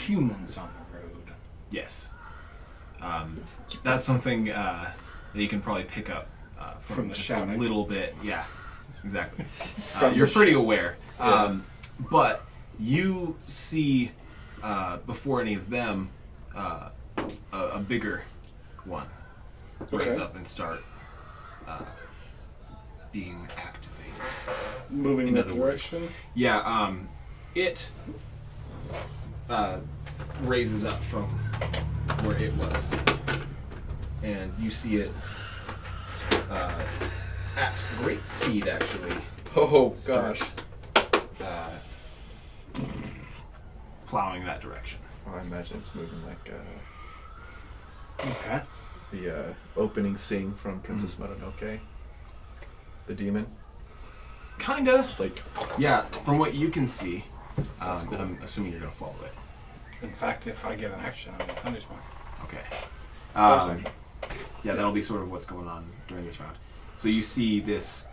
humans on the road. Yes. That's something that you can probably pick up From the just shouting. a little bit. Yeah, exactly. From You're the pretty aware. Yeah. But you see, before any of them, a bigger one raise Okay. up and start being activated. Moving In that other words. direction. Yeah, it raises up from where it was, and you see it at great speed, actually. Oh Start. gosh. Plowing that direction. Oh, I imagine it's moving like Okay. the opening scene from Princess Mononoke. The demon. Kinda. Like. Yeah, from what you can see, That's cool. but I'm assuming you're gonna follow it. In fact, if I get an action, I'm going to punish mark. Okay. Bonus action. Yeah, that'll be sort of what's going on during this round. So you see this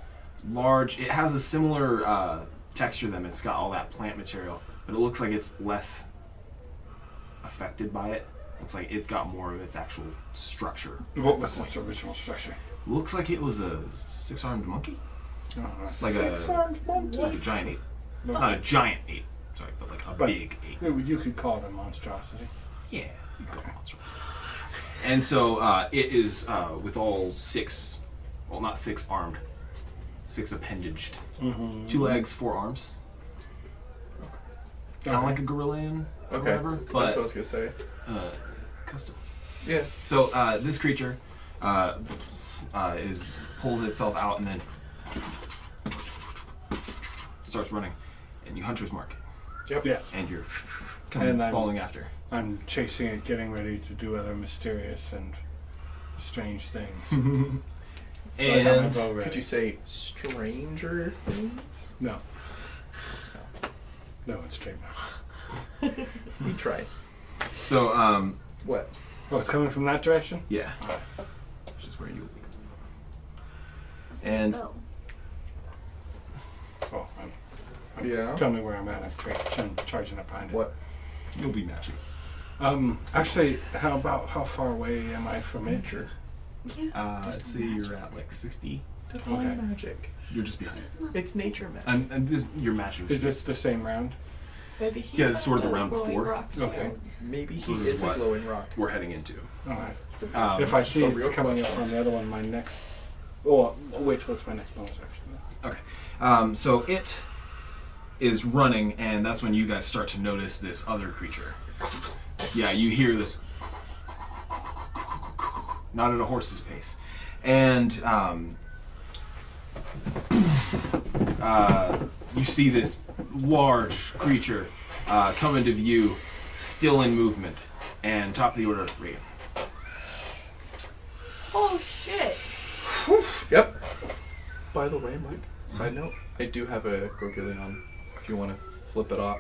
large. It has a similar texture to them. It's got all that plant material, but it looks like it's less affected by it. Looks like it's got more of its actual structure. What was its original structure? Looks like it was a 6-armed monkey. Oh, right. Like Six-armed monkey. like a giant ape. Not a giant ape, sorry, but like a But- big ape. You could call it a monstrosity. Yeah, you go monstrous. And so it is with all 6, well, not 6 armed, 6 appendaged. Mm-hmm. 2 legs, 4 arms. Kind of like a gorilla or Okay. whatever, That's but what I was gonna say. custom. Yeah. So this creature pulls itself out and then starts running, and you hunter's mark, Yes. and you're And I'm- following after. I'm chasing it, getting ready to do other mysterious and strange things. So I got my And bow ready. Could you say stranger things? No. No, it's trademark. We tried. so What? Oh, it's coming from that direction? yeah, Alright. which is where you will be coming from. What's the And- spell? Oh, Yeah. tell me where I'm at. I'm charging up behind it. What? You'll be matching. Actually, how far away am I from it? Nature. Yeah. Let's see, you're at like 60. Divine Okay. magic. You're just behind. It's not. It's nature magic. And this, you're matching. Is this the same round? Maybe he's Yeah, it's sort of the a round glowing before. rock, too. Okay. Maybe he So this is is a what- glowing rock. we're heading into. Alright. So If I see the it's real coming up on questions. the other one, my next... Oh, I'll wait till it's my next bonus action. Okay. So it is running, and that's when you guys start to notice this other creature. Yeah, you hear this. Not at a horse's pace. And you see this large creature come into view, still in movement, and top of the order, Reagan. oh shit! Yep. By the way, Mike, side note, I do have a Gorgillion if you want to flip it off.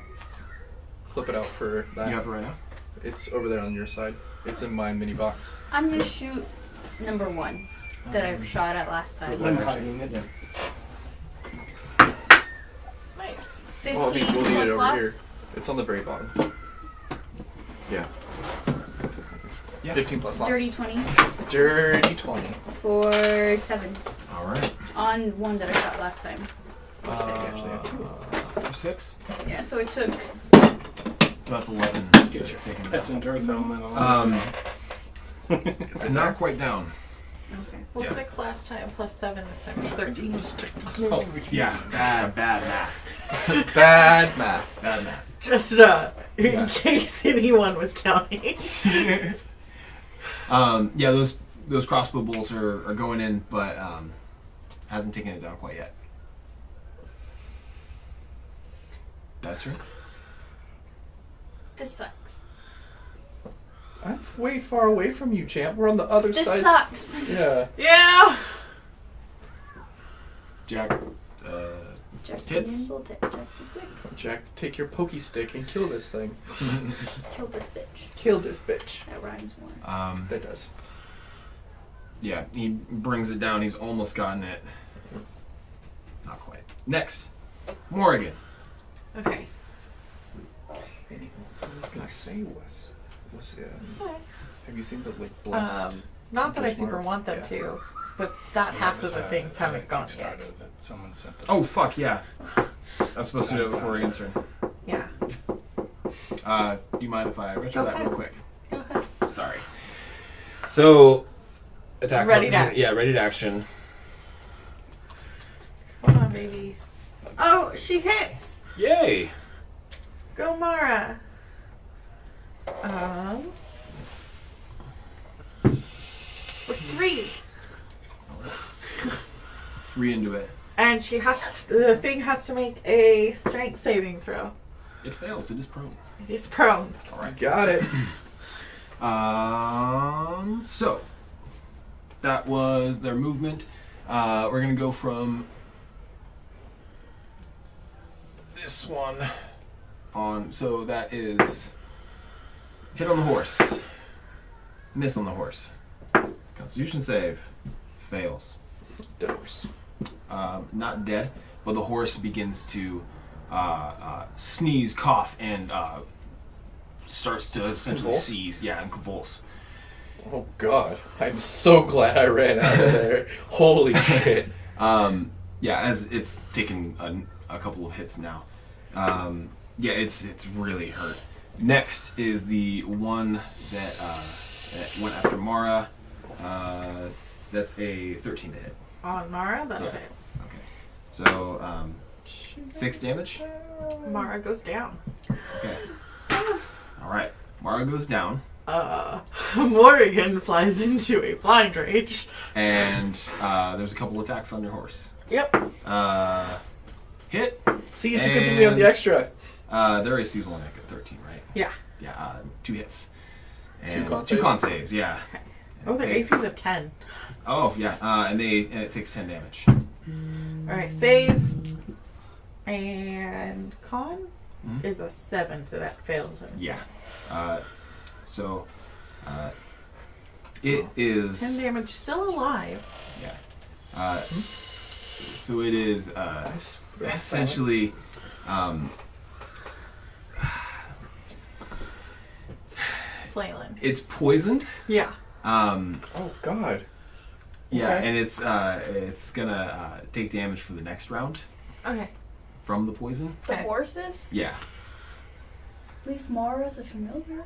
Flip it out for that. You have it right now? It's over there on your side. It's in my mini box. I'm gonna shoot number 1 that I shot at last time. I'm hiding it. Nice. 15 Well, we'll need plus it over slots. here. It's on the very bottom. Yeah. Yeah. 15 plus slots. Dirty 20 Dirty 20. for 7 All right. on 1 that I shot last time. Or 6. For 6? Yeah, so it took. So that's 11. Get your That's taken That's down. in Earth Element. It's not quite down. Okay. Well, Yeah. 6 last time plus 7 this time is 13. Oh, Yeah, bad math. bad math. Bad math. Just in case anyone was counting. Yeah, those crossbow bolts are going in, but hasn't taken it down quite yet. That's right. This sucks. I'm way far away from you, champ. We're on the other This side. sucks. Yeah. Yeah! Jack, Jack Tits. nimble, Jack be quick. Jack, take your pokey stick and kill this thing. Kill this bitch. Kill this bitch. That rhymes more. That does. yeah, he brings it down. He's almost gotten it. Not quite. Next, Morrigan. Okay. Anywho, what I was gonna say was Okay. have you seen the like blessed? Not that I There's super more. want them Yeah. to, but that half of the things haven't gone Kickstarter yet. that someone sent. Oh fuck yeah! I was supposed to do it before Reagan's turn. Yeah. Do you mind if I retro Go that ahead. real quick? Go ahead. Sorry. So attack. Ready to action. Yeah, ready to action. Come on, baby. Oh, she hits! Yay! Go, Mara. For 3. 3 into it. And the thing has to make a strength saving throw. It fails. It is prone. It is prone. All right. Got it. So that was their movement. We're gonna go from this one on. So that is hit on the horse, miss on the horse. Constitution save fails. Dose. Not dead, but the horse begins to sneeze, cough, and starts to essentially Convulse? seize, and convulse. Oh God! I'm so glad I ran out of there. Holy shit! As it's taken a couple of hits now. It's really hurt. Next is the one that went after Mara. That's a 13 to hit. On Mara, that'll Yeah. hit. Okay. So 6 damage. Mara goes down. Okay. All right. Mara goes down, Morrigan flies into a blind rage. and there's a couple attacks on your horse. Yep. Hit. See, it's a good thing we have the And- extra. Their AC is only like at 13, right? Yeah. Yeah. 2 hits. Two And con two saves? con saves. Yeah. Oh, And their it takes- AC's a 10. Oh yeah. And it takes 10 damage. Alright, save. And con Mhm. is a 7, so that fails. Yeah. It is. 10 damage, still alive. Yeah. So it is essentially. Flailing. It's poisoned. Yeah. Oh God! Yeah, Okay. and it's gonna take damage for the next round Okay. from the poison. The Okay. horses? Yeah. At least Mara's a familiar.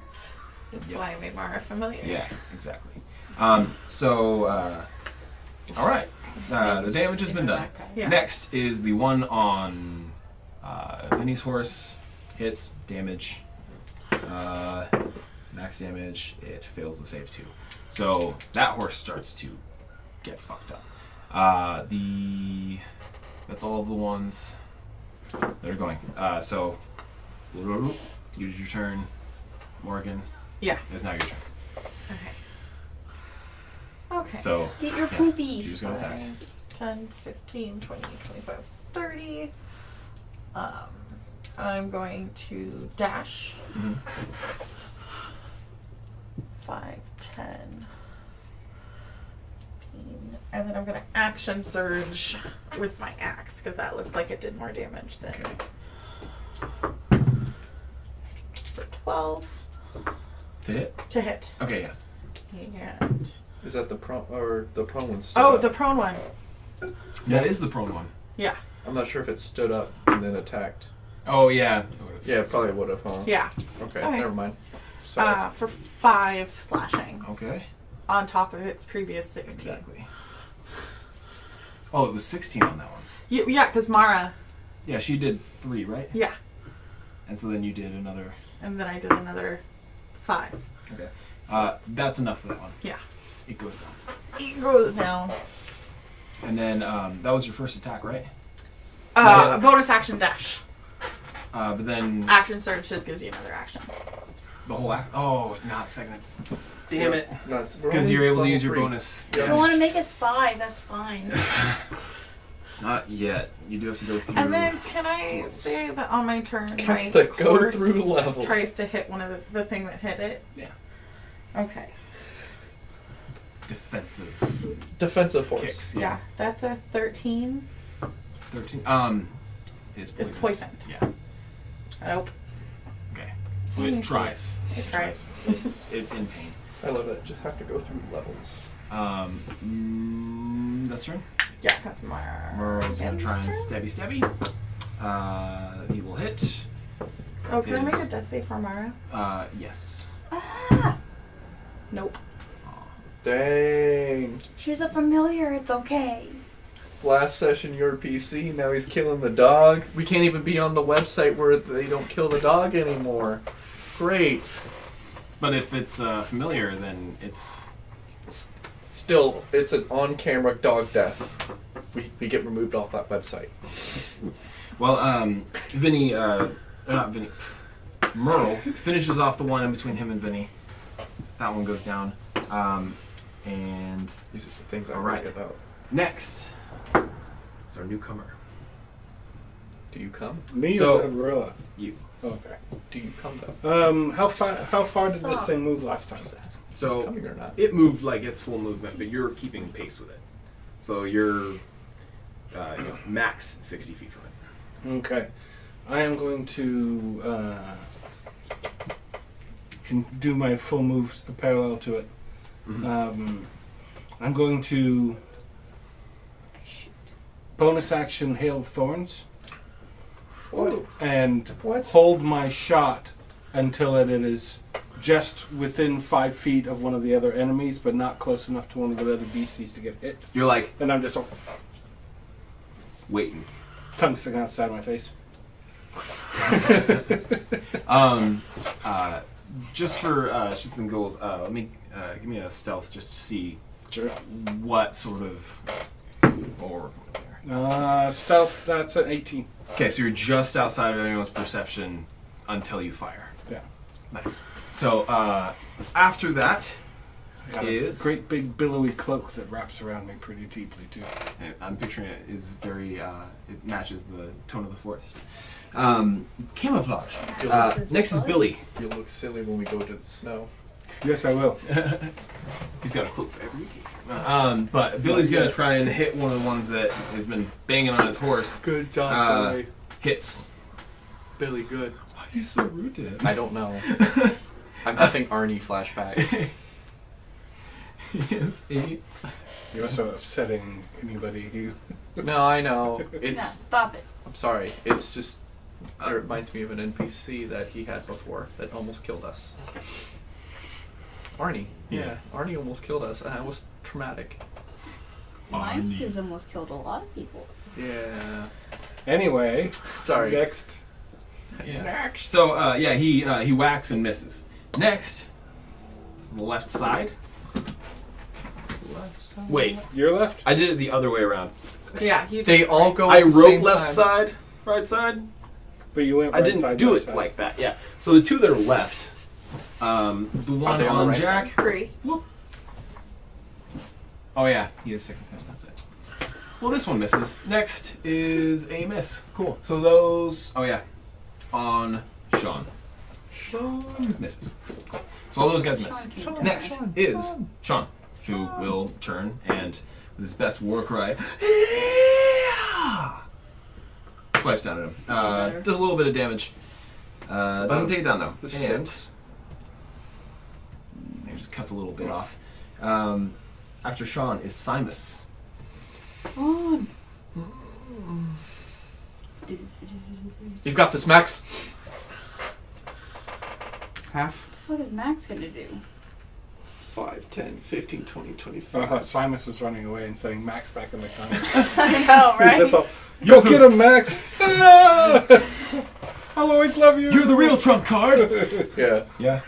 That's Yeah. why I made Mara familiar. Yeah. Exactly. All right. The damage has been done. Yeah. Next is the one on Vinny's horse. Hits, damage. Max damage. It fails the save too. So that horse starts to get fucked up. That's all of the ones that are going. So you did your turn, Morgan. Yeah. It's now your turn. Okay. Okay. So Get your yeah, poopy. you're just gonna attack. 10, 15, 20, 25, 30. I'm going to dash. Mhm. 5, 10. 15, and then I'm going to action surge with my axe because that looked like it did more damage than Okay. for 12 To hit. to hit. Okay. Yeah. And Is that the prone one? Stood oh, up? the prone one. That is the prone one. Yeah. I'm not sure if it stood up and then attacked. Oh yeah. Yeah, it probably would have, huh? Yeah. Okay, Okay. never mind. Sorry. For 5 slashing Okay. on top of its previous 16. Exactly. Oh, it was 16 on that one. Yeah, because Mara. Yeah, she did 3, right? Yeah. And so then you did another. And then I did another 5. Okay. So That's enough for that one. yeah. It goes down. It goes down. And then that was your first attack, right? Bonus action dash. But then Action surge just gives you another action. the whole act. Oh, not second. Damn it. No, it's Because you're able to use your bonus. If you want to make us 5, that's fine. Not yet. You do have to go through. And then can I say that on my turn, my Have to go horse through levels. tries to hit one of the thing that hit it? Yeah. Okay. Defensive horse. Kicks. Yeah. That's a 13. 13. It's poisoned. It's poisoned. Yeah. Nope. Okay. So it tries. It tries. It's in pain. I love it. Just have to go through levels. That's turn. Yeah, that's my. Merle's gonna try and stabby. He will hit. Oh, can I make His- a death save for Mara? Yes. Nope. Dang. She's a familiar, it's okay. Last session, your PC. Now he's killing the dog. We can't even be on the website where they don't kill the dog anymore. Great. But if it's familiar, then it's. Still, it's an on-camera dog death. We get removed off that website. Well, Vinny, not Vinny, Merle finishes off the one in between him and Vinny. That one goes down. And These are the things I All write right. about. next is our newcomer. Do you come? Me So- or the gorilla? You. Okay. Do you come though? How far did this thing move last time? Just ask. So- Is coming or not? It moved like its full movement, but you're keeping pace with it. So you're max 60 feet from it. Okay. I am going to can do my full moves parallel to it. I'm going to bonus action Hail of Thorns. What? And What? hold my shot until it is just within 5 feet of one of the other enemies, but not close enough to one of the other beasties to get hit. You're like And I'm just waiting. tongue sticking outside my face. Just for shits and giggles, let me give me a stealth just to see Sure. what sort of. Or Stealth, that's an 18. okay, so you're just outside of anyone's perception until you fire. Yeah. Nice. So after that, I got Is- a great big billowy cloak that wraps around me pretty deeply, too. and I'm picturing it is very. It matches the tone of the forest. It's camouflage. Next is Billy. You'll look silly when we go to the snow. Yes, I will. He's got a cloak for every occasion. But Billy's gonna try and hit one of the ones that has been banging on his horse. Good job, Billy. Hits. Billy, good. Why are you so rude to him? I don't know. I'm having Arnie flashbacks. Yes, 8. You're also upsetting anybody who... No, I know. Yeah, It's. stop it. I'm sorry. It's just. It reminds me of an NPC that he had before that almost killed us. Arnie. Yeah. Arnie almost killed us, and that was traumatic. Mine has almost killed a lot of people. Yeah. Anyway, Sorry. next. Yeah. So he whacks and misses. Next, is the left side. Left side. Wait, Your left? I did it the other way around. Yeah, you They did all right. go. I at the wrote same left time. side, right side. But you went I right didn't side, do left it side. like that. Yeah. So the two that are left, the one they on the on right Jack. Three. Oh yeah, he is second time. That's it. Well, this one misses. Next is a miss. Cool. So those. Oh yeah, on Sean. Sean misses. So all those guys miss. Sean. Next is Sean, who will turn and with his best war cry, yeah! Swipes down at him. Does a little bit of damage. Doesn't take it down though. The And six. he just cuts a little bit off. After Sean is Simus. On. You've got this, Max. Half. What is Max gonna do? 5, 10, 15, 20, I 25. thought Simus was running away and setting Max back in the corner. I know, That's all. Go get him, Max! Ah! I'll always love you! You're the real trump card! Yeah. Yeah.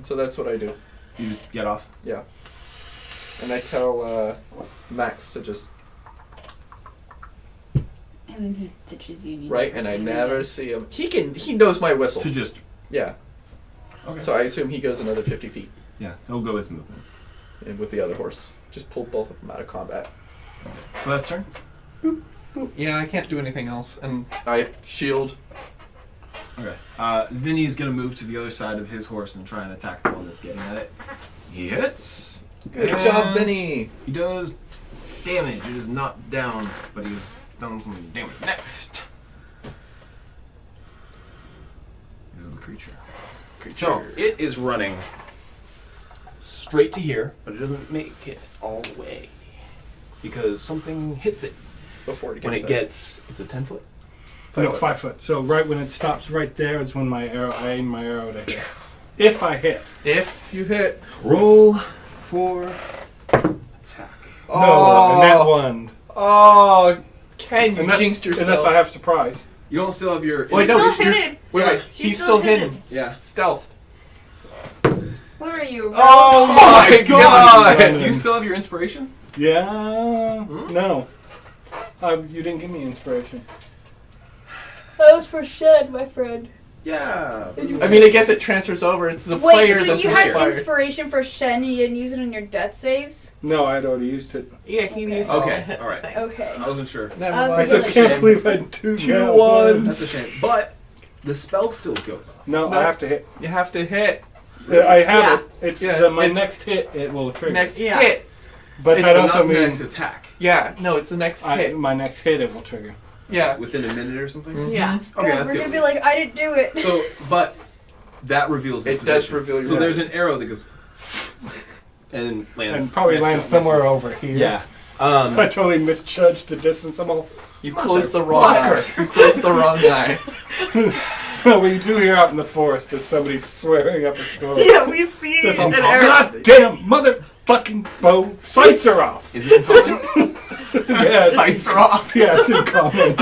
So that's what I do. You get off. Yeah. And I tell Max to just And then he ditches you. And you right, never and see I him never again. see him. He knows my whistle. To just. Yeah. Okay. So I assume he goes another 50 feet, Yeah, he'll go his movement. and with the other horse, just pull both of them out of combat. So that's turn. Yeah, I can't do anything else, and I shield. Okay. Vinny's gonna move to the other side of his horse and try and attack the one that's getting at it. He hits. Good And job, Vinny. He does damage. It is not down, but he's done some damage. Next. This is the creature. So it is running straight to here, but it doesn't make it all the way because something hits it Before it gets when it there. gets. It's a 10-foot. No, 5 foot. So right when it stops right there is when I aim my arrow to hit. If I hit. If you hit. Roll for attack. No, and that one. Oh, Ken, you jinxed yourself. Unless I have surprise. You don't still have your. Wait, no, still you're hidden. wait. He's still hidden. Yeah. Stealthed. What are you? Oh my god! Do you still have your inspiration? Yeah. No. You didn't give me inspiration. That was for Shed, my friend. Yeah. I mean, I guess it transfers over. It's the Wait, player so that's you had inspired. inspiration for Shed and you didn't use it on your death saves? No, I'd already used it. Yeah, he used Okay. All right. Okay. I wasn't sure. Never I was mind. I just can't believe I had two Two ones. ones. That's a shame. But the spell still goes off. No, I have to hit. You have to hit. I have Yeah. it. It's Yeah, my it's- next hit. It will trigger. Next Yeah. hit. But it's that not also Not the means next attack. Yeah, no, it's the next hit. my next hit it will trigger. Yeah. Within a minute or something. Mhm. Yeah. Okay, God, that's we're good. gonna be like, I didn't do it. So, but that reveals his It does position. reveal your So there's position. an arrow that goes and lands. And probably next to lands him, somewhere misses. over here. Yeah. I totally misjudged the distance. I'm all. You closed the wrong Motherfucker. You closed the wrong eye. No, what you do hear out in the forest is somebody swearing up a storm. Yeah, we see Just an on arrow. God damn motherfucking bow. Sights are off. Is it in common? Yeah, Sights are off. Yeah, it's in common.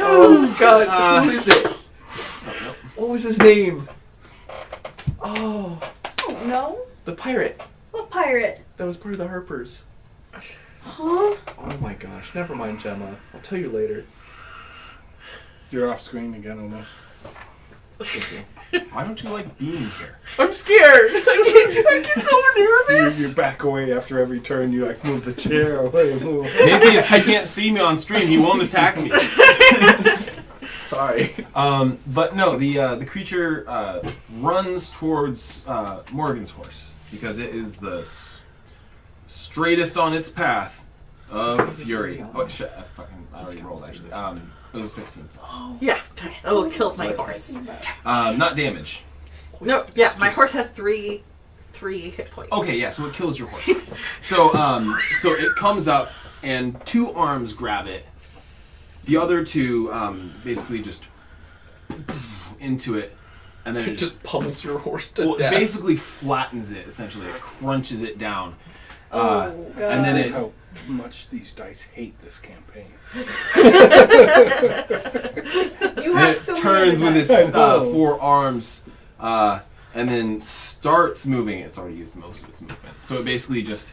Oh God, who is it? What was his name? Oh, Oh, no? the pirate. What pirate? That was part of the Harpers. Huh? Oh my gosh, never mind, Gemma. I'll tell you later. You're off screen again almost. Why don't you like being here? I'm scared. I get so nervous. You back away after every turn. You like move the chair away. Move. Maybe if he can't see me on stream, he won't attack me. Sorry. But no, the creature runs towards Morgan's horse because it is the straightest on its path of fury. Oh shit! I already rolled actually. It was a 16. Yeah, oh, killed my horse. Not damage. No, yeah, my horse has three hit points. Okay, yeah, so it kills your horse. So it comes up and two arms grab it. The other two basically just into it, and then It just pummels your horse to well, it death. basically flattens it. Essentially, it crunches it down. Oh, God. And then it How much these dice hate this campaign. You and have it so turns many with dice. its four arms, and then starts moving. It's already used most of its movement, so it basically just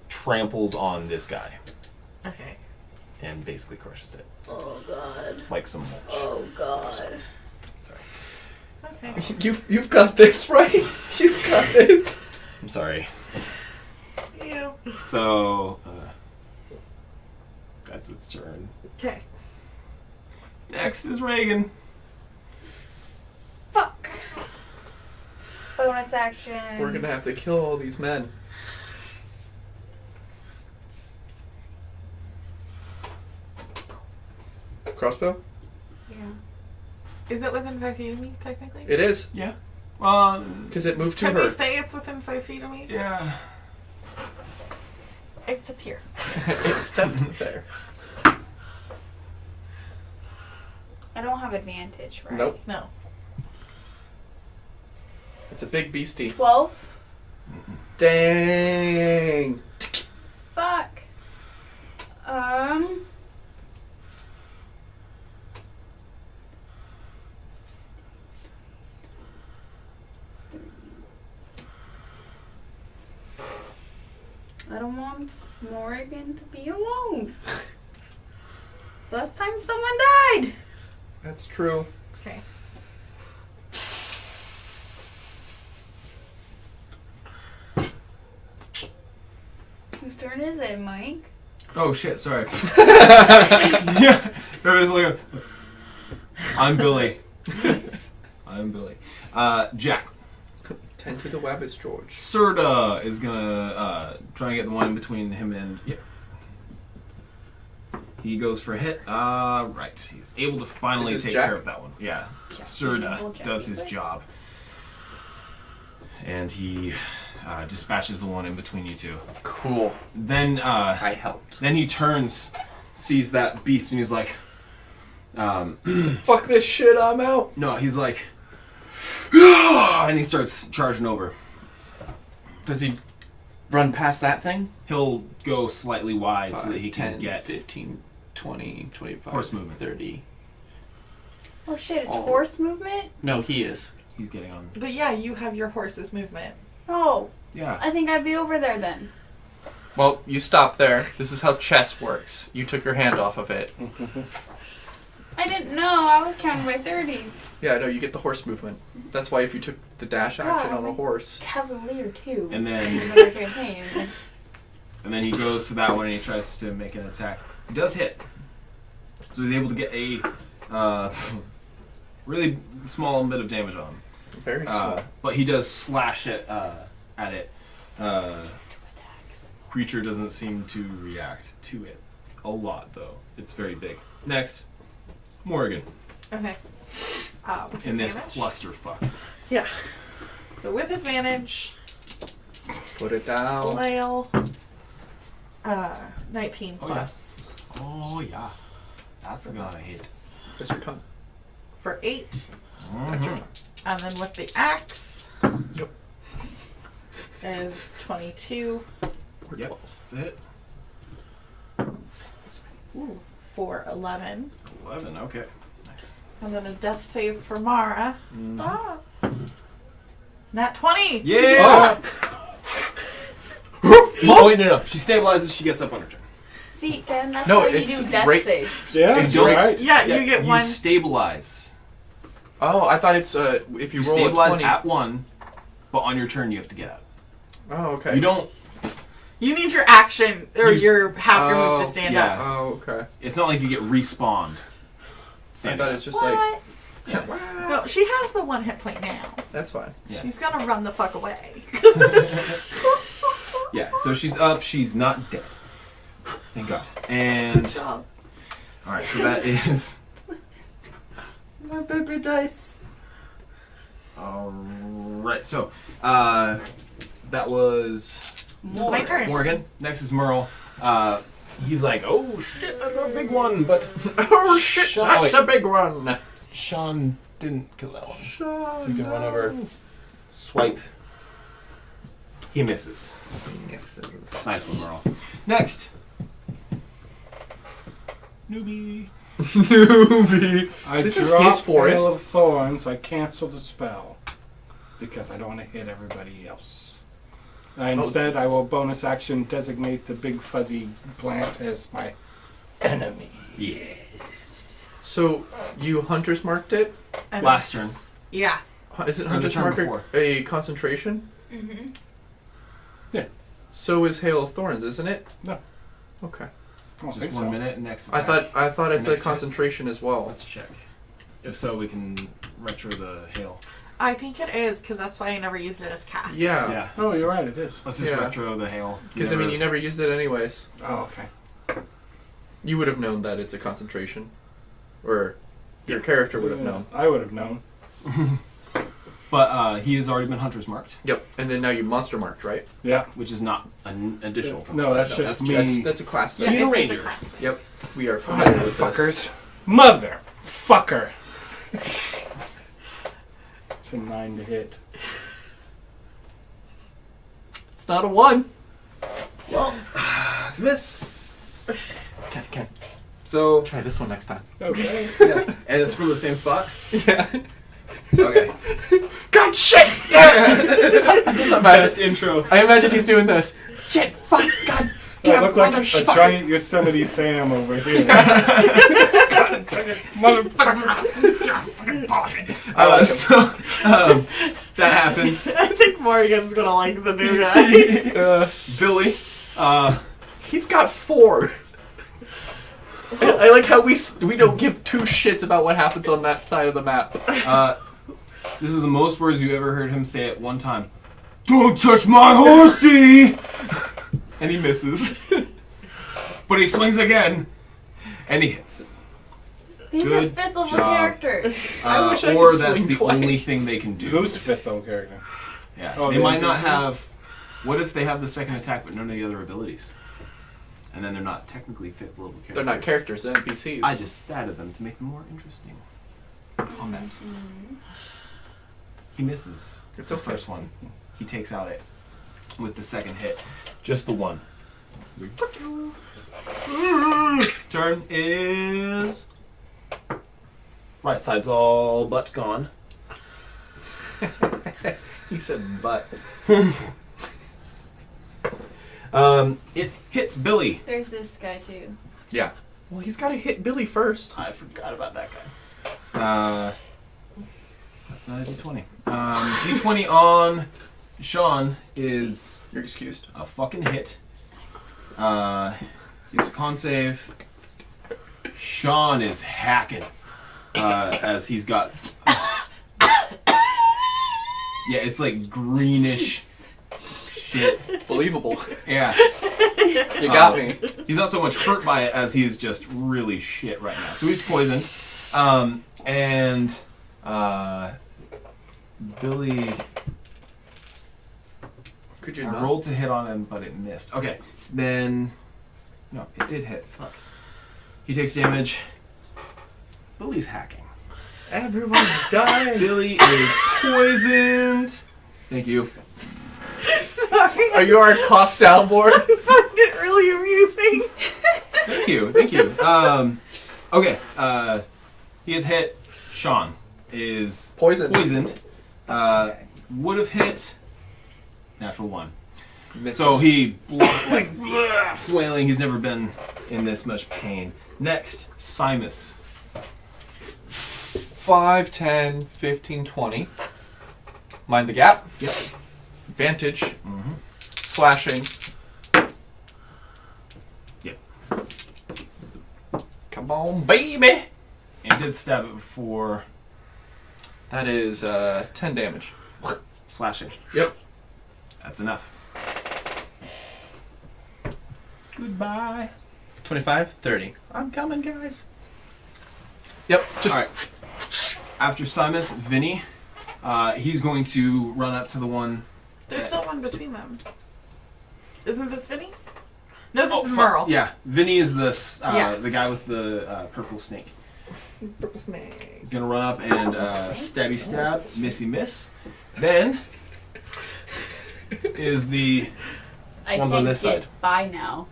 tramples on this guy Okay. and basically crushes it Oh, God. like some mulch. Oh, God. Okay. You've got this, right? You've got this. I'm sorry. Yeah. So that's its turn. Okay. Next is Reagan. Fuck. Bonus action. We're gonna have to kill all these men. Crossbow? Yeah. Is it within 5 feet of me, technically? It is, Yeah. because it moved to Can her. we say it's within 5 feet of me? Yeah. It's stepped here. It stepped there. I don't have advantage, right? Nope. No. It's a big beastie. 12. Dang. Fuck. I don't want Morgan to be alone. Last time someone died. That's true. Okay. Whose turn is it, Mike? Oh shit! Sorry. Yeah. Everybody's like, I'm Billy. I'm Billy. Jack. Tend to the wabbits, George. Serta is gonna try and get the one in between him and yeah. He goes for a hit. Right. He's able to finally Is this take Jack? care of that one. Yeah. Jack. Serta Jack, does is his it? job, and he dispatches the one in between you two. Cool. Then I helped. then he turns, sees that beast, and he's like, Fuck this shit, I'm out. no, he's like, and he starts charging over. Does he run past that thing? He'll go slightly wide so that he 10, can get 15, 20, 25, Horse movement. 30. Oh shit, it's Oh. horse movement? No, he is. He's getting on. But yeah, you have your horse's movement. Oh, Yeah. I think I'd be over there then. Well, you stop there. This is how chess works. You took your hand off of it. I didn't know. I was counting by 30s. Yeah, I know, you get the horse movement. That's why if you took the dash action God. on a horse. Cavalier too. And then Another campaign. and then he goes to that one and he tries to make an attack. He does hit, so he's able to get a really small bit of damage on him. Very small. But he does slash it at it. It's 2 attacks. Creature doesn't seem to react to it a lot though. It's very big. Next, Morgan. Okay. With in this advantage? clusterfuck. Yeah. So with advantage, Put it down. flail. 19 Oh, yeah. plus Oh yeah, that's gonna hit. Just your tongue. for 8. That's your tongue. And then with the axe Yep. is 22 Yep, that's a hit. for 11. 11. Okay, nice. And then a death save for Mara. Stop. Nat 20! Yeah. Oh wait, no. She stabilizes. She gets up on her turn. See, then that's No, why you it's do death right- saves. Yeah, It's you're right- right. Yeah, you get you one. stabilize. Oh, I thought it's if you You roll stabilize a 20. at 1, but on your turn you have to get out. Oh, okay. You don't. You need your action, or You- your half your move Oh, to stand yeah. up. Oh, okay. It's not like you get respawned. I Standing thought up. it's just like What? No, she has the 1 hit point now. that's fine. Yeah. She's gonna run the fuck away. Yeah, so she's up. She's not dead. Thank God. And Job. all right, so that is. My baby dice. All right, so that was My turn. Morgan. Next is Merle. He's like, oh shit, that's a big one, but Oh shit! Sean, That's a big one. Sean didn't kill that one. You can run over, swipe. He misses. Nice one, Merle. Next. Newbie. Newbie. I This is dropped his forest. Hail of Thorns. I canceled the spell because I don't want to hit everybody else. Instead, I will bonus action designate the big fuzzy plant as my enemy. Yeah. So you hunters marked it? And Last it's- turn. Yeah. Is it Or the hunters turn marker before. a concentration? Mm-hmm. So is Hail of Thorns, isn't it? No. Okay. I don't Just think 1 so. minute. Next. I attack. thought it's a Next hit. concentration as well. Let's check. If so, we can retro the hail. I think it is, because that's why I never used it as cast. Yeah. Yeah. Oh, you're right. It is. Let's just Yeah. retro the hail. Because I mean, you never used it anyways. Oh, okay. You would have known that it's a concentration, or your character would have known. I would have known. But he has already been hunter's marked, Yep. And then now you monster marked, right? Yeah. which is not an additional. No, that's concentration. just That's me. That's a class Yeah, thing. Being a it's just a ranger. class thing. Yep. We are familiar with this. Motherfuckers. Motherfucker. It's a 9 to hit. It's not a 1. It's a miss. Can So, try this one next time. Okay. and it's from the same spot. Yeah. Okay. God shit! Just Best imagine, intro. I imagine he's doing this. Shit! Fuck! God! I Damn look like a motherfucker. giant Yosemite Sam over here. So that happens. I think Morgan's gonna like the new guy. Billy. He's got 4. I like how we don't give 2 shits about what happens on that side of the map. This is the most words you ever heard him say at one time. Don't touch my horsey! And he misses. But he swings again. And he hits. These Good are 5th level job. characters. I wish I or could that's swing the twice. only thing they can do. Who's 5th level character? Yeah. Oh, they the might not NPCs? have. What if they have the second attack but none of the other abilities? And then they're not technically 5th level characters. They're not characters, they're NPCs. I just statted them to make them more interesting. comment. He misses. It's the okay. first one. He takes out it with the second hit. Just the one. Turn is. Right side's all but gone. He said butt. It hits Billy. There's this guy too. Yeah. Well, he's got to hit Billy first. I forgot about that guy. That's not a D20. D20 on Sean is You're excused. a fucking hit. It's a con save. Sean is hacking as he's got. Yeah, it's like greenish shit. Believable. Yeah. You got me. He's not so much hurt by it as he is just really shit right now. So he's poisoned. And Billy Could you I not? rolled to hit on him, but it missed. Okay, then no, it did hit. Fuck. He takes damage. Billy's hacking. Everyone's dying. Billy is poisoned. Thank you. Sorry. Are you our cough soundboard? I find it really amusing. Thank you. Thank you. Okay. He is hit. Sean is Poisoned. Poisoned. Would have hit. Natural 1. Misses. So he flailing. He's never been in this much pain. Next, Simus. 5, 10, 15, 20. Mind the gap. Yep. Vantage. Mm-hmm. Slashing. Yep. Come on, baby. And did stab it before That is 10 damage. slashing. Yep. That's enough. Goodbye. 25, 30. I'm coming, guys. Yep. Just All right. After Simus, Vinny. He's going to run up to the one. There's still one between them. Isn't this Vinny? No, this is fuck. Merle. Yeah, Vinny is the Yeah. the guy with the purple snake. Purple snake. He's gonna run up and stabby stab, missy miss. Then is the I One's can on this get side. by now.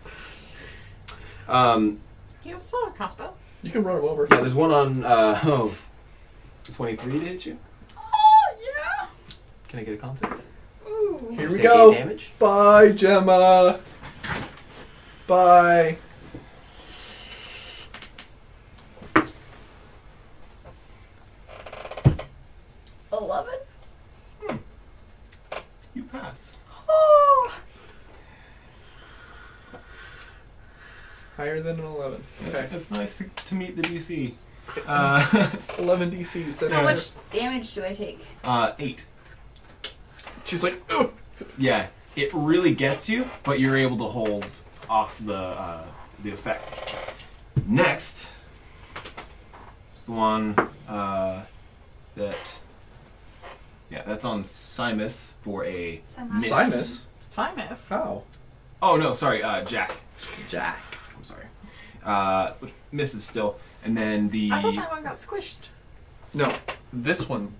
You still have a crossbow. you can run him over. yeah. There's one on 23 to hit you. Oh yeah. Can I get a concept? Ooh. Here we Take go. 8 damage. Bye, Gemma. Bye. You pass. Oh. Higher than an 11. Okay. It's nice to meet the DC. 11 DCs. That's How much damage do I take? 8. She's like, oh. Yeah, it really gets you, but you're able to hold off the effects. Next is the one that's on Simus for a miss. Simus? Simus. How? Oh no, sorry, Jack. Jack. I'm sorry. Which misses still, and then the I thought that one got squished. No, this one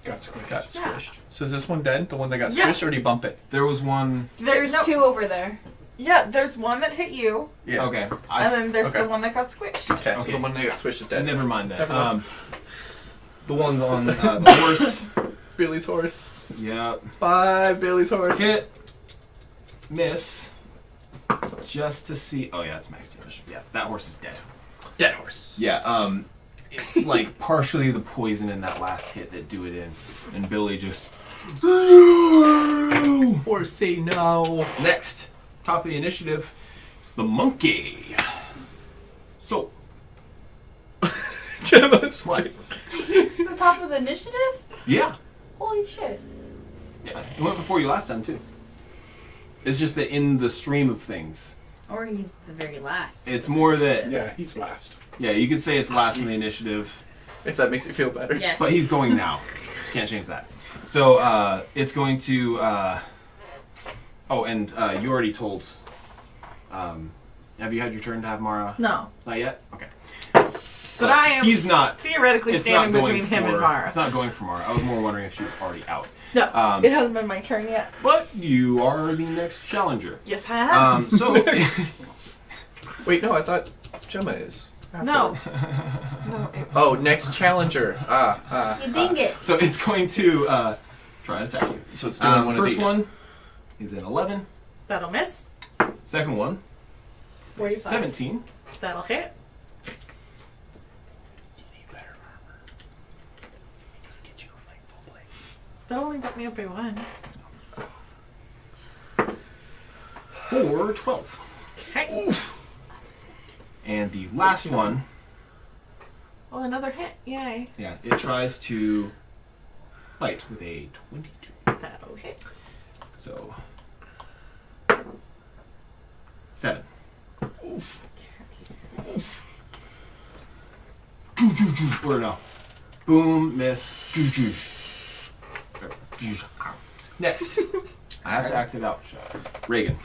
Got squished. got Yeah. squished. So is this one dead? The one that got Yeah. squished, or did he bump it? there was one. There's no, 2 over there. Yeah, there's one that hit you, Yeah. Okay, and then there's okay. the one that got squished. Okay, so Okay. the one that got squished is dead. never mind that. Never mind. The one's on the horse. Billy's horse. Yep. Bye, Billy's horse. Hit. Miss. Just to see. Oh yeah, it's max damage. Yeah, that horse is dead. Dead horse. Yeah. It's like partially the poison in that last hit that do it in, and Billy just. Horsey, no. Next, top of the initiative, is the monkey. So. Gemma's What? It's the top of the initiative? Yeah. Holy shit. Yeah. It went before you last time too. It's just that in the stream of things, Or he's the very last. it's more that. Yeah, he's last. Yeah, you could say it's last in the initiative. If that makes you feel better. Yes. But he's going now. Can't change that. So it's going to. Oh, and you already told. Have you had your turn to have Mara? No, Not yet. Okay. but I am He's not. theoretically It's standing not going between him for- and Mara. It's not going for Mara. I was more wondering if she was already out. No, Um, it hasn't been my turn yet. But you are the next challenger. Yes, I have. So. Wait, no, I thought Gemma is. No. No, it's... Oh, next challenger. You dingus. So it's going to try and attack you. So it's doing one of first these. one is an 11. That'll miss. Second one, 45. 17. That'll hit. That only got me up by 1. 4, 12. Okay. And the last one, Well, another hit. Yay. yeah, it tries to bite with a 22. That'll hit. So 7. Or no, Boom, miss. Next. I have to act it out. Reagan.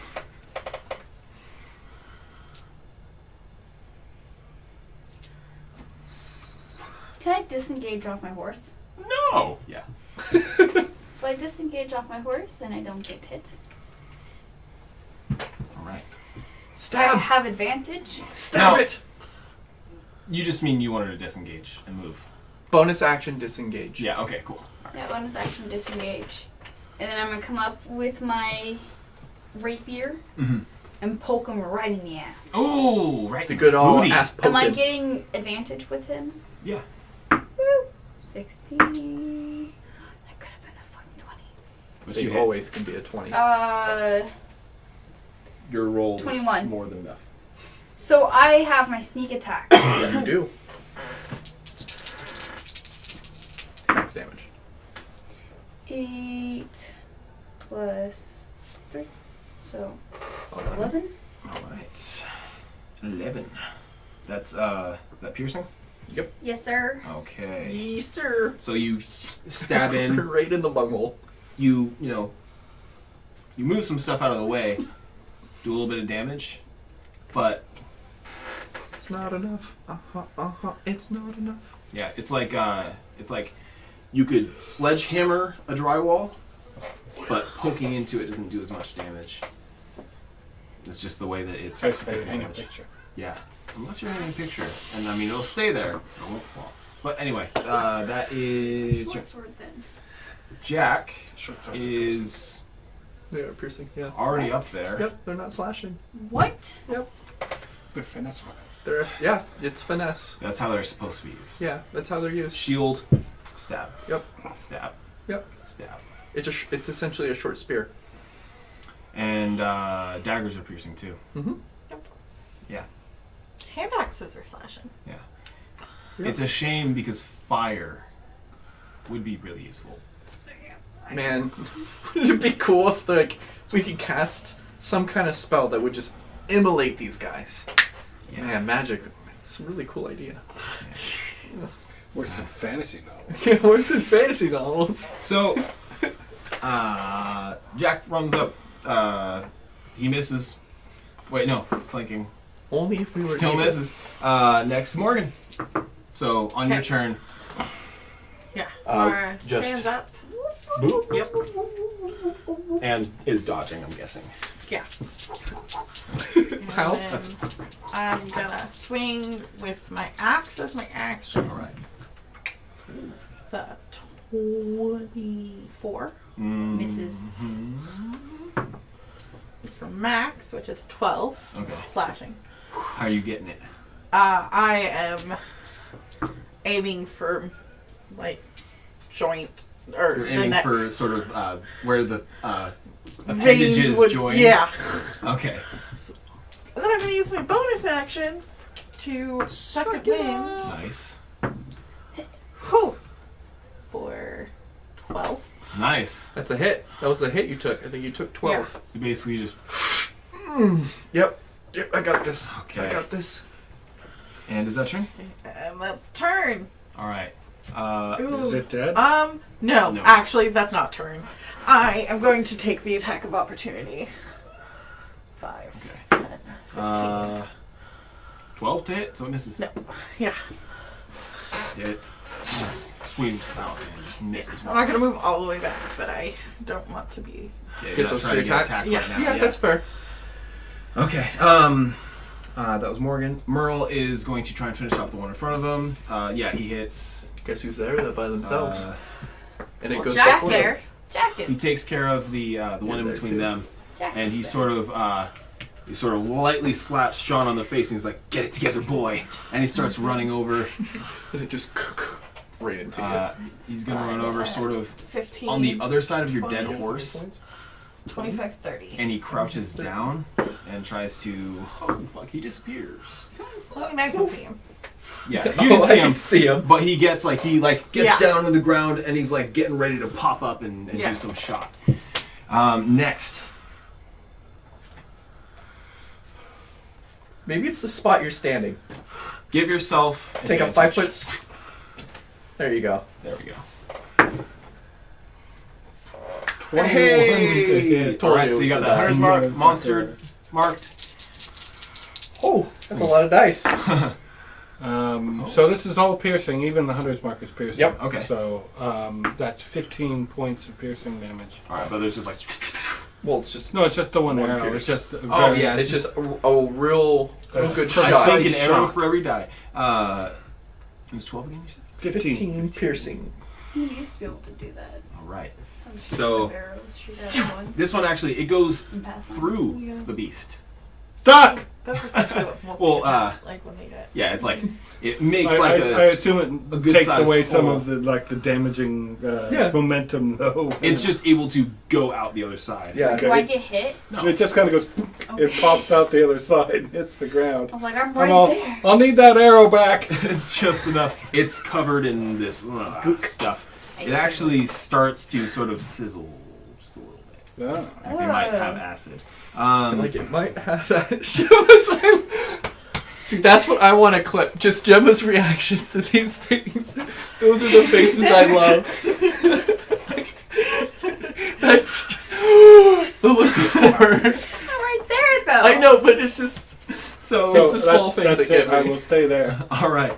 Can I disengage off my horse? No! Yeah. So I disengage off my horse and I don't get hit. Alright. I Stab! have advantage. Stab No. it! You just mean you wanted to disengage and move. Bonus action disengage. Yeah, okay, cool. Yeah, bonus action disengage. And then I'm gonna come up with my rapier Mm-hmm. and poke him right in the ass. Oh, right. The good old booty. ass poking. Am I getting advantage with him? Yeah. Woo! 16. That could have been a fucking 20. But They you hit. always can be a 20. Your roll was 21. more than enough. So I have my sneak attack. Yeah, you do. Max damage. 8 plus 3. So 11. 11? Alright. 11. That's, is that piercing? Yes, sir. Okay. Yes, sir. So you stab in, Right in the bunghole. you move some stuff out of the way, do a little bit of damage, but It's not enough. It's not enough. yeah, it's like you could sledgehammer a drywall, but poking into it doesn't do as much damage. It's just the way that it's I should taking hang a damage. picture. Yeah, unless you're hanging a picture, and I mean it'll stay there, it won't fall. But anyway, that is Short sword then. Jack Short swords are is Yeah, piercing. Yeah. already up there. Yep, they're not slashing. What? Yep. good finesse weapon. They're yes, it's finesse. That's how they're supposed to be used. Yeah, that's how they're used. Shield, stab. Yep. Stab. Yep. Stab. It's essentially a short spear. And daggers are piercing too. Mm-hmm. Yeah. Hand axes are slashing. Yeah. Yep. It's a shame because fire would be really useful. Man, wouldn't it be cool if like we could cast some kind of spell that would just immolate these guys? Yeah. Man, magic. It's a really cool idea. Where's some fantasy novel? Yeah, where's in fantasy novels? So, Jack runs up. He misses. Wait, no, he's flanking. Only if we were Still evil. misses. Next, Morgan. So on your Okay. turn. Yeah. Uh, just- stands up. Boop. Yep. And is dodging, I'm guessing. Yeah. How? And then I'm gonna swing with my axe as my action. All right. It's a 24 Misses. for max, which is 12 Okay. slashing. How are you getting it? I am aiming for like joint or You're the aiming neck. for sort of where the Veins appendages would, join. Yeah. Okay. And then I'm gonna use my bonus action to second wind. Nice. Whew. For 12. Nice. That's a hit. That was a hit you took. I think you took 12. You basically just. Yep. Yep, I got this. Okay. I got this. And is that turn? And let's turn. All right. Ooh. Is it dead? No, No. actually, that's not turn. I am going to take the attack of opportunity. 5, Okay. 10, 15. 12 to hit, so it misses. No. Yeah. It swings out and just misses. I'm not going to move all the way back, but I don't want to be. Yeah, Get you're not those trying three to get attacks? attacked Yeah. right now. Yeah, that's fair. Okay. That was Morgan. Merle is going to try and finish off the one in front of him. Yeah, he hits. Guess who's there? They're by themselves. And it goes Jack's back there. Jackets. He takes care of the one in there between too. them, Jackets and he there. sort of lightly slaps Sean on the face, and he's like, "Get it together, boy!" And he starts running over. And it just right into He's gonna run over, sort of 15. on the other side of your dead 20. horse, 25, 30. and he crouches down and tries to. Oh fuck! He disappears. I mean, I can see him. Yeah, you you. can Oh, see I him. can see him. But he gets gets Yeah. down to the ground and he's like getting ready to pop up and Yeah. do some shot. Next. Maybe it's the spot you're standing. Give yourself Take a advantage. 5 foot. There you go. There we go. 21 to hit. Told Alright, you so it you got was the the hunter's best. monster marked. Oh, that's a lot of dice. So this is all piercing, even the hunter's mark is piercing. Yep. Okay. So that's 15 points of piercing damage. Alright, but there's just like... Well, it's just No, it's just the one One arrow. pierce. It's just yeah. it's just a real That's good precise shot. I think an arrow shot. for every die. It was 12 again, you said? 15 piercing. You used to be able to do that. Alright. I was So- shoot arrows, shoot at once. This one actually, it goes in Pathfinder. through Yeah. the beast. Duck! That's essentially what multi Well, like when they get. Yeah, it's like, it makes I like assume a it good takes sized away some hole. of the damaging Yeah. momentum, though. It's just able to go out the other side. Yeah. Do I get hit? No. It just kind of goes. It Okay. pops out the other side and hits the ground. I was like, I'm I'm right all, there. I'll need that arrow back. It's just enough. It's covered in this stuff. It actually starts to sort of sizzle just a little bit. Yeah. Like they might have acid. Like it might have that. Gemma's See, that's what I want to clip. Just Gemma's reactions to these things. Those are the faces I love. That's just the look of horror. I'm right there, though. I know, but it's just so it's the small things that's that get it. I me. will stay there. all right.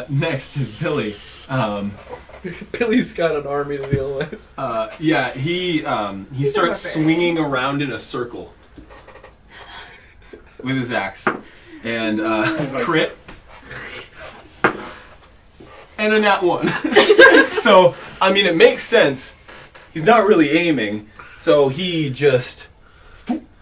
Next is Billy. Billy's got an army to deal with. Yeah, he starts swinging around in a circle with his axe, and crit, and a nat 1. So I mean, it makes sense. He's not really aiming, so he just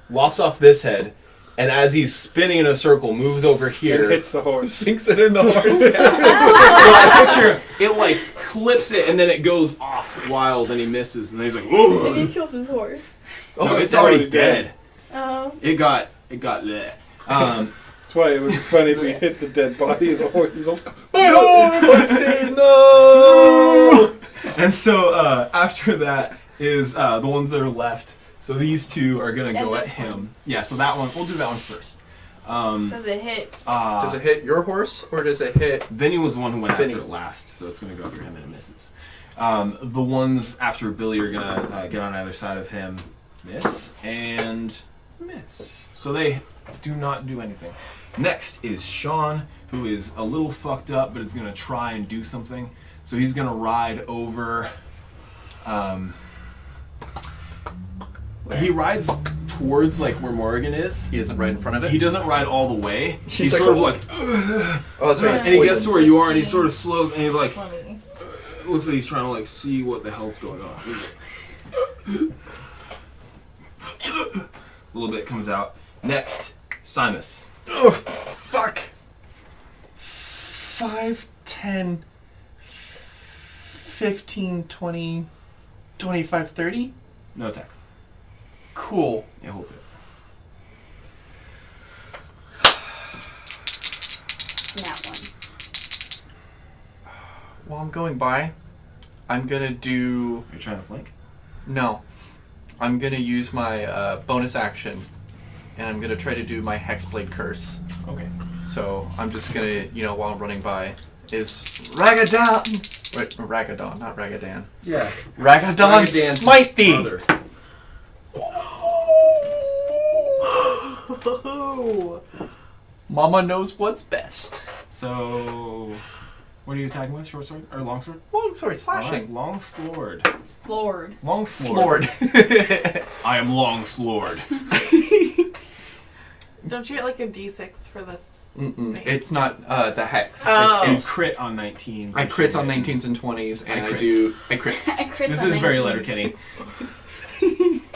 lops off this head, and as he's spinning in a circle, moves over here. It hits the horse. Sinks it in the horse. Well, I picture it like clips it, and then it goes off wild, and he misses, and then he's like, And "Whoa!" he kills his horse. No, it's already dead. Oh. It got bleh. That's why it would be funny if we hit the dead body of the horse. He's like, no. And so after that is the ones that are left. So these two are gonna go at this him. one. Yeah. So that one, we'll do that one first. Does it hit? Does it hit your horse or does it hit? Vinny was the one who went Vinny. after it last, so it's gonna go through him and it misses. The ones after Billy are gonna get on either side of him, miss and miss. So they do not do anything. Next is Sean, who is a little fucked up, but is gonna try and do something. So he's gonna ride over. He rides towards like where Morrigan is. He doesn't ride in front of it. He doesn't ride all the way. He's like, sort of like, Oh, that's right. and he gets to where you are, and he sort of slows, and he like Funny. looks like he's trying to like see what the hell's going on. A little bit comes out. Next, Simus. Oh, fuck. 5, 10, 15, 20, 25, 30? No attack. Cool. Yeah, holds it. That one. While I'm going by, I'm gonna do... You're trying to flank? No. I'm gonna use my bonus action, and I'm gonna try to do my Hexblade Curse. Okay. So I'm just gonna, while I'm running by, is Ragadan... Wait, Ragadon, not Ragadan. Yeah. Ragadan, Ragadan's smite thee! brother. Mama knows what's best. So, what are you attacking with? Short sword or long sword? Long sword, All slashing. right, long sword. Lord. Long sword. Slord. I am long sword. Don't you get like a D6 for this? Mm-mm. It's not the hex. Oh. You It's crit on 19s. I crits on 19s and 20s, and I crits. I crit This on is very 19s. Letterkenny.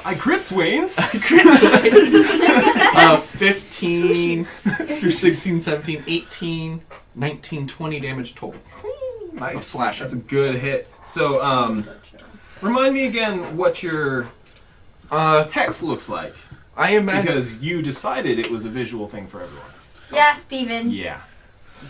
I crit Swains. Crits. 15, 16, 17, 18, 19, 20 damage total. Nice. Slashing. That's a good hit. So, remind me again what your hex looks like. I imagine. Because you decided it was a visual thing for everyone. Yeah, Steven. Yeah.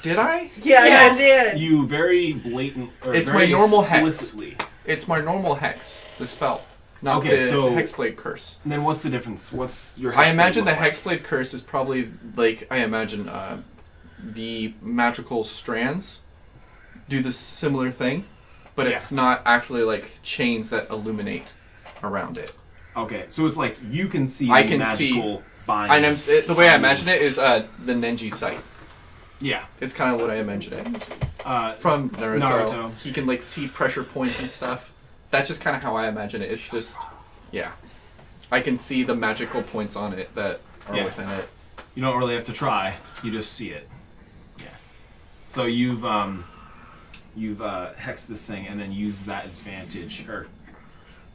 Did I? Yeah, Yes. I did. You very blatant. Or It's very my normal hex. explicitly. It's my normal hex, the spell, not Okay, the so- Hexblade Curse. And then what's the difference? What's your? I hex imagine the look like? Hexblade Curse is probably like I imagine the magical strands do the similar thing, but it's not actually like chains that illuminate around it. Okay, so it's like you can see I the can magical see. binds. The way I imagine it is the Nenji sight. Yeah. It's kind of what I imagine it. From Naruto. He can like see pressure points and stuff. That's just kind of how I imagine it. It's just, yeah. I can see the magical points on it that are within it. You don't really have to try. You just see it. Yeah. So you've hexed this thing and then used that advantage or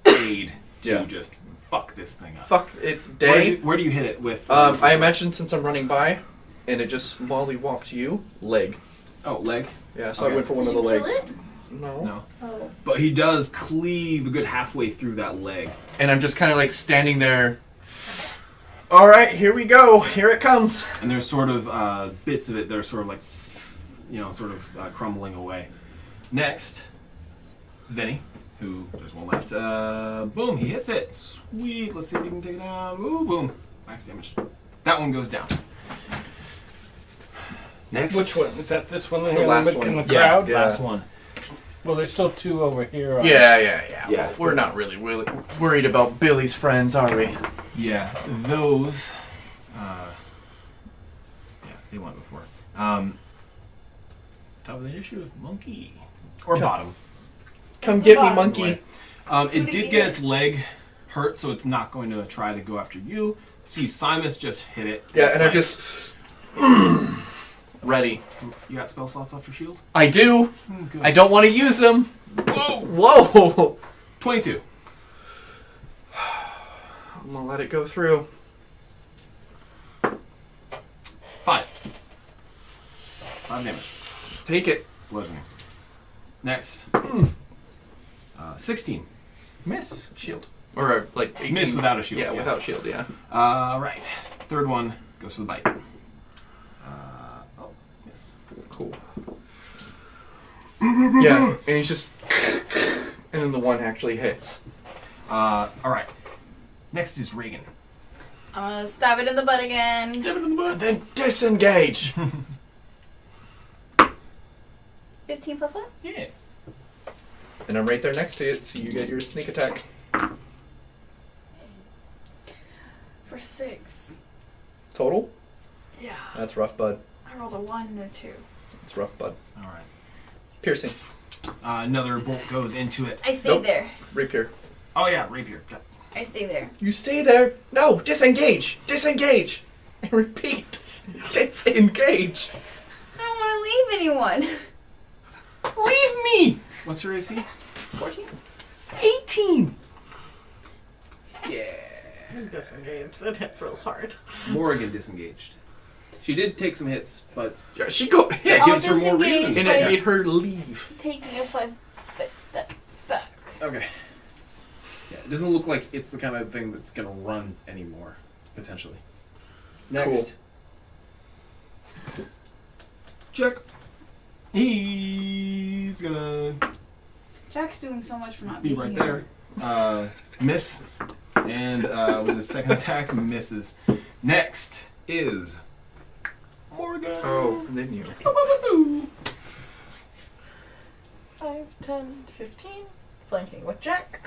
aid to just fuck this thing up. Fuck its day. Where do you hit it with? I imagine since I'm running by, and it just Molly walked you, leg. Oh, leg. Yeah, so Okay. I went for one of the Did you legs. kill it? No. No. Oh. But he does cleave a good halfway through that leg. And I'm just kind of like standing there. All right, here we go. Here it comes. And there's sort of bits of it that are sort of like, crumbling away. Next, Vinny, who there's one left. Boom, he hits it. Sweet. Let's see if he can take it down. Ooh, boom. Max damage. That one goes down. Next. Which one? Is that this one? The last one. In the crowd? Yeah. Last one. Well, there's still two over here. Yeah. Yeah. Well, we're not really worried about Billy's friends, are we? Yeah, those. They went before. Top of the initiative, monkey or bottom. Come get me, bottom. monkey. It did get its leg hurt, so it's not going to try to go after you. See, Simus just hit it. Yeah, It's and I'm like, just ready. You got spell slots left for shield? I do. Good. I don't want to use them. Whoa. 22. I'm gonna let it go through. 5 damage. Take it. Bludgeoning. Next. 16. Miss. Shield. Or like 18. Miss without a shield. Yeah, without shield, yeah. Right. Third one goes for the bite. Miss. Cool. Yeah, and he's just... And then the one actually hits. Alright. Next is Reagan. I'm gonna stab it in the butt again. And then disengage. 15 plus X? Yeah. And I'm right there next to it, so you get your sneak attack. For 6. Total? Yeah. That's rough, bud. I rolled a 1 and a 2. That's rough, bud. Alright. Piercing. Another bolt goes into it. I stay Nope. there. Rapier. Oh yeah, rapier. Got- I stay there. You stay there. No, disengage. Disengage. I repeat. Disengage. I don't want to leave anyone. Leave me. What's your AC? 14? 18. Yeah. Disengaged. That hits real hard. Morrigan disengaged. She did take some hits, but Yeah, she go. that Yeah, gives her more disengage. reason. and it made her leave. Taking a 5-foot step back. Okay. Yeah, it doesn't look like it's the kind of thing that's gonna run anymore, potentially. Next. Check. He's gonna Jack's doing so much for not be being right here. there. Miss. And with his second attack, misses. Next is Morgan. Oh, and then you. 5, 10, 15. Flanking with Jack.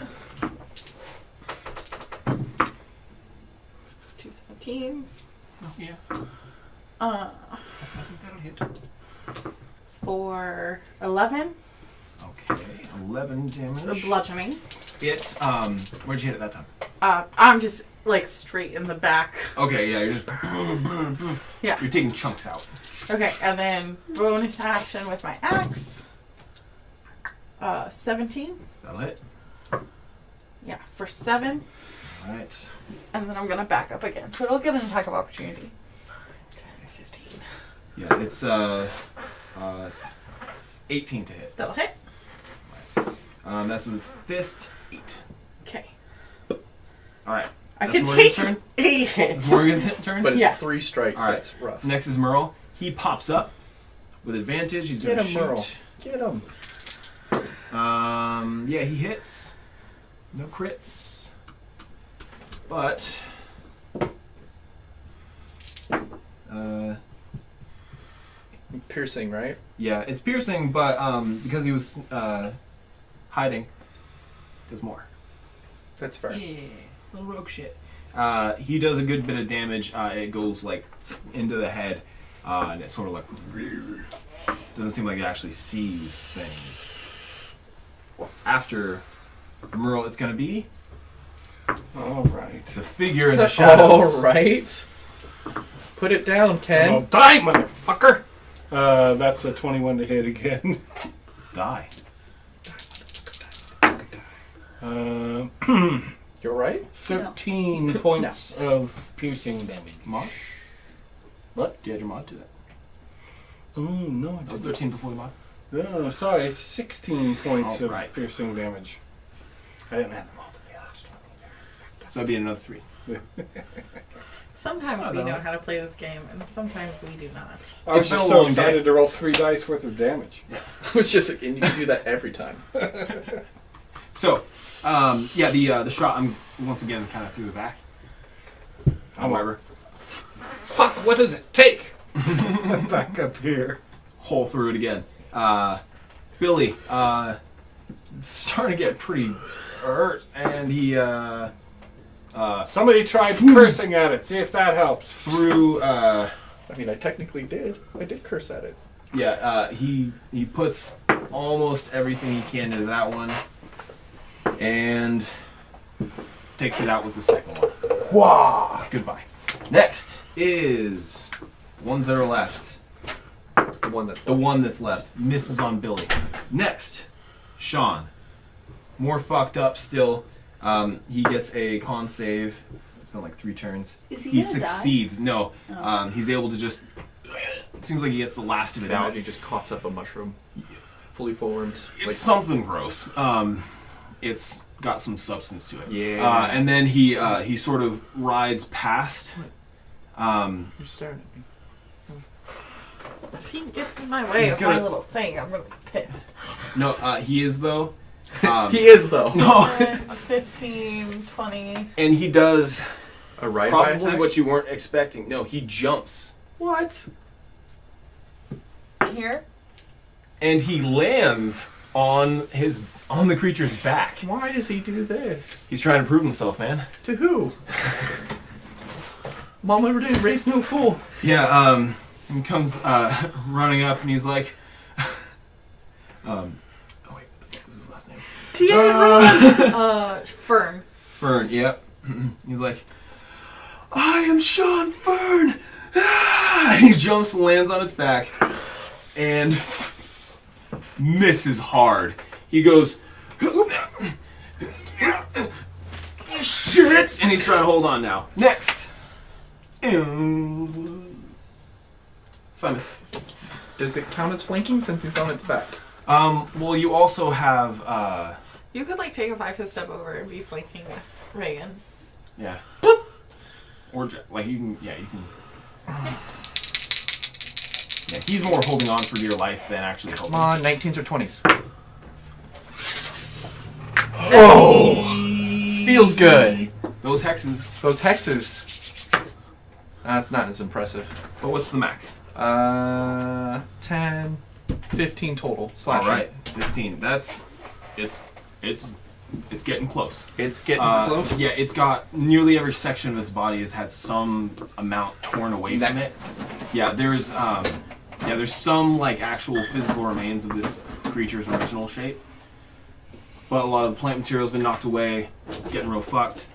2 17s. Yeah. Uh, I think that'll hit. for 11. Okay, 11 damage. Bludgeoning. It, where'd you hit it that time? I'm just like straight in the back. Okay, yeah, you're just. Yeah. You're taking chunks out. Okay, and then bonus action with my axe. 17. That'll hit. Yeah, for 7. Alright. And then I'm gonna back up again. So it'll get an attack of opportunity. 15. Yeah, it's 18 to hit. That'll hit. That's with its fist. 8. Okay. Alright. I That's can Morgan's take turn? 8 It's hits. Morgan's turn? But it's Yeah. 3 strikes. All right. That's rough. Next is Merle. He pops up with advantage. He's Get gonna him, Merle. shoot. Get him. Yeah, he hits. No crits. But piercing, right? Yeah, it's piercing, but because he was hiding, does more. That's fair. Yeah, little rogue shit. He does a good bit of damage. It goes like into the head, and it sort of like doesn't seem like it actually sees things. After Merle, it's gonna be All right. the figure in the shadows. All right. Put it down, Ken. I'll die, motherfucker. That's a 21 to hit again. Die. You're right. 13 points of piercing damage. Mod? What? You had your mod to that. Oh, no, I That was didn't. 13 before the mod. No, sorry, 16 points of Alright. piercing damage. I didn't have them all to the last one. So that'd be another 3. Sometimes I we know. know how to play this game, and sometimes we do not. I was It's been just a so long excited day. to roll 3 dice worth of damage. I was just like, and you can do that every time. So, yeah, the shot, I'm once again kind of through the back. However, Fuck, what does it take? I'm back up here. hole through it again. Billy, starting to get pretty hurt, and he Somebody tried cursing at it. See if that helps. threw. I mean, I technically did. I did curse at it. Yeah, he puts almost everything he can into that one, and takes it out with the second one. Wah! Goodbye. Next is ones that are left. The one that's The one that's left misses on Billy. Next, Sean. More fucked up still. He gets a con save. It's been like 3 turns. Is he He gonna die? succeeds. No. Oh. He's able to just. It seems like he gets the last of it out. imagine he just coughs up a mushroom, fully formed. It's something gross. It's got some substance to it. Yeah. And then he sort of rides past. You're staring at me. If he gets in my way He's of my gonna- little thing, I'm gonna be pissed. No, he is though. He is though. No. 15, 20. And he does A right probably what you weren't expecting. No, he jumps What? Here? and he lands on the creature's back. Why does he do this? He's trying to prove himself, man. To who? Mom ever did raise no fool. Yeah. He comes running up and he's like, oh wait, what the fuck was his last name? Fern. Fern. Yep. He's like, I am Sean Fern. And he jumps, lands on its back, and misses hard. He goes, shit, and he's trying to hold on now. Next. Simus. Does it count as flanking since he's on its back? Well, you also have, You could like take a 5-foot step over and be flanking with Reagan. yeah. Or, like, you can, yeah, you can. Yeah, he's more holding on for dear life than actually holding. Come on, 19s or 20s. Oh! Feels good. Those hexes. Those hexes. That's not as impressive. But what's the max? 10, 15 total. Slashing. All right, 15. That's it's getting close. It's getting close. Yeah, it's got nearly every section of its body has had some amount torn away from it. Yeah, there's some like actual physical remains of this creature's original shape, but a lot of the plant material's been knocked away. It's getting real fucked.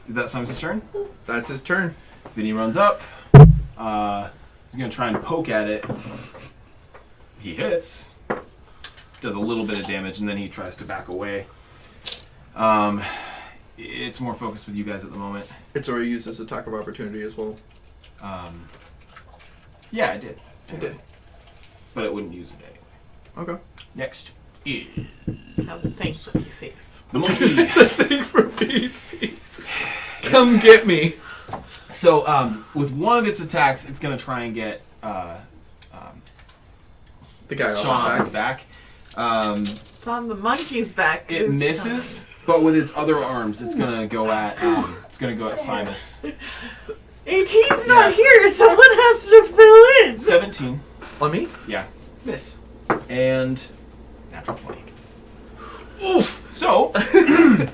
Is that Simon's turn? That's his turn. Vinny runs up. He's gonna try and poke at it. He hits. Does a little bit of damage, and then he tries to back away. It's more focused with you guys at the moment. It's already used as attack of opportunity as well. Yeah, I did. It did. But it wouldn't use it anyway. Okay. Next is Have the thing for PCs. the monkey. It's a thing for PCs. Come get me. So, with one of its attacks, it's gonna try and get The guy Sean off off his his back. back. It's on the monkey's back. It this misses, but with its other arms, it's gonna go at Simus. time. AT's not here. Someone has to fill in. 17. On me? Yeah. Miss. And natural 20. Oof! So, I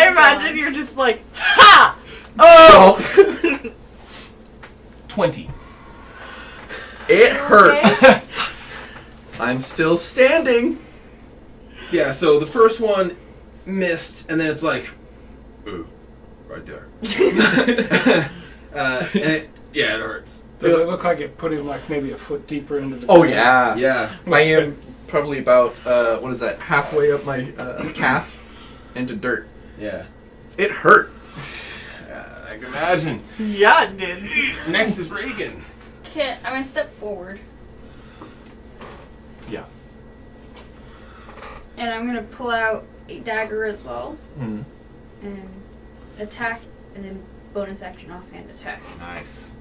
imagine you're just like, ha! Oh! 20. It hurts. I'm still standing. Yeah, so the first one missed, and then it's like, ooh, right there. It hurts. Does it look like it put him like maybe a foot deeper into the Oh ground? yeah. Yeah. I am probably about what is that? Halfway up my calf into dirt. Yeah. It hurt. I can imagine. Yeah, it did. Next is Reagan. Okay, I'm gonna step forward. Yeah. And I'm gonna pull out a dagger as well. Hmm. And attack, and then bonus action offhand attack. Nice.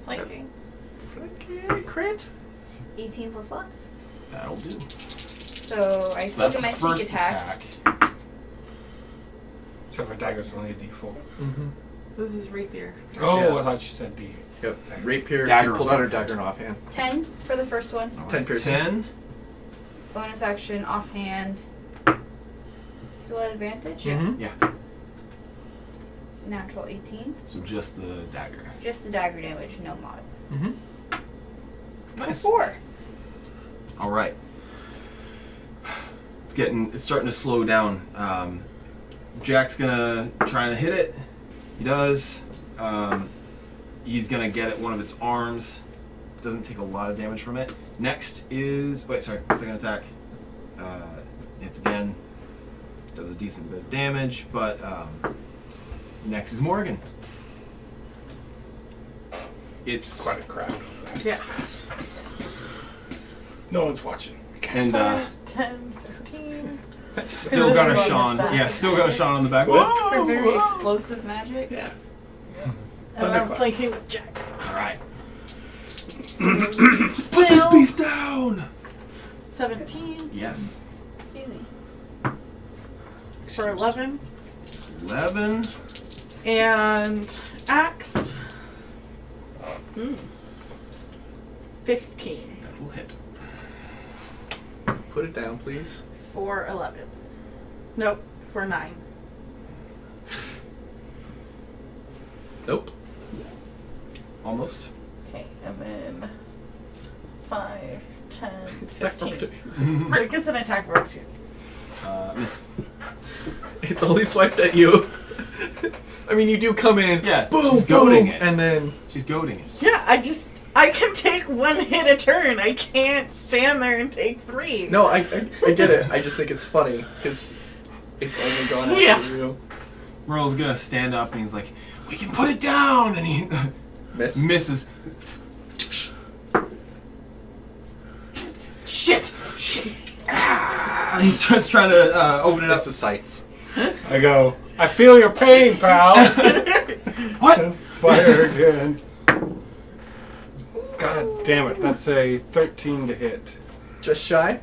Flanking. Okay, crit. 18 plus lots. That'll do. So I still That's get my the sneak first attack. Except for dagger's only a D4. Mm-hmm. This is rapier. Oh, Yeah. I thought she said D. Yep. Rapier. Dagger She pulled out her on dagger in offhand. 10 for the first one. 10 piercing. 10. Bonus action offhand. Still at advantage? Mm-hmm. Yeah. Natural 18. So just the dagger. Just the dagger damage, no mod. Mm-hmm. Nice. 4. All right. It's starting to slow down. Jack's gonna try to hit it. He does. He's gonna get at one of its arms. Doesn't take a lot of damage from it. Next is second attack. It's again does a decent bit of damage, but next is Morgan. It's Quite a crowd. Yeah. No one's watching. and 10, 15. still got a This Sean. one's Yeah, fast. still got a Sean on the back. For very explosive magic. Yeah. And I'm flanking with Jack. All right. Put this beef down. 17 Yes. Excuse me. for 11. 11. And axe. 15 That will hit. Put it down, please. for 11. Nope, for 9. Nope. Almost. Okay, and then 5, 10, Attack 15. opportunity. So it gets an attack for opportunity. Miss. It's only swiped at you. I mean, you do come in. Yeah, Boom, she's goading boom, it. and then She's goading it. Yeah, I can take 1 hit a turn. I can't stand there and take 3. no, I get it. I just think it's funny because it's only gone after Yeah. you. Merle's gonna stand up and he's like, "We can put it down," and he Miss. misses. Shit! Ah! He starts trying to open it up. That's the sights. I go, I feel your pain, pal. What? Fire again. God damn it. That's a 13 to hit. Just shy.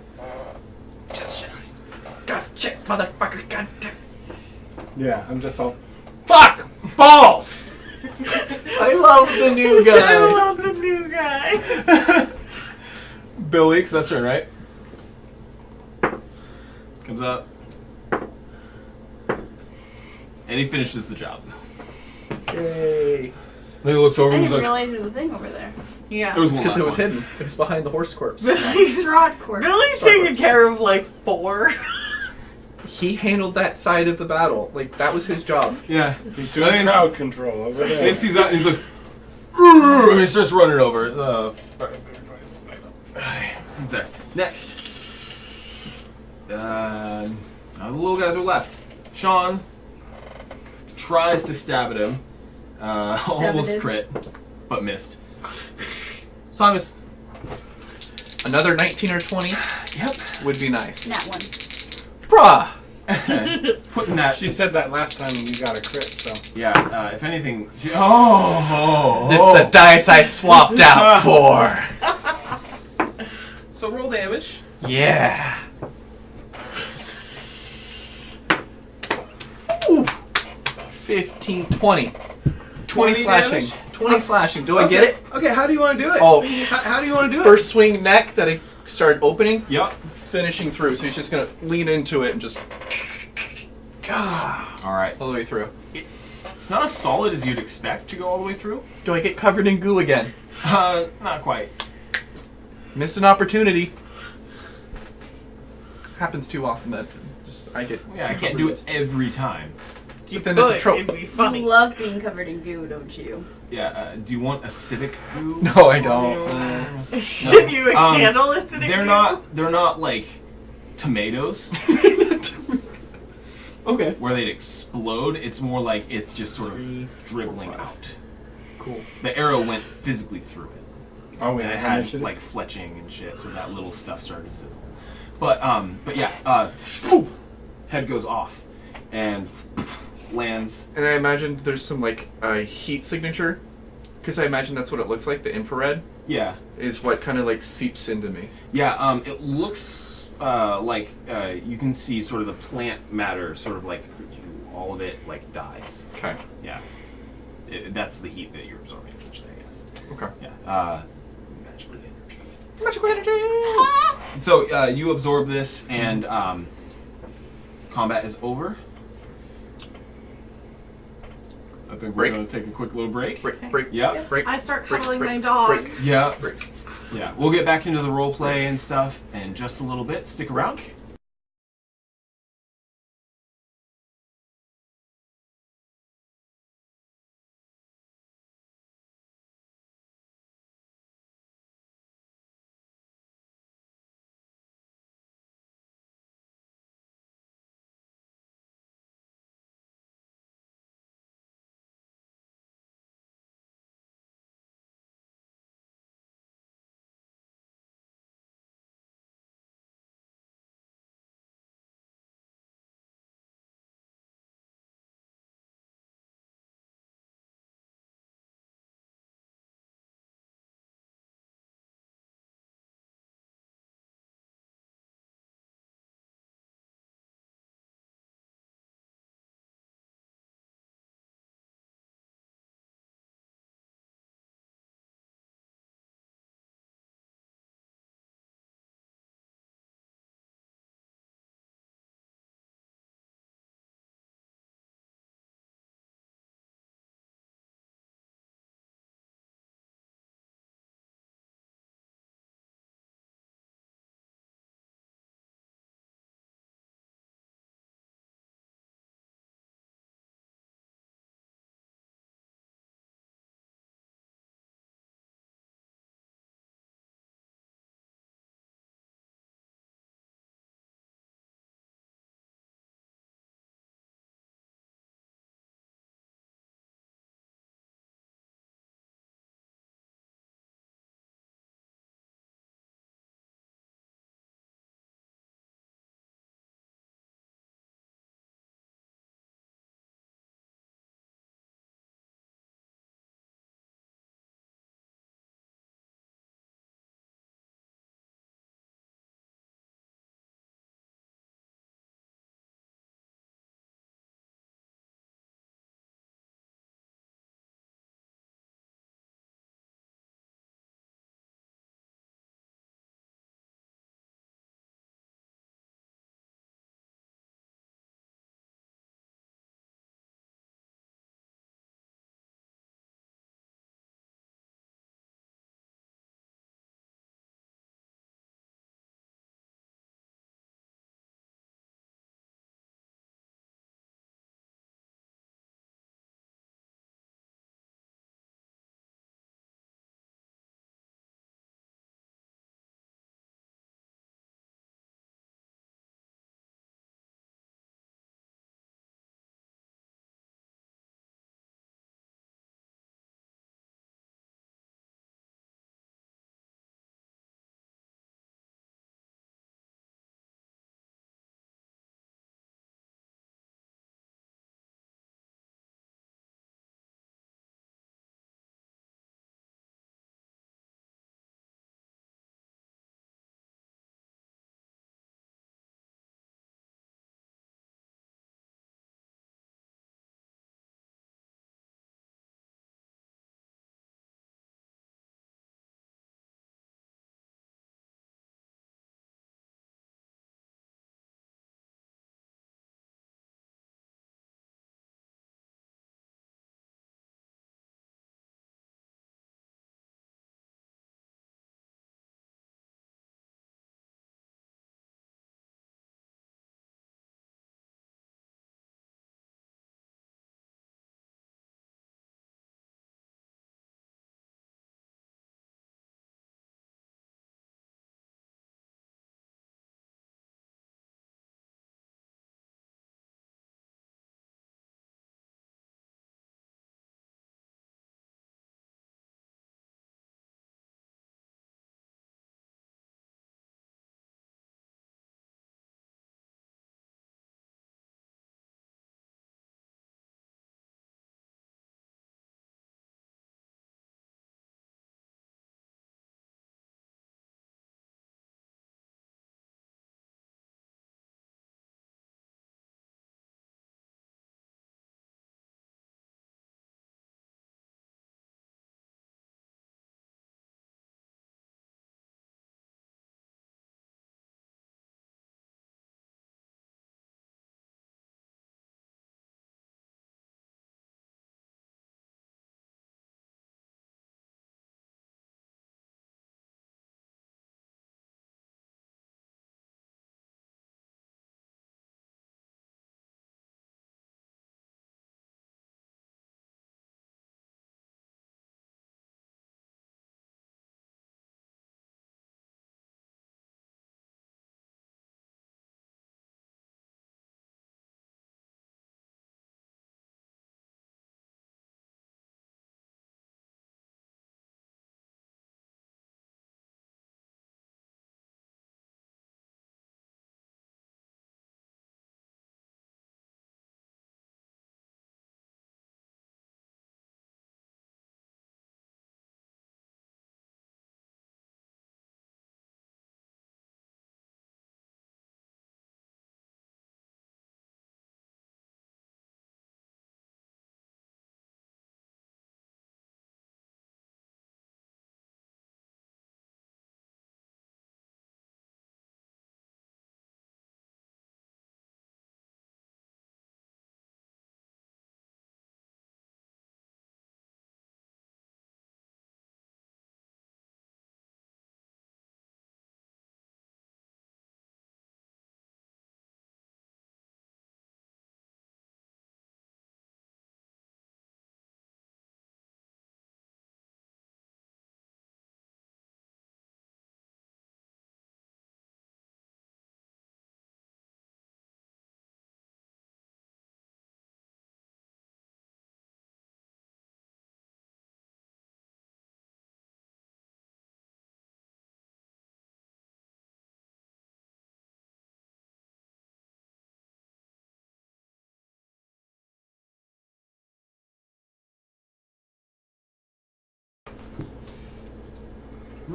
God, shit, motherfucker, god damn. Yeah, I'm just all, fuck! Balls! I love the new I guy. love the new guy. Bill Weeks, that's her, right? Comes up. And he finishes the job. Yay. Then he looks over I and didn't he's like, realize there was a thing over there. Yeah. there was one Because it last was one. hidden. It was behind the horse corpse. Distraught corpse. Billy's taking care of like 4. He handled that side of the battle. Like, that was his job. Yeah. He's doing crowd control over there. He sees that and he's like, "Rrrr," and he starts running over. He's there. Next. The little guys are left. Sean tries to stab at him. Almost him. crit, but missed. Simus. Another 19 or 20 Yep. would be nice. That one. Bruh! Putting that. She said that last time you got a crit, so. Yeah. If anything. It's the dice I swapped out for. So roll damage. Yeah. Ooh. 15, 20. 20 slashing. damage? 20 slashing. Do I get it? Okay, how do you want to do it? Oh. How do you want to do First swing neck that I started opening, it? Yep. finishing through. So he's just going to lean into it and just... All right. all the way through. It's not as solid as you'd expect to go all the way through. Do I get covered in goo again? Not quite. Missed an opportunity. Happens too often that just I get... Yeah, I can't do it every time. But then it's a trope. It'd be funny. You love being covered in goo, don't you? Yeah. Do you want acidic goo? No, I don't. Give you a candle acidic They're goo? not. They're not like tomatoes Okay. where they'd explode. It's more like it's just sort of dribbling out. Cool. The arrow went physically through it. Oh, And it had like fletching and shit, so that little stuff started to sizzle. But yeah, head goes off and lands. And I imagine there's some like heat signature, because I imagine that's what it looks like. The infrared Yeah, is what kind of like seeps into me. yeah. It looks like you can see sort of the plant matter, sort of like all of it like dies. Okay. Yeah, that's the heat that you're absorbing, essentially, I guess. Okay. Yeah. Magical energy. Magical energy. So you absorb this, and combat is over. I think we're Break. going to take a quick little break. Break. Yep. Break. I start break, cuddling break, my dog. break. Yeah. Break. Yeah. We'll get back into the role play and stuff in just a little bit. Stick around.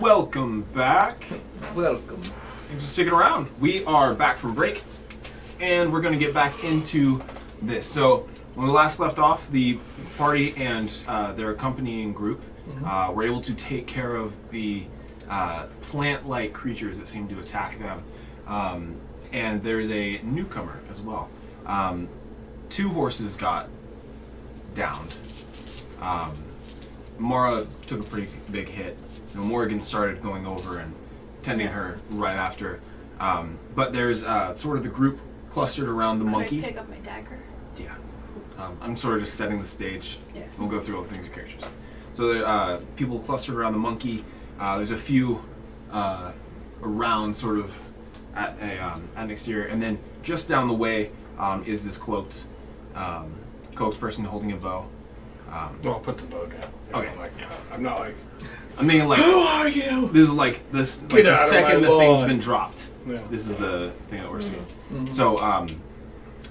Welcome back. Welcome. Thanks for sticking around. We are back from break, and we're going to get back into this. So, when we last left off, the party and their accompanying group were able to take care of the plant-like creatures that seemed to attack them. And there's a newcomer as well. 2 horses got downed. Mara took a pretty big hit. Morgan started going over and tending her right after. But there's sort of the group clustered around the monkey. Could I pick up my dagger? Yeah. I'm sort of just setting the stage. Yeah. We'll go through all the things your characters. So there are people clustered around the monkey. There's a few around sort of at an exterior. And then just down the way is this cloaked person holding a bow. Well, I'll put the bow down. Okay. I'm not like. I'm thinking like, Who are you? this is like this. Like Get the out of second my the thing's lawn. been dropped. Yeah. This is the thing that we're seeing. So,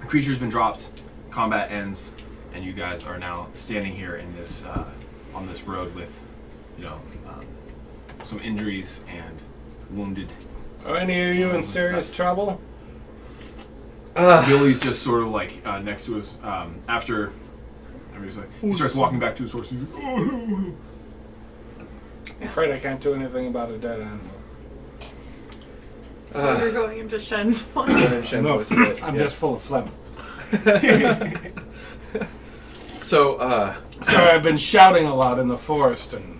creature's been dropped. Combat ends, and you guys are now standing here in this on this road with, some injuries and wounded. Are any of you in serious trouble? Billy's just sort of like next to us after. He starts walking back to his horse. He's like, oh. I'm afraid I can't do anything about a dead animal. We're going into Shen's one. No, I'm just full of phlegm. So, Sorry, I've been shouting a lot in the forest, and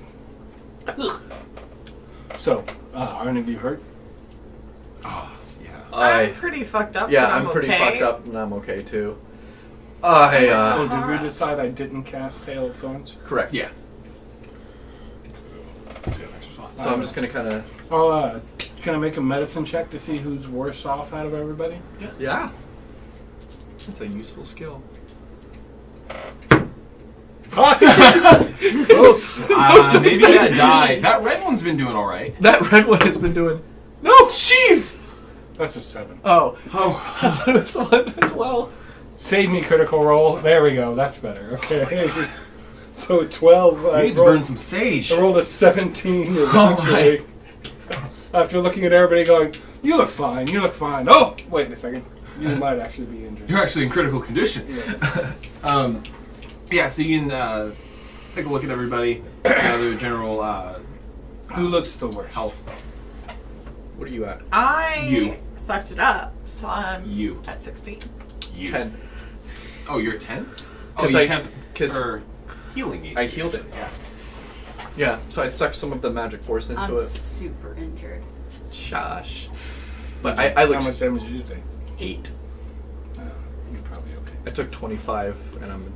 so are any of you hurt? Yeah. I'm pretty fucked up. Yeah, but I'm pretty okay. fucked up, and I'm okay too. Did we decide I didn't cast Hail of Thorns? Correct. Yeah. So I'm just gonna kind of. Can I make a medicine check to see who's worse off out of everybody? Yeah. That's a useful skill. Close. Maybe that die. That red one's been doing all right. That red one has been doing. No, jeez. That's a 7. Oh. Oh. I thought it was 1 as well. Save me critical roll. There we go. That's better. Okay. So 12. You need to burn some sage. I rolled a 17 eventually. After looking at everybody going, you look fine, you look fine. Oh, wait a second. You might actually be injured. You're actually in critical condition. Yeah. So you can take a look at everybody. Their general Who looks the worst? health. What are you at? You. Sucked it up, so I'm You. at 16. You. 10. Oh, you're at 10? Oh, 'Cause you I- temp 'cause for healing agent. I healed it. Yeah. Yeah, so I sucked some of the magic force into I'm it. super injured. Shush. But I How looked much damage did you take? 8. You're probably okay. I took 25, and I'm.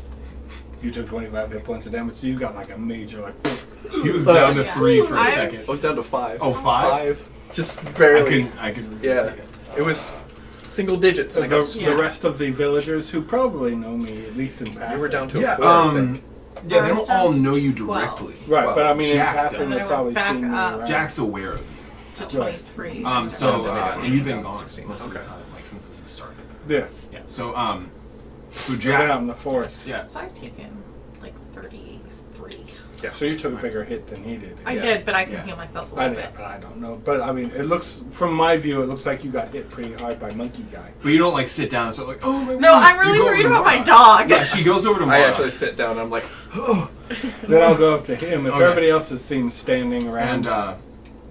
You took 25 hit points of damage, so you got like a major, like. He was down to Yeah. 3 for a I'm- second. I was down to 5. Oh, 5? Just barely. I could Yeah. It was single digits, and I got. The rest of the villagers who probably know me, at least in passing. You were down to Yeah, a 4, I think. Yeah, they I was don't all down to know you 12. directly. Right, but I mean, Jack in passing, does. they've probably Back seen me up. around. Jack's aware of you. To 23. So Yeah, you've 16. been gone 16. most of the Okay. time, like since this has started. Yeah. Yeah. So You're out Jack. in the forest. Yeah. So I've taken like 33. So you took a bigger hit than he did. I Yeah. did, but I can Yeah. heal myself a I little bit. but I don't know. But I mean, it looks, from my view, it looks like you got hit pretty hard by Monkey Guy. But you don't like sit down and start like, oh my No, God. I'm You really go over worried to about my Mara. dog. Yeah, she goes over to I Mara. actually sit down, and I'm like, Then I'll go up to him. If Okay. everybody else is seen standing around. And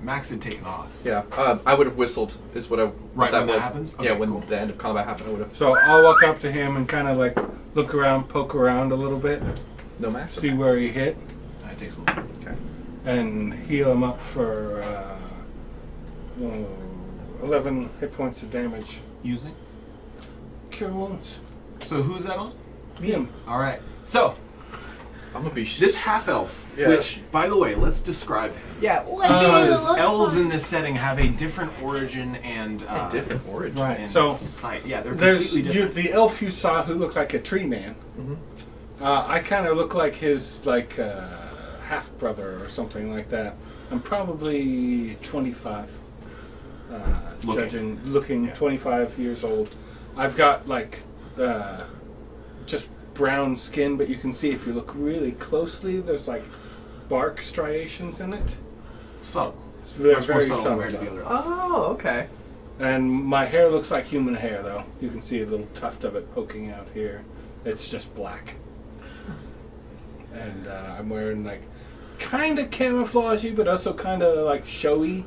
Max had taken off. yeah. I would have whistled, is what I. Right, that when that was. happens? Yeah, Okay, when cool. the end of combat happened, I would have. So I'll walk up to him and kind of like look around, poke around a little bit, No max. or see max? where he hit, It takes a little. Okay. and heal him up for 11 hit points of damage. Using. Cure wounds. So who's that on? Him. All right. So I'm gonna be. this half elf, Yeah. which, by the way, let's describe him. Yeah. Because elves in this setting have a different origin and A different origin. Right. and So, sight. Yeah, they're There's completely different. the elf you saw who looked like a tree man. Mhm. I kind of look like his half brother or something like that. I'm probably 25. Looking Yeah. 25 years old. I've got like just brown skin, but you can see if you look really closely, there's like bark striations in it. Subtle. They're Much more very subtle subtle. compared to the though. other elves. Oh, okay. And my hair looks like human hair, though. You can see a little tuft of it poking out here. It's just black. And I'm wearing like kind of camouflagey, but also kind of like showy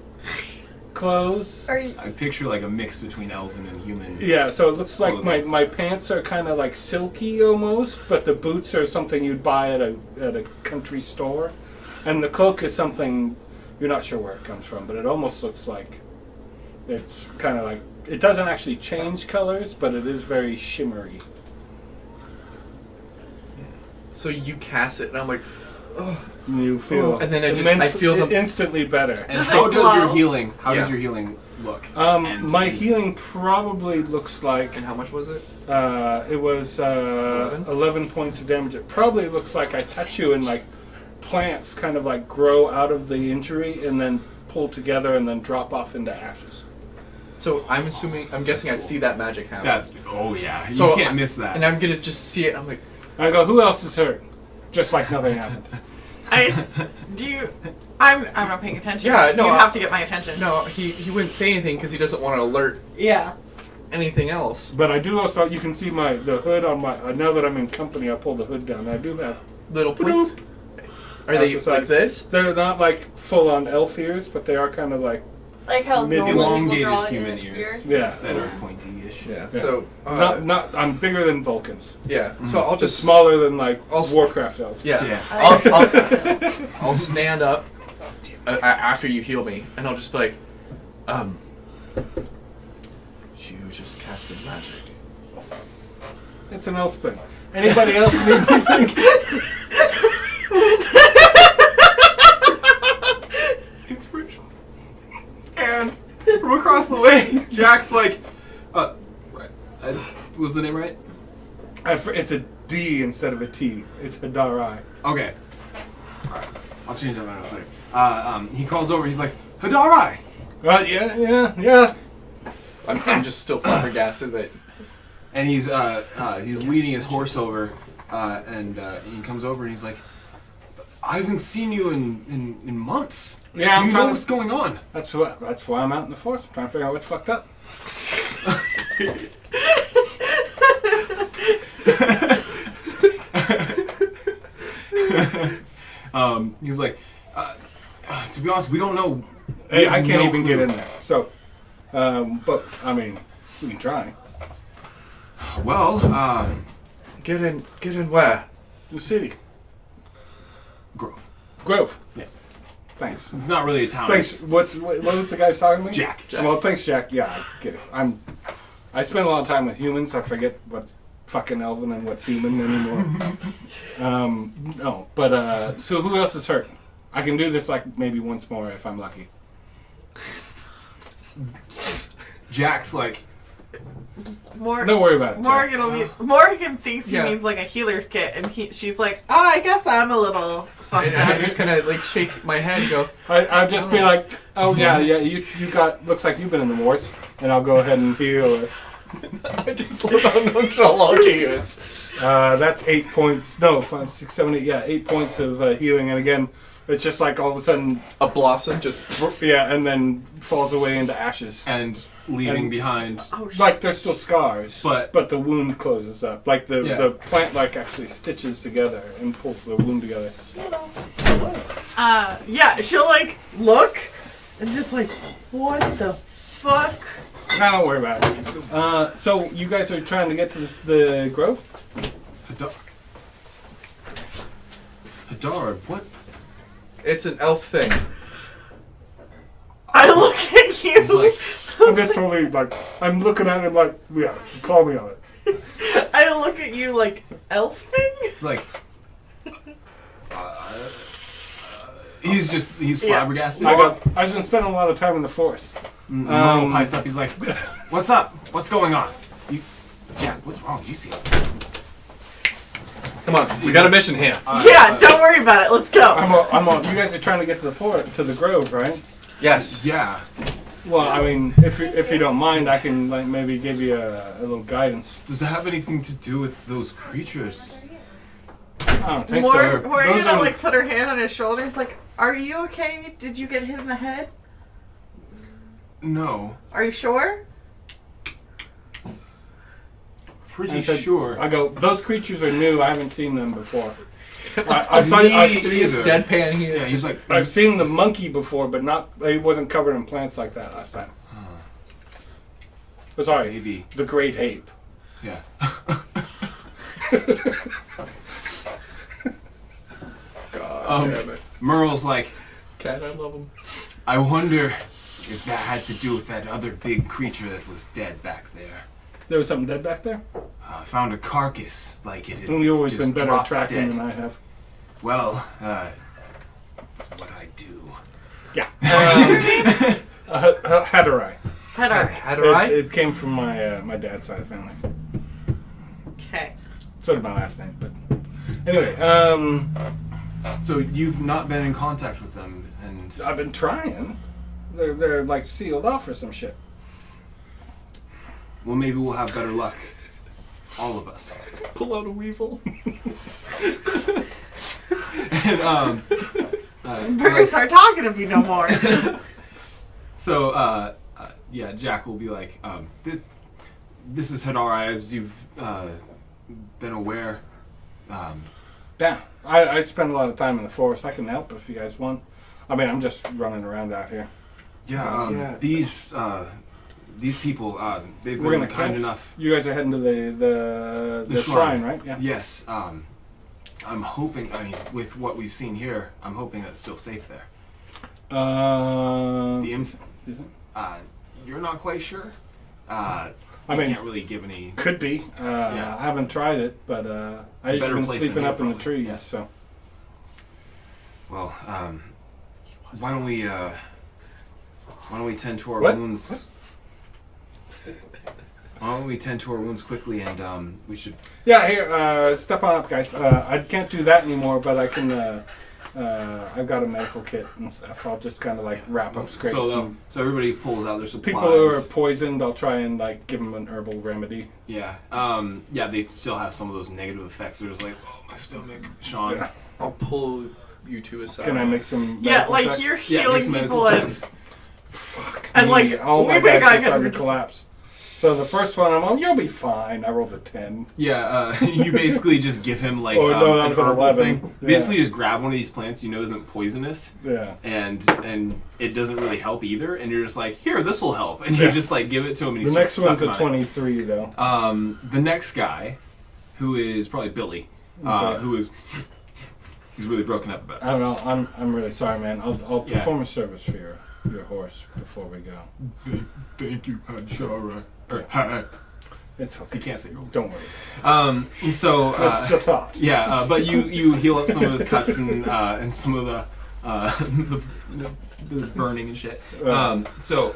clothes. Are you? I picture like a mix between elven and human. Yeah, so it looks like my pants are kind of like silky almost, but the boots are something you'd buy at a country store, and the cloak is something you're not sure where it comes from, but it almost looks like it's kind of like it doesn't actually change colors, but it is very shimmery. So you cast it, and I'm like, oh. You feel, and then I feel them instantly better. And Does how it does your glow? healing? How Yeah. does your healing look? My healing probably looks like And how much was it? it was 11 points of damage. It probably looks like I touch you and like plants kind of like grow out of the injury and then pull together and then drop off into ashes. So I'm guessing I see that magic happen. That's yeah. So you can't miss that. And I'm gonna just see it. I'm like, I go, who else is hurt? Just like nothing happened. I'm not paying attention. Yeah, no, You have to get my attention. no, he wouldn't say anything because he doesn't want to alert Yeah. anything else. But I do also, you can see the hood on my, now that I'm in company, I pull the hood down. I do have, Little points. Are they Outside. like this? they're not like full on elf ears, but they are kind of like, Like how Mid- normal people elongated draw human in ears. yeah. that are pointy-ish. Yeah. Yeah. So I'm bigger than Vulcans. yeah. So I'll Just just smaller than like I'll s- Warcraft elves. Yeah. Yeah. I'll stand up after you heal me, and I'll just be like, you just casted magic. It's an elf thing. Anybody else need anything? Inspiration. And from across the way, Jack's like, was the name right? It's a D instead of a T. It's Hadarai. Okay. Alright. I'll change that in a second. He calls over, he's like, Hadarai! Yeah. I'm just still flabbergasted that. And he's leading his horse over, and he comes over and he's like, I haven't seen you in months. Yeah, Do I'm you know trying to- what's going on? That's why I'm out in the forest. I'm trying to figure out what's fucked up. He's like, to be honest, we don't know. Hey, I have can't no even clue." get in there. So, but I mean, we can try. Well, Get in where? The city. Grove. Grove. Yeah. Thanks. It's not really a town. Thanks. What was the guy talking to me? Jack. Well, thanks, Jack. Yeah, I get it. I spend a lot of time with humans. I forget what's fucking elven and what's human anymore. No, but so who else is hurt? I can do this like maybe once more if I'm lucky. Jack's like, Don't worry about it. Jack. Morgan thinks he Yeah. means like a healer's kit, and she's like, oh, I guess I'm a little fucked And I up. just kind of like shake my head and go, I'll just be like, oh yeah, you got, looks like you've been in the wars, and I'll go ahead and heal her. I just love how nonchalant he is. That's 8 points. No, 5, 6, 7, 8. Yeah, 8 points of healing, and again, it's just like all of a sudden, A blossom just. yeah, and then falls away into ashes. and leaving And- behind. Oh, shit. Like there's still scars, But- the wound closes up. Like the plant like actually stitches together and pulls the wound together. Yeah, she'll like look and just like, what the fuck? Nah, don't worry about it. So you guys are trying to get to the grove? Hadar, what? It's an elf thing. I look at you. He's like, I'm just totally like, I'm looking at him like, yeah, call me on it. I look at you like elf thing. he's like, he's Yeah. flabbergasted. I've been spending a lot of time in the forest. Morgan pipes up. He's like, "What's up? What's going on? Yeah, what's wrong? You see it? Come on, we got a mission here. Yeah, don't worry about it. Let's go. I'm on. You guys are trying to get to the forest, to the grove, right? Yes. Yeah. Well, I mean, if you don't mind, I can like maybe give you a little guidance. Does it have anything to do with those creatures? I don't think so. We're Those gonna are- like put her hand on his shoulder. It's like, are you okay? Did you get hit in the head? No. Are you sure? Pretty I said- sure. I go, those creatures are new. I haven't seen them before. I've deadpan he is. Yeah, he's like, I've seen the monkey before, but not. It wasn't covered in plants like that last time. Oh, sorry, maybe. the great ape. Yeah. God damn it. Merle's like, Cat, I love him. I wonder if that had to do with that other big creature that was dead back there. There was something dead back there. Found a carcass, like it had You've always just been better at dropped tracking dead. than I have. Well, it's what I do. Yeah. Hatterai. Header. It came from my dad's side of the family. Okay. Sort of my last name, but anyway. So you've not been in contact with them, and I've been trying. They're like sealed off or some shit. well, maybe we'll have better luck. All of us. Pull out a weevil. And Birds are talking to me no more. so yeah, Jack will be like, this is Hadara, as you've been aware. Yeah, I spend a lot of time in the forest. I can help if you guys want. I mean, I'm just running around out here. Yeah, these people, they've We're been gonna kind camp. enough. You guys are heading to the shrine, right? Yeah. Yes. I'm hoping. I mean, with what we've seen here, I'm hoping that's still safe there. The Is it? You're not quite sure. I mean, can't really give any. Could be. Yeah. I haven't tried it, but I just better been place than sleeping here, up in the probably. trees. Yeah. So Well, why don't we tend to our What? wounds? Why don't we tend to our wounds quickly, and we should. yeah, here, step on up, guys. I can't do that anymore, but I can. I've got a medical kit and stuff. I'll just kind of like wrap up scrapes. So everybody pulls out their supplies. People who are poisoned, I'll try and like give them an herbal remedy. Yeah. Yeah, they still have some of those negative effects. They're just like, oh, my stomach, Sean. Yeah. I'll pull you two aside. Can I make some? Yeah, medical like checks? you're Yeah, make healing some medical people and checks. And, Me, like, all my we make dice eye are starting to contact. collapse. So the first one, I'm on. You'll be fine. I rolled a 10. Yeah, you basically just give him like Oh, no, that an was an herbal 11. thing. Yeah. Basically, just grab one of these plants you know isn't poisonous, Yeah. and it doesn't really help either. And you're just like, here, this will help, and Yeah. you just like give it to him, and he The starts next one's a sucking on it. 23, though. The next guy, who is probably Billy, Okay. who is he's really broken up about. I don't know. I'm really sorry, man. I'll Yeah. perform a service for your horse before we go. Thank you, Hadara. Yeah. It's okay. He can't say gold. Don't worry. So That's the thought. yeah, but you heal up some of his cuts and some of the burning and shit. So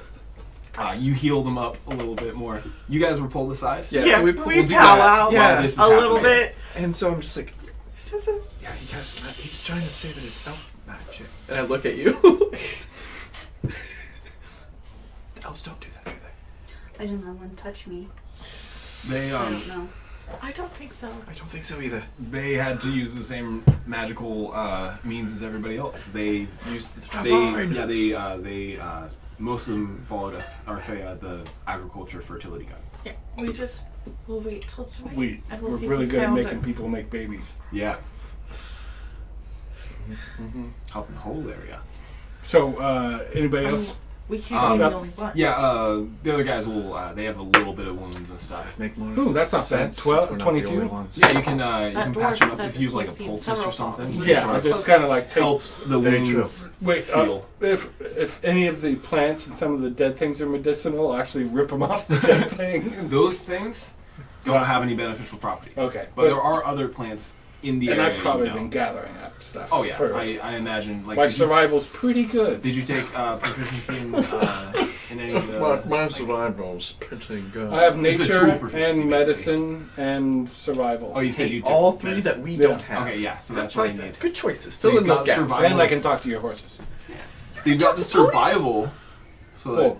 you heal them up a little bit more. You guys were pulled aside. Yeah, so we we'll do pow that out while this is a little happening. bit. And so I'm just like, This isn't. yeah, he's trying to say that it's elf magic. And I look at you. Elves don't do that, do they? I don't know. One touch me. They I don't know. I don't think so. I don't think so either. they had to use the same magical means as everybody else. They Use the they most of them followed Archaea, the agriculture fertility guide. Yeah, we'll wait till tonight. and we'll We're see if really we good at found making it. people make babies. Yeah. Helping the whole area. So, anybody else? We can't be Um, the only ones. Yeah, the other guys will. They have a little bit of wounds and stuff. Make more Ooh, that's not bad. sense 12, if we're not the 22? only ones. Yeah, you can That patch dwarf them up said if you use like a he's seen poultice several or something. falls. Yeah, I just kind of like take, helps the Very wounds. wait. seal. If any of the plants and some of the dead things are medicinal, I'll actually rip them off the dead thing. Those things don't have any beneficial properties. Okay, but there are other plants in the And area. I've probably you know. been gathering up stuff. Oh yeah, for- I imagine. Like, my did you, survival's pretty good. did you take proficiency in any of the? My like- survival's pretty good. I have It's a tool nature proficiency, and medicine and survival. Oh, you said you took all three medicine. that we Yeah. don't have. Okay, yeah. So Good that's what I choices. need. Good choices. So Fill you've in those got gaps. survival. And I can talk to your horses. So you've got the Talk to toys. survival. So Well,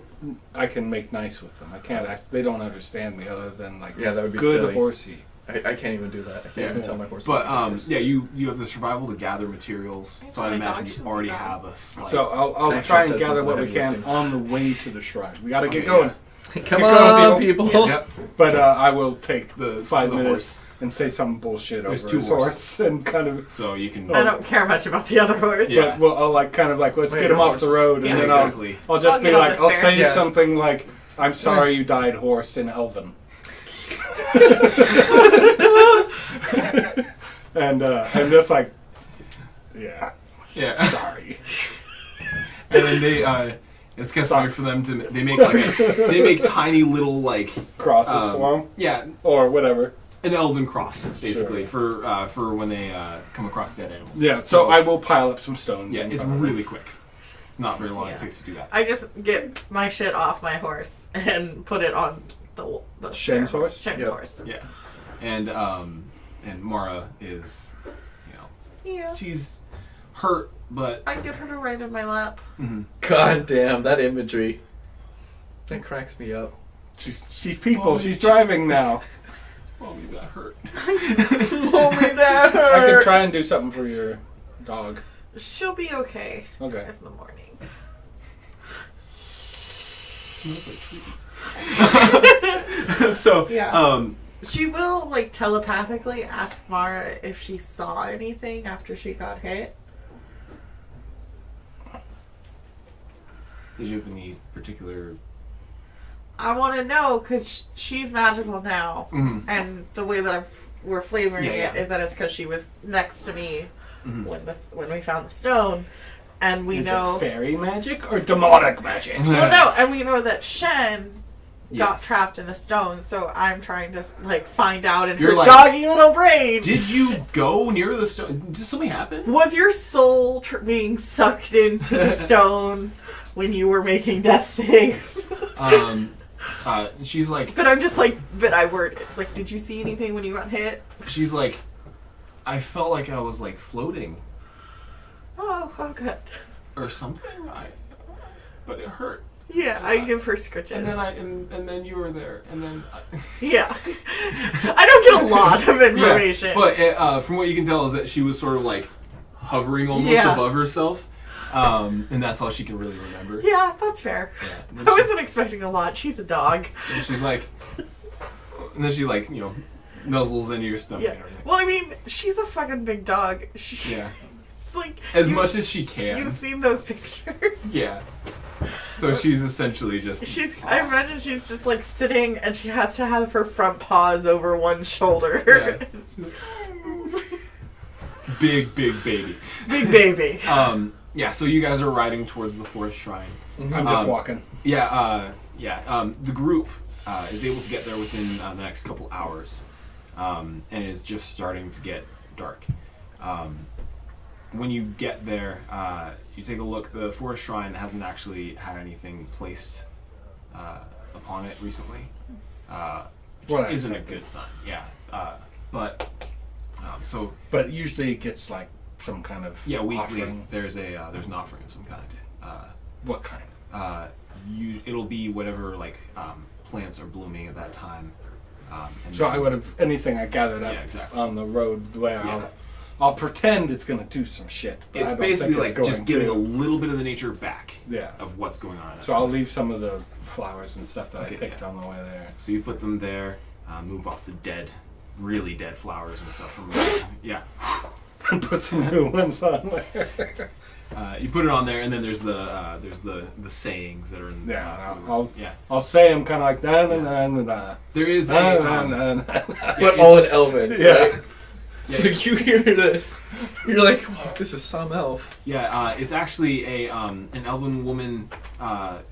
I can make nice with them. I can't act. They don't understand me other than like Yeah, that would be good silly. horsey. I can't even do that. I can't even tell my horse. But yeah, you have the survival to gather materials. So I My imagine dog's you just already a dog. have us. Like, So I'll Texas try and does gather most of what the we heavy can lifting. on the way to the shrine. We got to get Okay, going. Come Keep on, going, people. Yep. But I will take The 5 the minutes horse. and say some bullshit There's over 2 his horses. horse and kind of. So you can. I don't care much about the other horse. Yeah. But well, I'll like kind of like let's Wait, get him your off the horses? road, and Yeah, then exactly. I'll just I'll be get on like this I'll fair. say Yeah. something like I'm sorry you died horse in Elven. And I'm just like, yeah, Yeah. sorry. And then they it's customary for them to they make tiny little like Crosses for him yeah, or whatever. an elven cross basically for when they come across dead animals. Yeah, so I will pile up some stones. Yeah, in it's front of him. really quick. It's not very long Yeah. it takes to do that. I just get my shit off my horse and put it on the Shen's spare horse? Shen's Yep. horse. Yeah. And Mara is, Yeah. she's hurt, but I get her to ride in my lap. God damn, that imagery. That cracks me up. She's people. She's driving now. Mommy, that hurt. Mommy, that I hurt. could try and do something for your dog. She'll be okay Okay. in the morning. Smells like trees. So, Yeah. She will, like, telepathically ask Mara if she saw anything after she got hit. did you have any particular? I want to know, because she's magical now. Mhm. And the way that we're flavoring Yeah, it yeah. is that it's because she was next to me Mhm. when we found the stone. And we Is know... it fairy magic or demonic magic? Well, no, and we know that Shen got Yes. trapped in the stone, so I'm trying to, like, find out in You're her like- doggy little brain. Did you go near the stone? Did something happen? Was your soul being sucked into the stone when you were making death saves? She's like, But I'm just like, but I worded. Like, did you see anything when you got hit? I felt like I was like floating Oh, good. or something. But it hurt. Yeah, I give her scritches. And then and then you were there, and then Yeah. I don't get a lot of information. Yeah, but from what you can tell is that she was sort of like hovering almost Yeah. above herself, and that's all she can really remember. Yeah, that's fair. Yeah. I wasn't expecting a lot. She's a dog. And she's like, and then she like nuzzles into your stomach. Yeah. And everything. Well, I mean, she's a fucking big dog. Yeah. It's like As you've- much as she can. You've seen those pictures. Yeah. So she's essentially just. I imagine she's just like sitting and she has to have her front paws over one shoulder. Yeah. Big baby. Big baby. Yeah. So you guys are riding towards the fourth shrine. I'm just walking. Yeah. The group is able to get there within the next couple hours, and it's just starting to get dark. When you get there, you take a look. The forest shrine hasn't actually had anything placed upon it recently, which Well, isn't a good sign. Yeah, but so But usually it gets like some kind of weekly offering. there's an offering of some kind. What kind? It'll be whatever like plants are blooming at that time. And So I would have anything I gathered up Yeah, exactly. on the road the way Yeah. I'll pretend it's gonna do some shit. But I It's don't basically think like it's just going giving to. a little bit of the nature back Yeah. of what's going on. So I'll leave some of the flowers and stuff that Okay, I picked yeah. on the way there. So you put them there, move off the really dead flowers and stuff from yeah. And put some new ones on there. You put it on there, and then there's the sayings that are in. Yeah, from- I'll say them kind of like na na na na na. There is Na, a. na, na, na. But all in it's- Elven, Yeah. right? So you hear this, you're like, oh, this is some elf. Yeah, it's actually an elven woman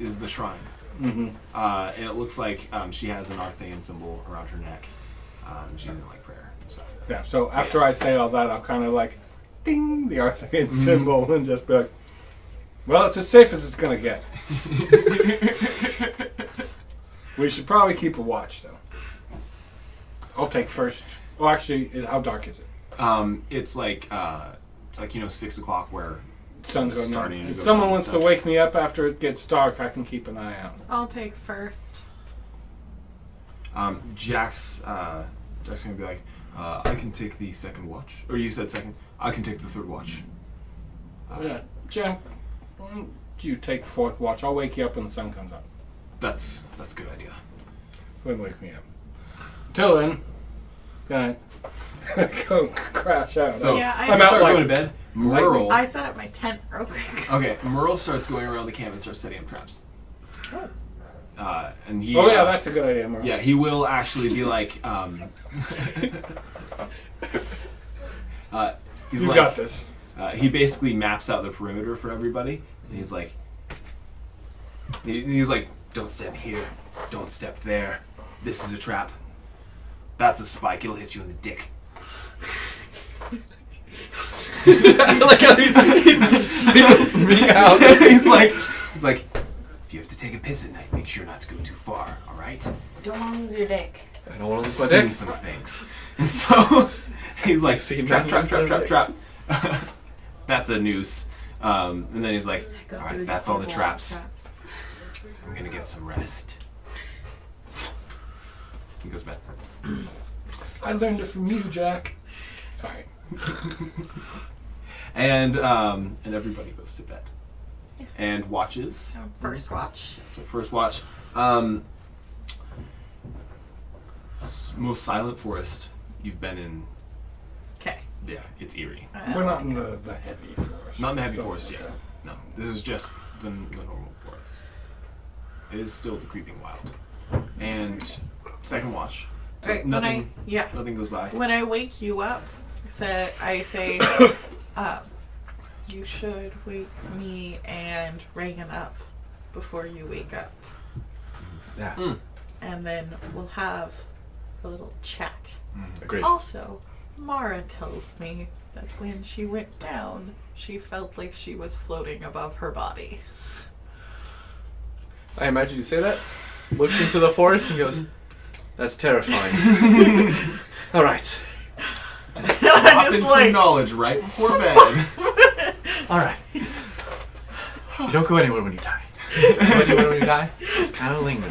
is the shrine. Mm-hmm. And it looks like she has an Arthean symbol around her neck. She's in like prayer and stuff. Yeah. So after I say all that, I'll kind of like ding the Arthean Mm-hmm. symbol and just be like, well, it's as safe as it's gonna get. We should probably keep a watch though. I'll take first. Oh, actually, how dark is it? It's like 6 o'clock where Sun's going starting down. to If go someone down, wants so- to wake me up after it gets dark, I can keep an eye out. I'll take first. Jax Jack's gonna be like, I can take the second watch. Or you said second. I can take the third watch. Yeah, Jack, why don't you take fourth watch? I'll wake you up when the sun comes up. That's a good idea. Wouldn't wake me up. Till then, gonna go crash out. So Yeah, I'm I out start like going to bed. Merle. I set up my tent real quick. Okay, Merle starts going around the camp and starts setting up traps. And he. Oh yeah, that's a good idea, Mark. Yeah, he will actually be like. He's You like, got this. He basically maps out the perimeter for everybody, and he's like, don't step here, don't step there. This is a trap. That's a spike. It'll hit you in the dick. Like how he singles me out. he's like, if you have to take a piss at night, make sure not to go too far. All right? Don't want to lose your dick. I don't want to lose my Seen dick. some things. And so he's like, Seen trap, many trap, trap, lose trap, their trap. That's a noose. And then he's like, Go all through right, that's just all a the wall of traps. I'm gonna get some rest. He goes to bed. I learned it from you, Jack. Sorry. And everybody goes to bed. And watches. First watch. So first watch. Most silent forest you've been in. Okay. Yeah, it's eerie. We're not in the heavy forest. Not in the heavy Still forest okay. yet. No, this is just the normal forest. It is still the creeping wild. And second watch. So Alright, nothing when goes by. I wake you up, I say, you should wake me and Reagan up before you wake up. Yeah. And then we'll have a little chat. Agreed. Also, Mara tells me that when she went down, she felt like she was floating above her body. I imagine you say that, looks into the forest and goes, "That's terrifying." All right. Drop in some knowledge right before bed. All right. You don't go anywhere when you die. You go anywhere when you die. Just kind of linger.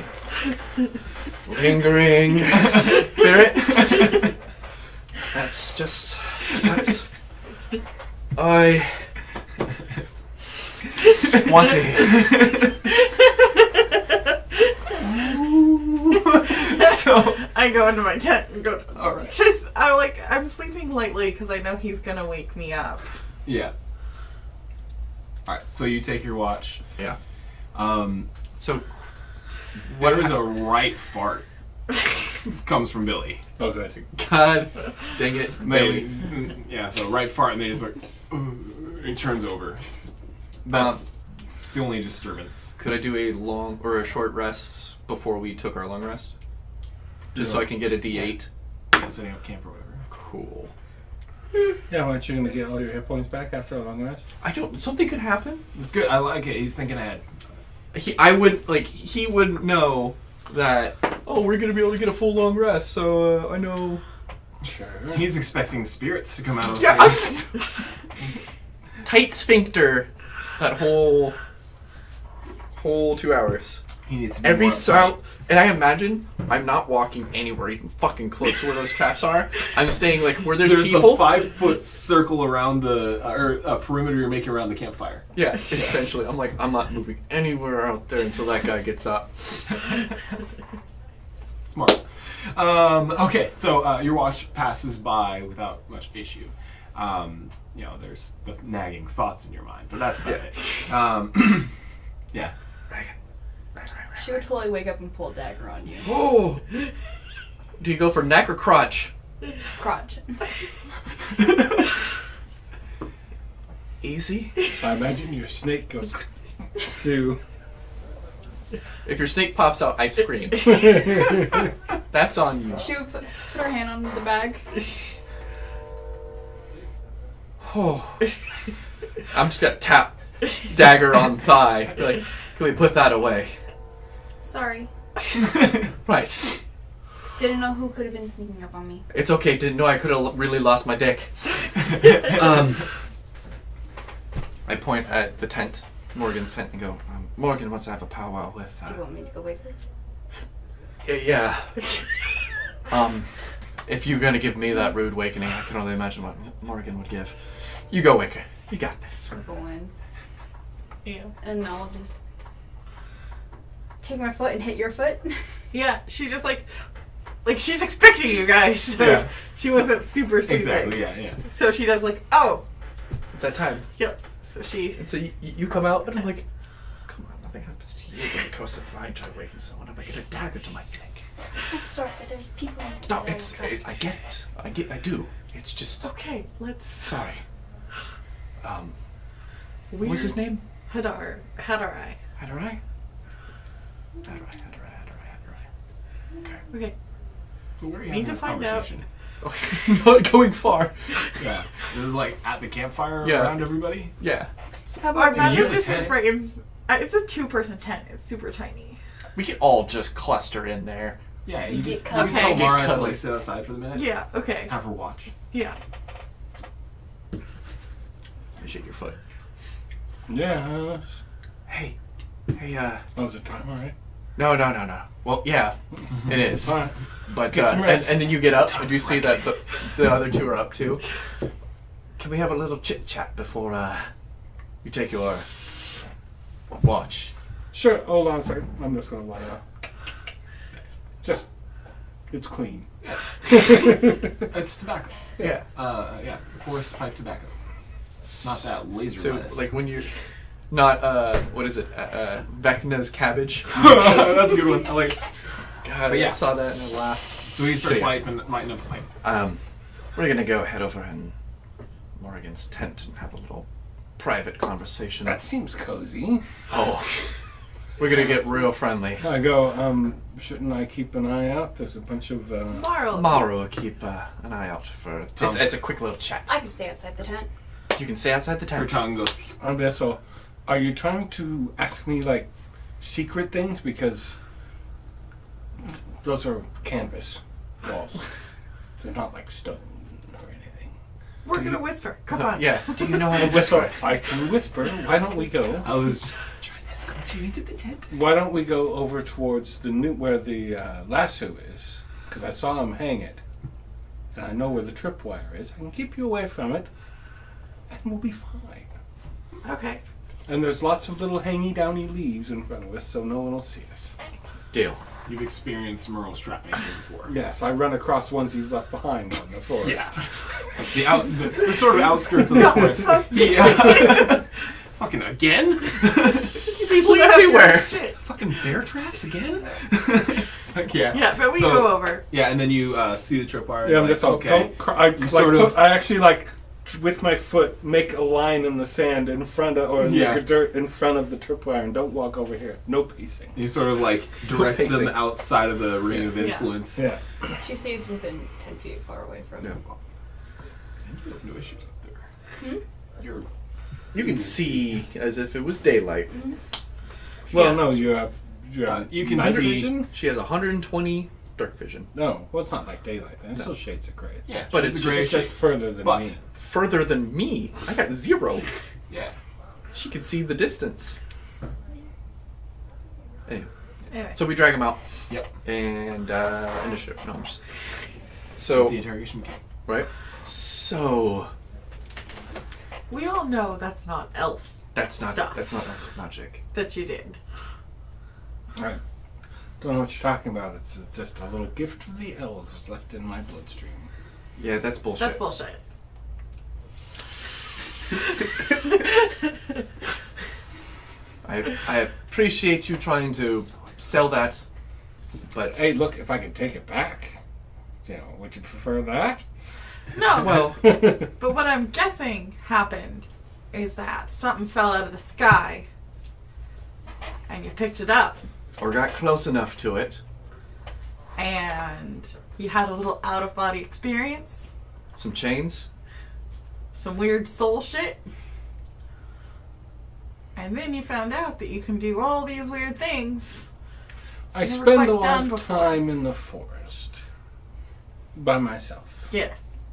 Lingering spirits. That's just what I want to hear. So I go into my tent and go. all right. I'm sleeping lightly because I know he's gonna wake me up. Yeah. All right. So you take your watch. Yeah. So there is a right fart comes from Billy. Oh, good. God dang it. Maybe. Yeah. So right fart, and they just like it turns over. That's it's the only disturbance. Could I do a long or a short rest before we took our long rest? Just so I can get a D8. Yeah, setting up camp or whatever. Cool. Yeah, aren't you going to get all your hit points back after a long rest? Something could happen. It's good. I like it. He's thinking ahead. He wouldn't know that, oh, we're going to be able to get a full long rest, so I know. Sure. He's expecting spirits to come out of the Yeah, forest. tight sphincter that whole 2 hours. He needs to be Every more sound, and I imagine I'm not walking anywhere even fucking close to where those traps are. I'm staying like where there's people. the 5-foot circle around the perimeter you're making around the campfire. Yeah, essentially. I'm like, I'm not moving anywhere out there until that guy gets up. Smart. Okay, so your watch passes by without much issue. There's the nagging thoughts in your mind, but that's about it. Yeah. She would totally wake up and pull a dagger on you. Oh! Do you go for neck or crotch? Crotch. Easy. I imagine your snake goes to... If your snake pops out, I scream. That's on you. She would put her hand on the bag. Oh. I'm just gonna tap dagger on thigh. Be like, can we put that away? Sorry. Right. Didn't know who could have been sneaking up on me. It's okay. Didn't know I could have really lost my dick. I point at the tent, Morgan's tent, and go, Morgan wants to have a powwow with... Do you want me to go wake her? Yeah. if you're gonna give me that rude awakening, I can only imagine what Morgan would give. You go, Wicker. You got this. Go in. Yeah. And I'll just take my foot and hit your foot. Yeah, she's just like she's expecting you guys. So Yeah. she wasn't super sleeping. Exactly. Yeah. So she does like, oh, It's that time. yep. So she. And so you come out, and I'm like, come on, nothing happens to you. Because if I try waking someone up, I get a dagger to my neck. I'm sorry, but there's people in here. No, that I it's don't trust. I do. It's just Okay, let's. sorry. Weird. What's his name? Hadarai. Hadarai. Hadarai. Okay. Okay. So where are you Need having to this find out. conversation? Not going far. Yeah. This is like at the campfire Yeah. around everybody. Yeah. How I about imagine you- this is tent. right in. It's a 2-person tent. It's super tiny. We can all just cluster in there. Yeah. You You get can cuddly. tell Okay. Mara Get to cuddly. like sit outside for the minute. Yeah. Okay. Have her watch. Yeah. I shake your foot. Yeah. Hey, Oh, is it time already? no. Well, yeah, it is. All right. But Get some rest. and then you get up and you see that the other two are up too. Can we have a little chit chat before you take your watch? Sure. Hold on a second. I'm just gonna light it up. Just, it's clean. It's tobacco. Yeah. Yeah. Forest pipe tobacco. Not that laser So lettuce. like when you're not what is it? Vecna's cabbage. That's a good one. I like. God, But yeah. I saw that and I laughed. So we start So, yeah. lighting up the pipe. We're gonna go head over in Morgan's tent and have a little private conversation. That seems cozy. Oh, we're gonna get real friendly. I go, shouldn't I keep an eye out? There's a bunch of, Marl. Maru will keep an eye out for. It's a quick little chat. I can stay outside the tent. You can stay outside the Her tent. tongue goes. so, are you trying to ask me, like, secret things? Because those are canvas walls. They're not like stone or anything. We're gonna whisper. Come on. Yeah. Do you know how to whisper? I can whisper. Why don't we go? I was just trying to escort you into the tent. Why don't we go over towards the new where the lasso is? Because I saw him hang it, and I know where the tripwire is. I can keep you away from it, and we'll be fine. Okay. And there's lots of little hangy downy leaves in front of us, so no one will see us. Deal. You've experienced Merle strap making before. Yes, I run across ones he's left behind on the forest. Yeah. The sort of outskirts of the forest. Yeah. Fucking again? People everywhere. Shit. Fucking bear traps again? Like, yeah. Yeah, but we So- go over. Yeah, and then you see the tripwire. Yeah, I'm like, just all, okay. don't cry. I actually with my foot make a line in the sand in front of, or Yeah. make a dirt in front of the tripwire, and don't walk over here. No pacing. You sort of like direct them Pacing. outside of the ring of Yeah. influence. Yeah. She stays within 10 feet far away from him. And you have no issues there. You're You can see as if it was daylight. Well, Yeah. no, you have you can night see- vision. She has 120 dark vision. No, well, it's not like daylight. Then. It's still shades of gray. Yeah, But shades it's of gray, It's just shades- further than but- me. Further than me. I got 0. Yeah. She could see the distance. Anyway, Anyway. so we drag him out. Yep. And initiative. No, I'm just. The So interrogation came. right. So We all know that's not elf that's not Stuff. magic. that you did. I don't know what you're talking about. It's just a little gift of the elves left in my bloodstream. Yeah, that's bullshit. That's bullshit. I appreciate you trying to sell that, but Hey, look, if I could take it back, would you prefer that? No. well, But what I'm guessing happened is that something fell out of the sky and you picked it up or got close enough to it. and you had a little out of body experience, Some chains. some weird soul shit. And then you found out that you can do all these weird things. I Never spend quite a lot done of before. time in the forest by myself. Yes.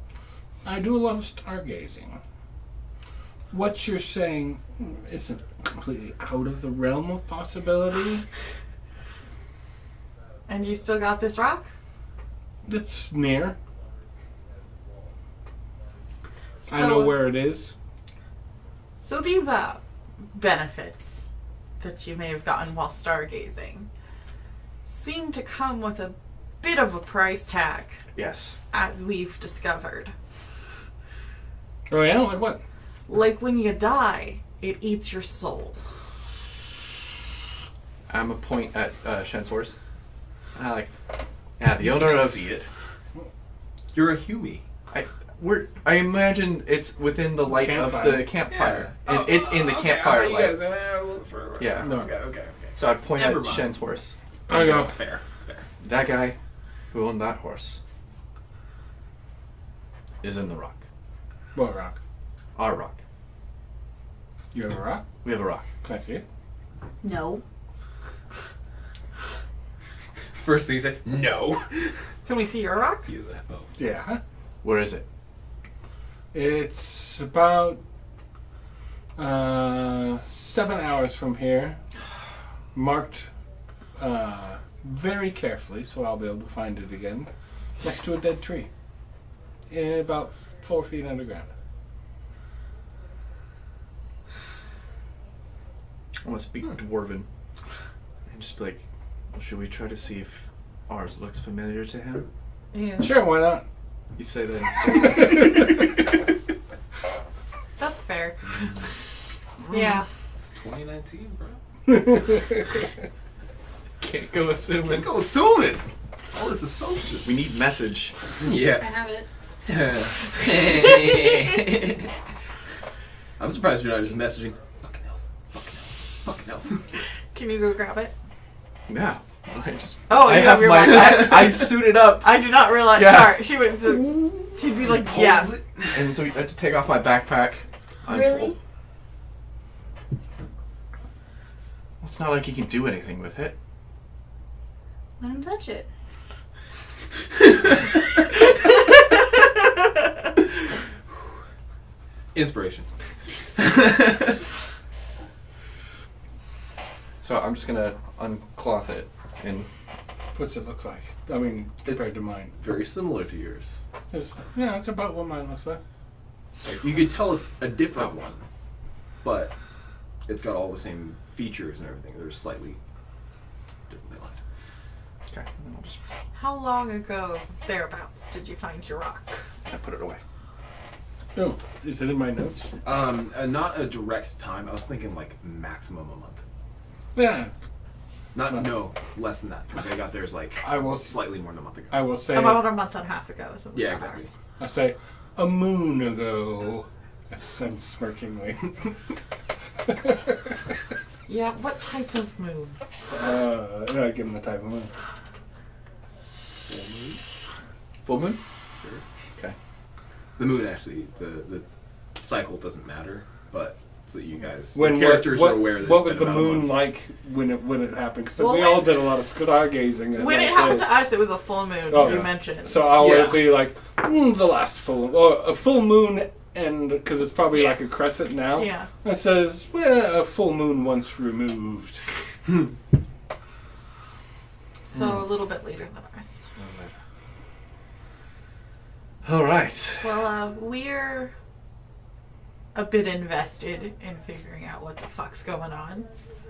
I do a lot of stargazing. What you're saying isn't completely out of the realm of possibility. And you still got this rock? It's near. I know where it is. So these benefits that you may have gotten while stargazing seem to come with a bit of a price tag, Yes. as we've discovered. Oh yeah, like what? Like when you die, it eats your soul. I'm a point at Shen's horse. The owner of see it. You're a Huey. I imagine it's within the light of Campfire. the campfire. And it's in the campfire light. Yeah. No. Okay. So I point Never at mind. Shen's horse. I go. It's fair. It's fair. That guy who owned that horse is in the rock. What rock? Our rock. You have a rock? We have a rock. Can I see it? No. First thing you say, no. Can we see your rock? He is a oh. Yeah. Where is it? It's about 7 hours from here. Marked very carefully, so I'll be able to find it again. Next to a dead tree. About 4 feet underground. I want to speak Dwarven. And just be like, well, should we try to see if ours looks familiar to him? Yeah. Sure, why not? You say that. That's fair. Yeah. It's 2019, bro. Can't go assuming. Go assuming. All this assumption. We need message. I Yeah. have it. I'm surprised you're not just messaging. Fucking elf. Fucking elf. Can you go grab it? Yeah. I just. Oh, I you have your my. backpack. I suited up, I did not realize. Yeah. Sorry, she'd be like, yeah. Pulls it. and so I had to take off my backpack. Really? It's not like he can do anything with it. Let him touch it. Inspiration. So I'm just gonna uncloth it and What's it look like? I mean, compared It's- to mine. Very similar to yours. Yeah, it's about what mine looks like. You could tell it's a different one, but it's got all the same features and everything. They're slightly differently lined. okay. And then I'll just How long ago, thereabouts, did you find your rock? I put it away. Oh, is it in my notes? Not a direct time. I was thinking like maximum a month. Yeah, No, less than that. Because they got theirs like I will. slightly more than a month ago. I will say. About a month and a half ago. Is what we Yeah, got exactly. ours. I say a moon ago. I said smirkingly. Yeah, what type of moon? I give him the type of moon. Full moon? Sure. Okay. The moon actually, the cycle doesn't matter, but so that you guys, When the characters are aware that what it's was been the about a moon month. like when it happened? Because Well, we when- all did a lot of stargazing. and When like it happened this. to us, it was a full moon. Oh, you yeah. mentioned. So I Yeah. would be like, the last full, or a full moon, and because it's probably like a crescent now. Yeah. It says, well, a full moon once removed. So a little bit later than ours. All right. Well, we're a bit invested in figuring out what the fuck's going on.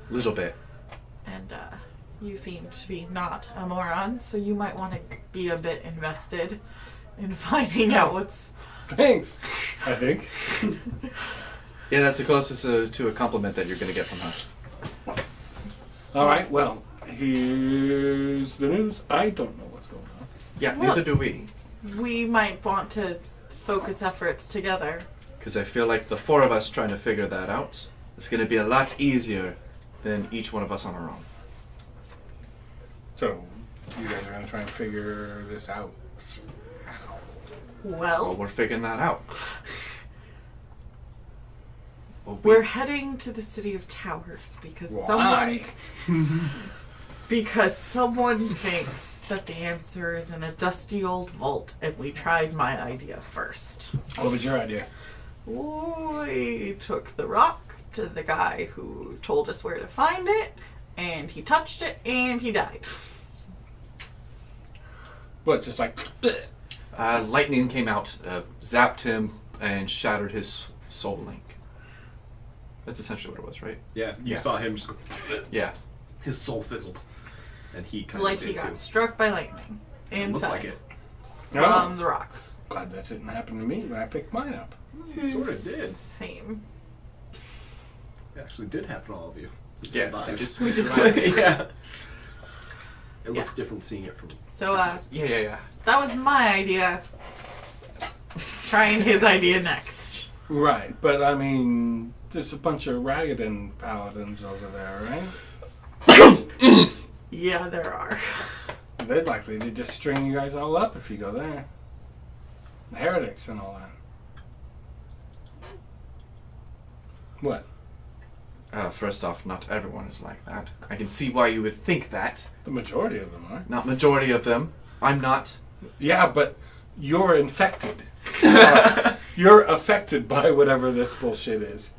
Little bit. And you seem to be not a moron, so you might want to be a bit invested in finding out what's... Thanks, I think. Yeah, that's the closest to a compliment that you're gonna get from her. All right, well, here's the news. I don't know what's going on. Yeah, Well- neither do we. We might want to focus efforts together. Because I feel like the four of us trying to figure that out is gonna be a lot easier than each one of us on our own. So, you guys are going to try and figure this out. Well, Well, we're figuring that out. Well, we're heading to the City of Towers because Why? someone thinks that the answer is in a dusty old vault, and we tried my idea first. What was your idea? We took the rock to the guy who told us where to find it, and he touched it, and he died. What, just like... lightning came out, zapped him, and shattered his soul link. That's essentially what it was, right? Yeah, you Yeah. saw him just go. Yeah. His soul fizzled, and he kind Like of he did got too. struck by lightning It looked inside like it. from the rock. Glad that didn't happen to me when I picked mine up. It sort of did. Same. It actually did happen to all of you. You Yeah. survived. We just yeah. It looks different seeing it from. So yeah. that was my idea. Trying his idea next. Right, but I mean, there's a bunch of Ragadan paladins over there, right? Yeah, there are. They're likely to just string you guys all up if you go there. The heretics and all that. What? First off, not everyone is like that. I can see why you would think that. The majority of them are. Not majority of them. I'm not. Yeah, but you're infected. You're affected by whatever this bullshit is.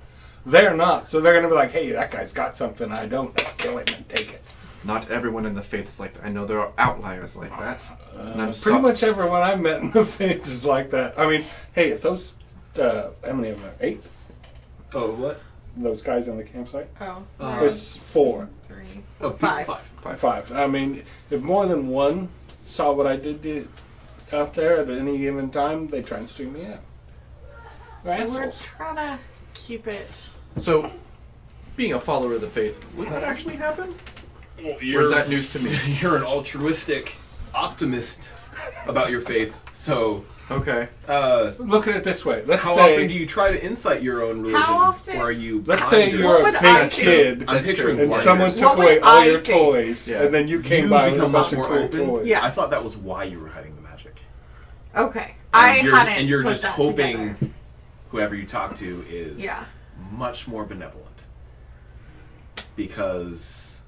They're not, so they're gonna be like, hey, that guy's got something I don't. Let's kill him and take it. Not everyone in the faith is like that. I know there are outliers like that. And I'm Pretty much everyone I've met in the faith is like that. I mean, hey, if those, how many of them are? 8? Oh, what? Those guys on the campsite? Oh. There's 4. 3, Oh, 4, 5. 5. I mean, if more than one saw what I did out there at any given time, they try and string me out. They're We're assholes. trying to keep it. So, being a follower of the faith, would that actually happen? Well, Or is that news to me? You're an altruistic optimist about your faith. So, Okay. Look at it this way. Let's how say, often do you try to incite your own religion? How often? Or are you? let's say blinders? you're What a would I big do? kid, I'm That's picturing true. and blinders. someone What took would away all I your think? toys, Yeah. and then you came You by with a become bunch much of more cool open. toys. Yeah. I thought that was why you were hiding the magic. Okay. I hadn't And you're put just that hoping together. whoever you talk to is Yeah. much more benevolent. Because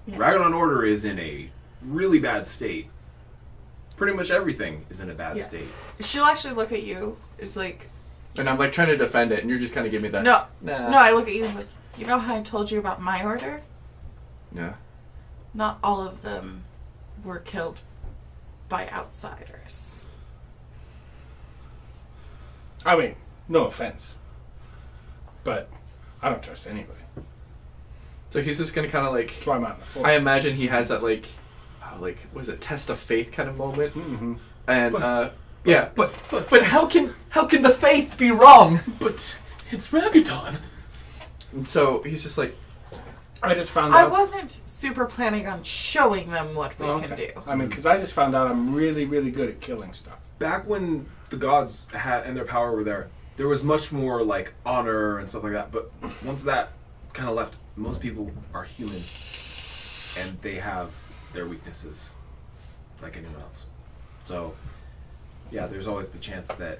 Yeah. Ragadan Order is in a really bad state. Pretty much everything is in a bad Yeah. state. She'll actually look at you. It's like, And I'm like trying to defend it, and you're just kind of giving me that. no. Nah. No, I look at you and it's like, you know how I told you about my order? Yeah. Not all of them were killed by outsiders. I mean, no offense, but I don't trust anybody. So he's just gonna kind of like. That's why I'm out in the forest. I imagine he has that like was it test of faith kind of moment, Mm-hmm. and yeah, but how can the faith be wrong? But it's Ragadan. And so he's just like, I just found I out. wasn't super planning on showing them what we can do. I mean, because I just found out I'm really, really good at killing stuff. Back when the gods had and their power were there was much more like honor and stuff like that. But once that kind of left, most people are human, and they have their weaknesses, like anyone else. So, yeah, there's always the chance that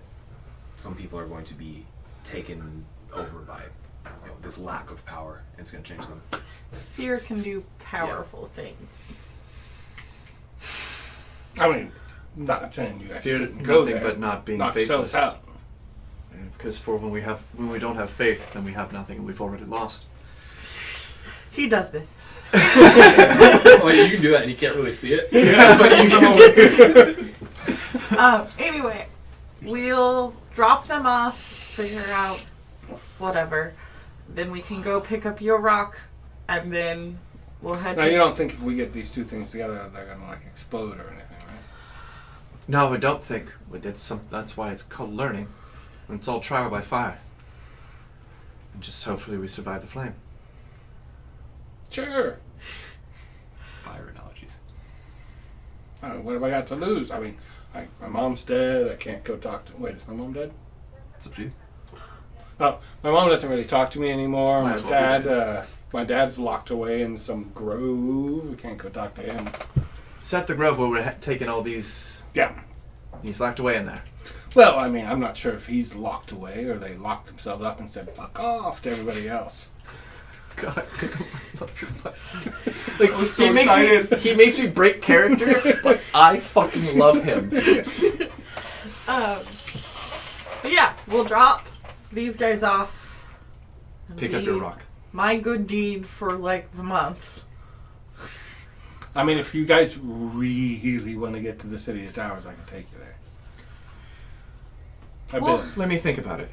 some people are going to be taken over by this lack of power, and it's going to change them. Fear can do powerful things. I mean, not saying you guys fear shouldn't go nothing there. but not being Knock faithless. yourselves out. Because when we don't have faith, then we have nothing, and we've already lost. He does this. Well, you can do that, and you can't really see it. Yeah, but you can Anyway, we'll drop them off, figure out whatever. Then we can go pick up your rock, and then we'll head Now, to... you don't think if we get these two things together, they're gonna like explode or anything, right? No, I don't think. That's why it's called learning. And it's all trial by fire. And just hopefully we survive the flame. Sure. Fire analogies. What have I got to lose? I mean, my mom's dead. I can't go talk to. Wait, is my mom dead? It's up to you. Oh, my mom doesn't really talk to me anymore. Might My as well be dad, my dad's locked away in some grove. We can't go talk to him. It's at the grove where we're taking all these. Yeah. He's locked away in there. Well, I mean, I'm not sure if he's locked away or they locked themselves up and said "fuck off" to everybody else. God, I love your butt. Like, was so he makes me break character, but I fucking love him. But yeah, we'll drop these guys off. and Pick up your be rock. My good deed for like the month. I mean, if you guys really want to get to the City of Towers, I can take you there. I've Well, been. Let me think about it.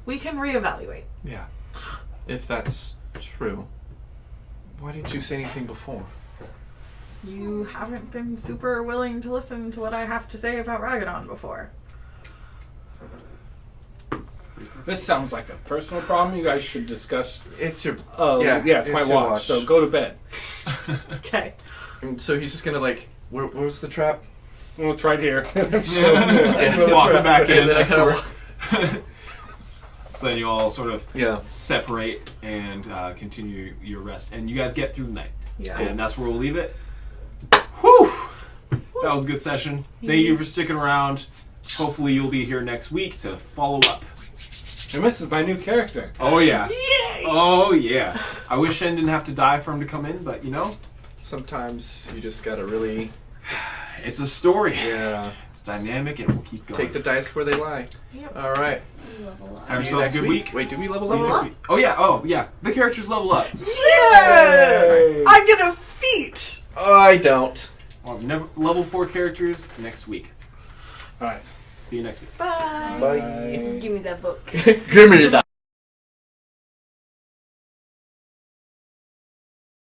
We can reevaluate. Yeah. If that's true, why didn't you say anything before? You haven't been super willing to listen to what I have to say about Ragadon before. This sounds like a personal problem you guys should discuss. It's your. Oh, yeah, it's my it's your watch, so go to bed. Okay. And so he's just gonna like. Where's the trap? Well, it's right here. Walking back in. And then I kinda escort. So then you all sort of Yeah. separate and continue your rest. And you guys get through the night. Yeah. And that's where we'll leave it. Whew! That was a good session. Thank you for sticking around. Hopefully you'll be here next week to follow up. And this is my new character. Oh yeah. Yay! Oh yeah. I wish Shen didn't have to die for him to come in, but you know, Sometimes you just gotta really. it's a story. Yeah. It's dynamic and we'll keep going. Take the dice where they lie. Yep. All right. Level up. Have See you yourselves next a good week. Wait, do we level See you up? next week. Oh yeah. The characters level up. Yeah! I get a feat! I don't. Well, level 4 characters next week. All right. See you next week. Bye. Bye. Give me that book. Give me that.